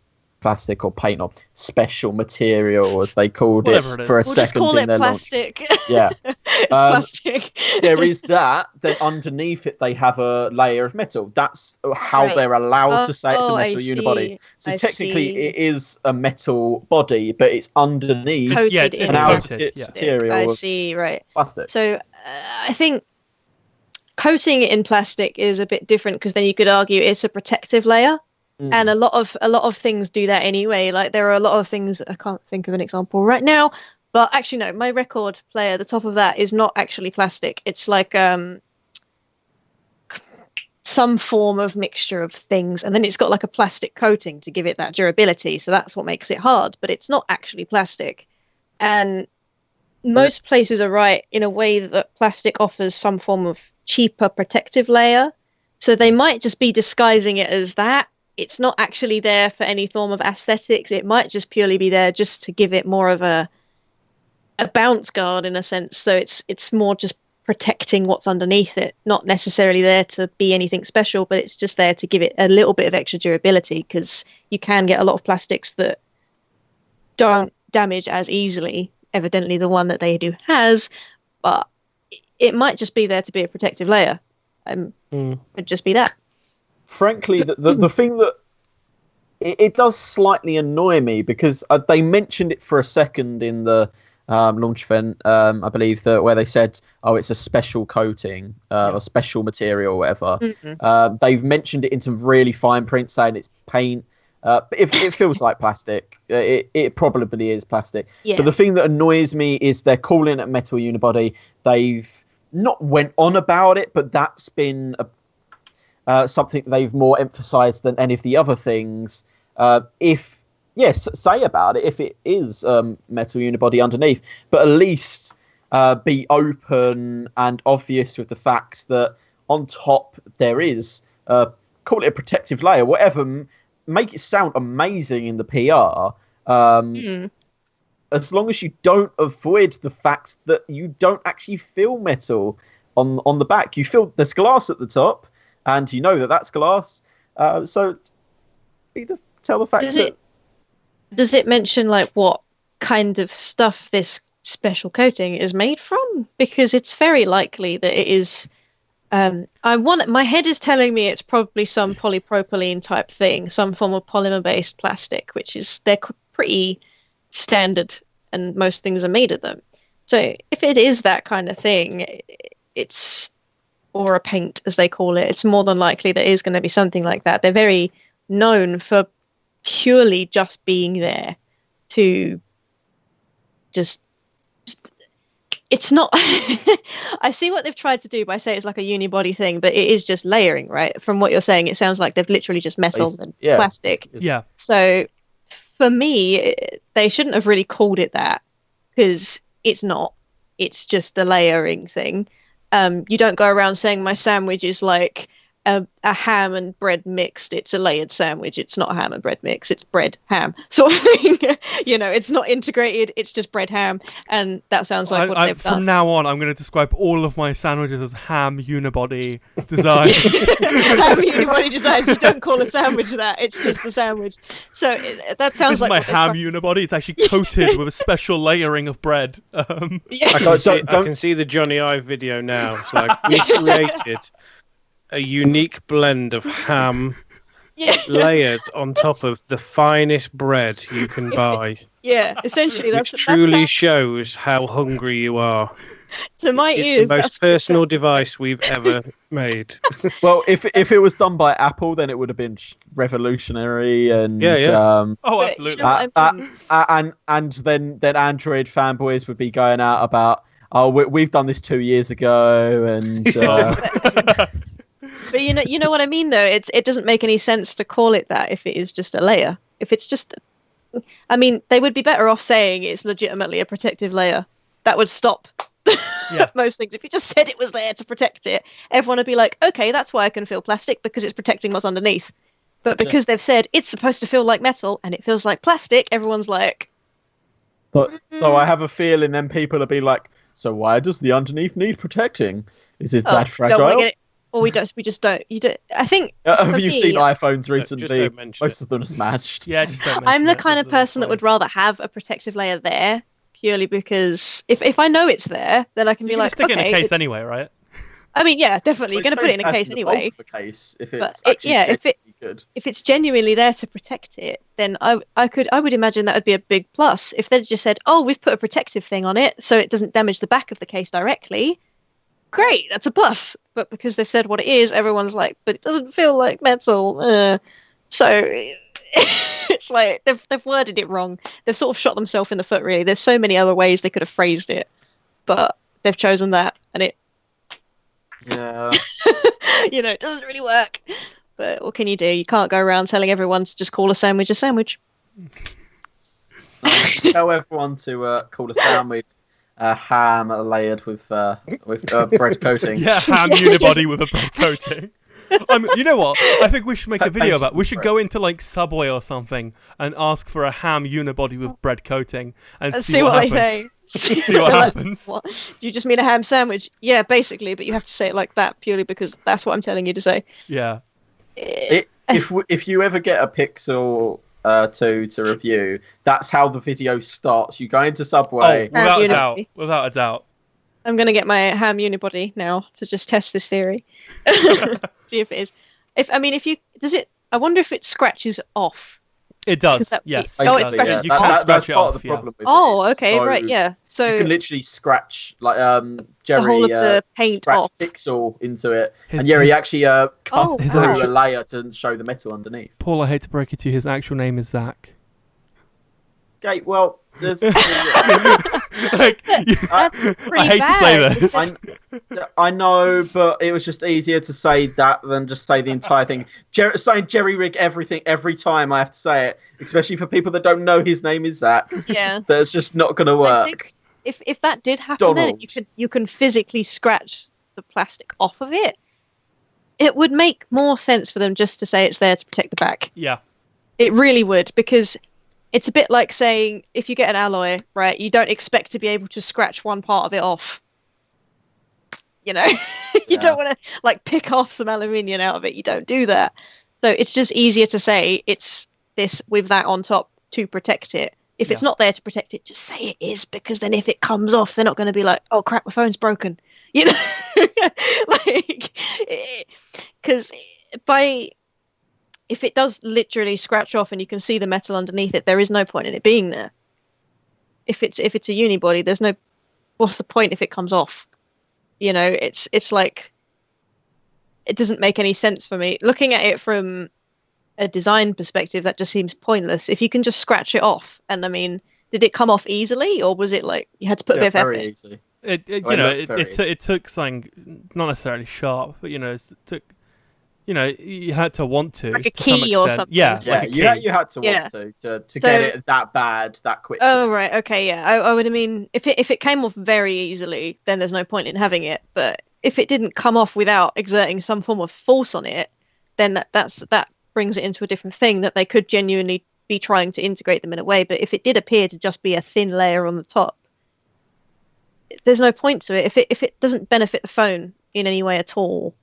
plastic or paint or special material, as they called it for a second in their plastic. Yeah, it's plastic. There is that. Then underneath it, they have a layer of metal. That's how they're allowed to say it's a metal unibody. So technically, it is a metal body, but it's underneath coated in material. I see. Right. Plastic. So I think coating it in plastic is a bit different, because then you could argue it's a protective layer. And a lot of things do that anyway. Like, there are a lot of things, I can't think of an example right now, but actually no, my record player, the top of that is not actually plastic. It's like some form of mixture of things, and then it's got like a plastic coating to give it that durability. So that's what makes it hard, but it's not actually plastic. And most places are right in a way that plastic offers some form of cheaper protective layer. So they might just be disguising it as that. It's not actually there for any form of aesthetics. It might just purely be there just to give it more of a bounce guard in a sense. So it's more just protecting what's underneath it, not necessarily there to be anything special, but it's just there to give it a little bit of extra durability, because you can get a lot of plastics that don't damage as easily. Evidently the one that they do has, but it might just be there to be a protective layer. It'd just be that. Frankly, the thing that it does slightly annoy me, because they mentioned it for a second in the launch event, I believe, where they said, "Oh, it's a special coating, or special material, or whatever." Mm-hmm. They've mentioned it in some really fine print, saying it's paint. But it feels like plastic. It probably is plastic. Yeah. But the thing that annoys me is they're calling it metal unibody. They've not went on about it, but that's been something they've more emphasised than any of the other things. Say about it if it is metal unibody underneath, but at least be open and obvious with the fact that on top there is, call it a protective layer, whatever. Make it sound amazing in the PR. As long as you don't avoid the fact that you don't actually feel metal on the back. You feel there's glass at the top, and you know that that's glass. So tell the fact that... Does it mention like what kind of stuff this special coating is made from? Because it's very likely that it is... my head is telling me it's probably some polypropylene type thing, some form of polymer-based plastic, they're pretty standard, and most things are made of them. So if it is that kind of thing, or a paint as they call it, it's more than likely there is going to be something like that. They're very known for purely just being there to just it's not I see what they've tried to do by saying it's like a unibody thing, but it is just layering, right? From what you're saying, it sounds like they've literally just metal and plastic. Yeah. So for me, they shouldn't have really called it that, because it's not. It's just the layering thing. You don't go around saying my sandwich is like a ham and bread mixed. It's a layered sandwich. It's not a ham and bread mix. It's bread ham sort of thing. It's not integrated. It's just bread ham, and that sounds like what they've done. From now on, I'm going to describe all of my sandwiches as ham unibody designs. Ham unibody designs. You don't call a sandwich that. It's just a sandwich. So that sounds like my ham unibody. It's actually coated with a special layering of bread. I can see the Johnny Ive video now. It's like we created a unique blend of ham layered on top of the finest bread you can buy. Yeah, essentially which truly shows how hungry you are. To my it's ears, the most personal device we've ever made. Well, if it was done by Apple, then it would have been revolutionary, and absolutely. And then Android fanboys would be going out about, we've done this 2 years ago, and. But you know what I mean, though. It doesn't make any sense to call it that if it is just a layer. If it's just, I mean, they would be better off saying it's legitimately a protective layer. That would stop most things. If you just said it was there to protect it, everyone would be like, okay, that's why I can feel plastic, because it's protecting what's underneath. But because they've said it's supposed to feel like metal and it feels like plastic, everyone's like. So I have a feeling then people will be like, so why does the underneath need protecting? Is it that fragile? Or we just don't. You don't. I think. Have you seen iPhones recently? Most of them are smashed. Yeah, just don't. I'm the kind of person that would rather have a protective layer there, purely because if I know it's there, then I can be like, stick it in a case anyway, right? I mean, yeah, definitely. You're going to put it in a case anyway. If it's genuinely there to protect it, then I would imagine that would be a big plus. If they just said, "Oh, we've put a protective thing on it, so it doesn't damage the back of the case directly." Great, that's a plus. But because they've said what it is, everyone's like, but it doesn't feel like metal. So it's like they've worded it wrong. They've sort of shot themselves in the foot, really. There's so many other ways they could have phrased it, but they've chosen that, and it it doesn't really work. But what can you do? You can't go around telling everyone to just call a sandwich a sandwich. Tell everyone to call a sandwich ham layered with bread coating. Yeah, ham unibody with a bread coating. You know what? I think we should make a video about. We should go into like Subway or something and ask for a ham unibody with bread coating and see what happens. See what happens. What? Do you just mean a ham sandwich? Yeah, basically, but you have to say it like that purely because that's what I'm telling you to say. Yeah. If you ever get a Pixel 2 to review, that's how the video starts. You go into Subway. Without a doubt. I'm going to get my ham unibody now to just test this theory. See if it is. I wonder if it scratches off. It does. Yes. It scratches. You can't scratch it off. The problem with okay, right, yeah. So you can literally scratch like the Jerry whole of the paint off. pixel into it, and he actually cut through a layer to show the metal underneath. Paul, I hate to break it to you, his actual name is Zach. Okay, well, there's. I hate to say this. I know, but it was just easier to say that than just say the entire thing. Saying jerry rig everything every time I have to say it, especially for people that don't know his name is Zach. Yeah, that's just not going to work. If that did happen, then you can physically scratch the plastic off of it. It would make more sense for them just to say it's there to protect the back. Yeah, it really would, because it's a bit like saying if you get an alloy, right, you don't expect to be able to scratch one part of it off. You know, you don't want to like pick off some aluminium out of it. You don't do that. So it's just easier to say it's this with that on top to protect it. If it's not there to protect it, just say it is, because then if it comes off, they're not going to be like, oh crap, my phone's broken. You know, like, because if it does literally scratch off and you can see the metal underneath it, there is no point in it being there. If it's a unibody, what's the point if it comes off? You know, it's like, it doesn't make any sense for me. Looking at it from a design perspective, that just seems pointless. If you can just scratch it off, and I mean, did it come off easily, or was it like you had to put a bit of effort? Very easy. It took something not necessarily sharp, but it took. You had to want to, like a key or something. Yeah, like you had to want to get it that bad that quickly. Oh right, okay, yeah. I would mean, if it came off very easily, then there's no point in having it. But if it didn't come off without exerting some form of force on it, then that brings it into a different thing, that they could genuinely be trying to integrate them in a way. But if it did appear to just be a thin layer on the top, there's no point to it. If it doesn't benefit the phone in any way at all.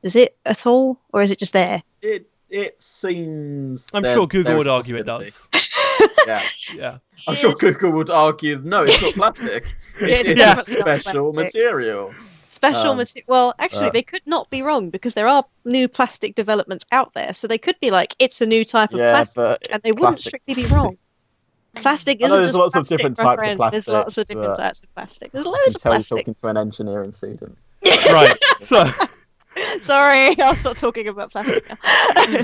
Does it at all, or is it just there? It seems. I'm sure Google would argue it does. Yeah. I'm sure Google would argue no, it's not plastic. It's special material. Special material. Well, actually, they could not be wrong, because there are new plastic developments out there, so they could be like, it's a new type of plastic, and they wouldn't strictly be wrong. Plastic isn't just lots plastic, of different types of plastic. There's lots of different types of plastic. There's loads of plastic. You're talking to an engineering student. Right. So. Sorry, I'll stop talking about plastic now.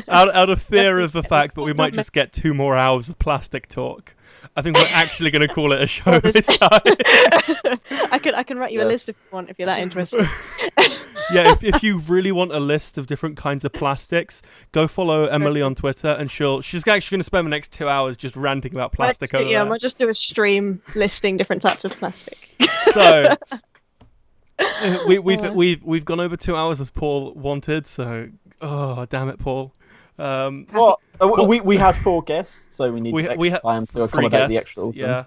out of fear of the fact that we might just get 2 more hours of plastic talk, I think we're actually going to call it a show this time. I can write you a list if you want, if you're that interested. Yeah, if you really want a list of different kinds of plastics, go follow Emily on Twitter, and she's actually going to spend the next 2 hours just ranting about plastic. I might just do a stream listing different types of plastic. So. We've gone over 2 hours as Paul wanted, so damn it, Paul. We had 4 guests, so we need extra time to accommodate the extra. Yeah,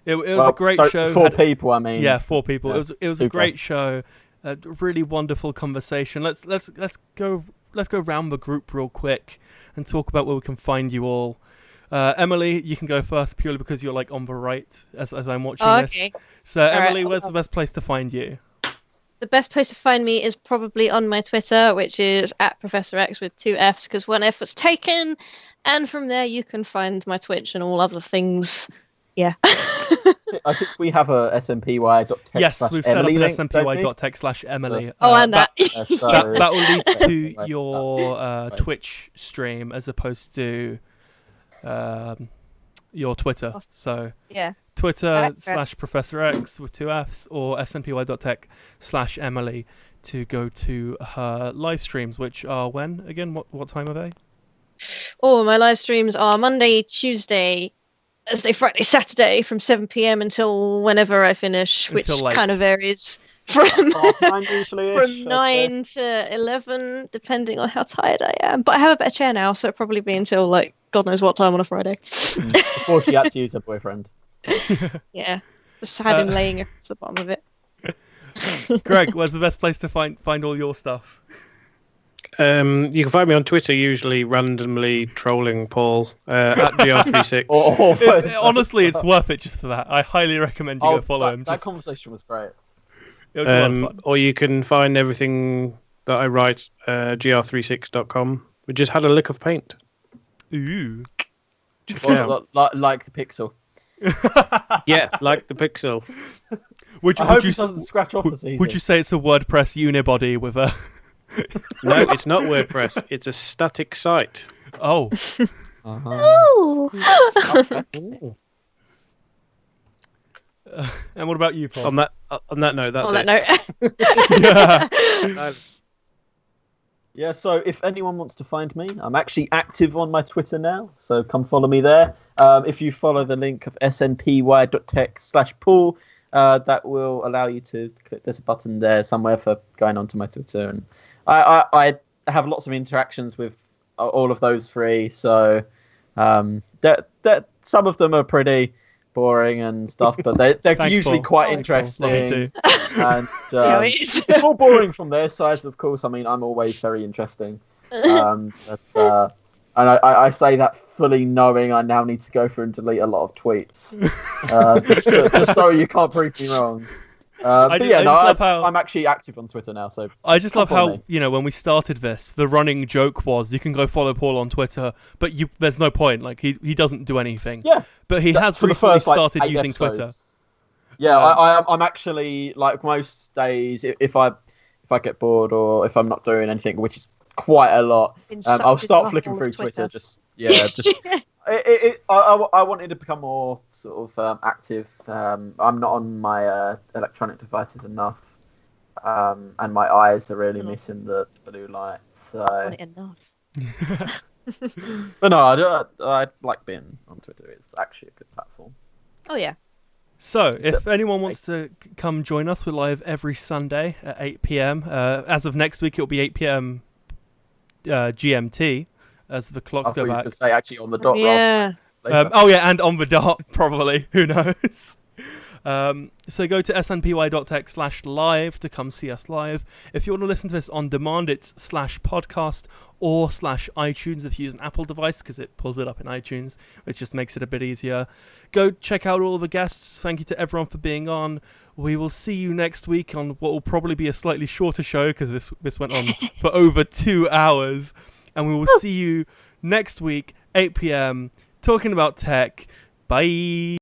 it was a great show. 4 people, I mean. Yeah, 4 people. Yeah, it was a great guests. show. A really wonderful conversation. Let's go round the group real quick and talk about where we can find you all. Emily, you can go first purely because you're like on the right as I'm watching this. So Emily, where's the best place to find you? The best place to find me is probably on my Twitter, which is @ProfessorX with 2 Fs, because 1 F was taken. And from there, you can find my Twitch and all other things. Yeah. I think we have a smpy.tech. Yes, we've set up an smpy.tech/Emily. And that. That will lead to your Twitch stream as opposed to your Twitter. So yeah. Twitter /ProfessorX with 2 Fs, or smpy.tech/Emily to go to her live streams, which are when again? What time are they? Oh, my live streams are Monday, Tuesday, Thursday, Friday, Saturday from 7 p.m. until whenever I finish, which kind of varies from from 9 to 11, depending on how tired I am. But I have a better chair now, so it'll probably be until like God knows what time on a Friday. Before she had to use her boyfriend. Yeah, just had him laying across the bottom of it. Greg, where's the best place to find all your stuff? You can find me on Twitter, usually randomly trolling Paul at GR36. Honestly, it's worth it just for that. I highly recommend you go follow him. That conversation was great. It was a lot of fun. Or you can find everything that I write gr36.com. We just had a lick of paint. Ooh. Like the Pixel. Yeah, like the Pixel. I hope it doesn't scratch off as easy. Would you say it's a WordPress unibody with a... No, it's not WordPress. It's a static site. Oh. Oh. Ooh. And what about you, Paul? On that note, that's it. Yeah, so if anyone wants to find me, I'm actually active on my Twitter now, so come follow me there. If you follow the link of snpy.tech/Paul, that will allow you to click. There's a button there somewhere for going onto my Twitter, and I have lots of interactions with all of those three. So that some of them are pretty boring and stuff, but they're Thanks, Usually Paul. quite interesting. And it's more boring from their sides, of course. I mean, I'm always very interesting. And I say that fully knowing I now need to go through and delete a lot of tweets, just so you can't prove me wrong. I'm actually active on Twitter now, so I just love how when we started this, the running joke was you can go follow Paul on Twitter, but there's no point. Like he doesn't do anything. Yeah, but he has recently started using Twitter. Yeah, I'm actually like most days if I get bored or if I'm not doing anything, which is quite a lot, I'll start flicking through Twitter. I wanted to become more sort of active. I'm not on my electronic devices enough, and my eyes are really missing the blue light. So. Enough. But no, I like being on Twitter. It's actually a good platform. Oh yeah. So, if anyone wants to come join us, we're live every Sunday at 8 p.m. As of next week, it'll be 8 p.m. GMT, as the clocks go back. I was say actually on the dot. Yeah. And on the dot, probably. Who knows? So go to snpy.tech/live to come see us live. If you want to listen to this on demand, it's /podcast or /iTunes if you use an Apple device, because it pulls it up in iTunes, which just makes it a bit easier. Go check out all the guests. Thank you to everyone for being on. We will see you next week on what will probably be a slightly shorter show, because this went on for over 2 hours. And we will see you next week, 8 p.m, talking about tech. Bye.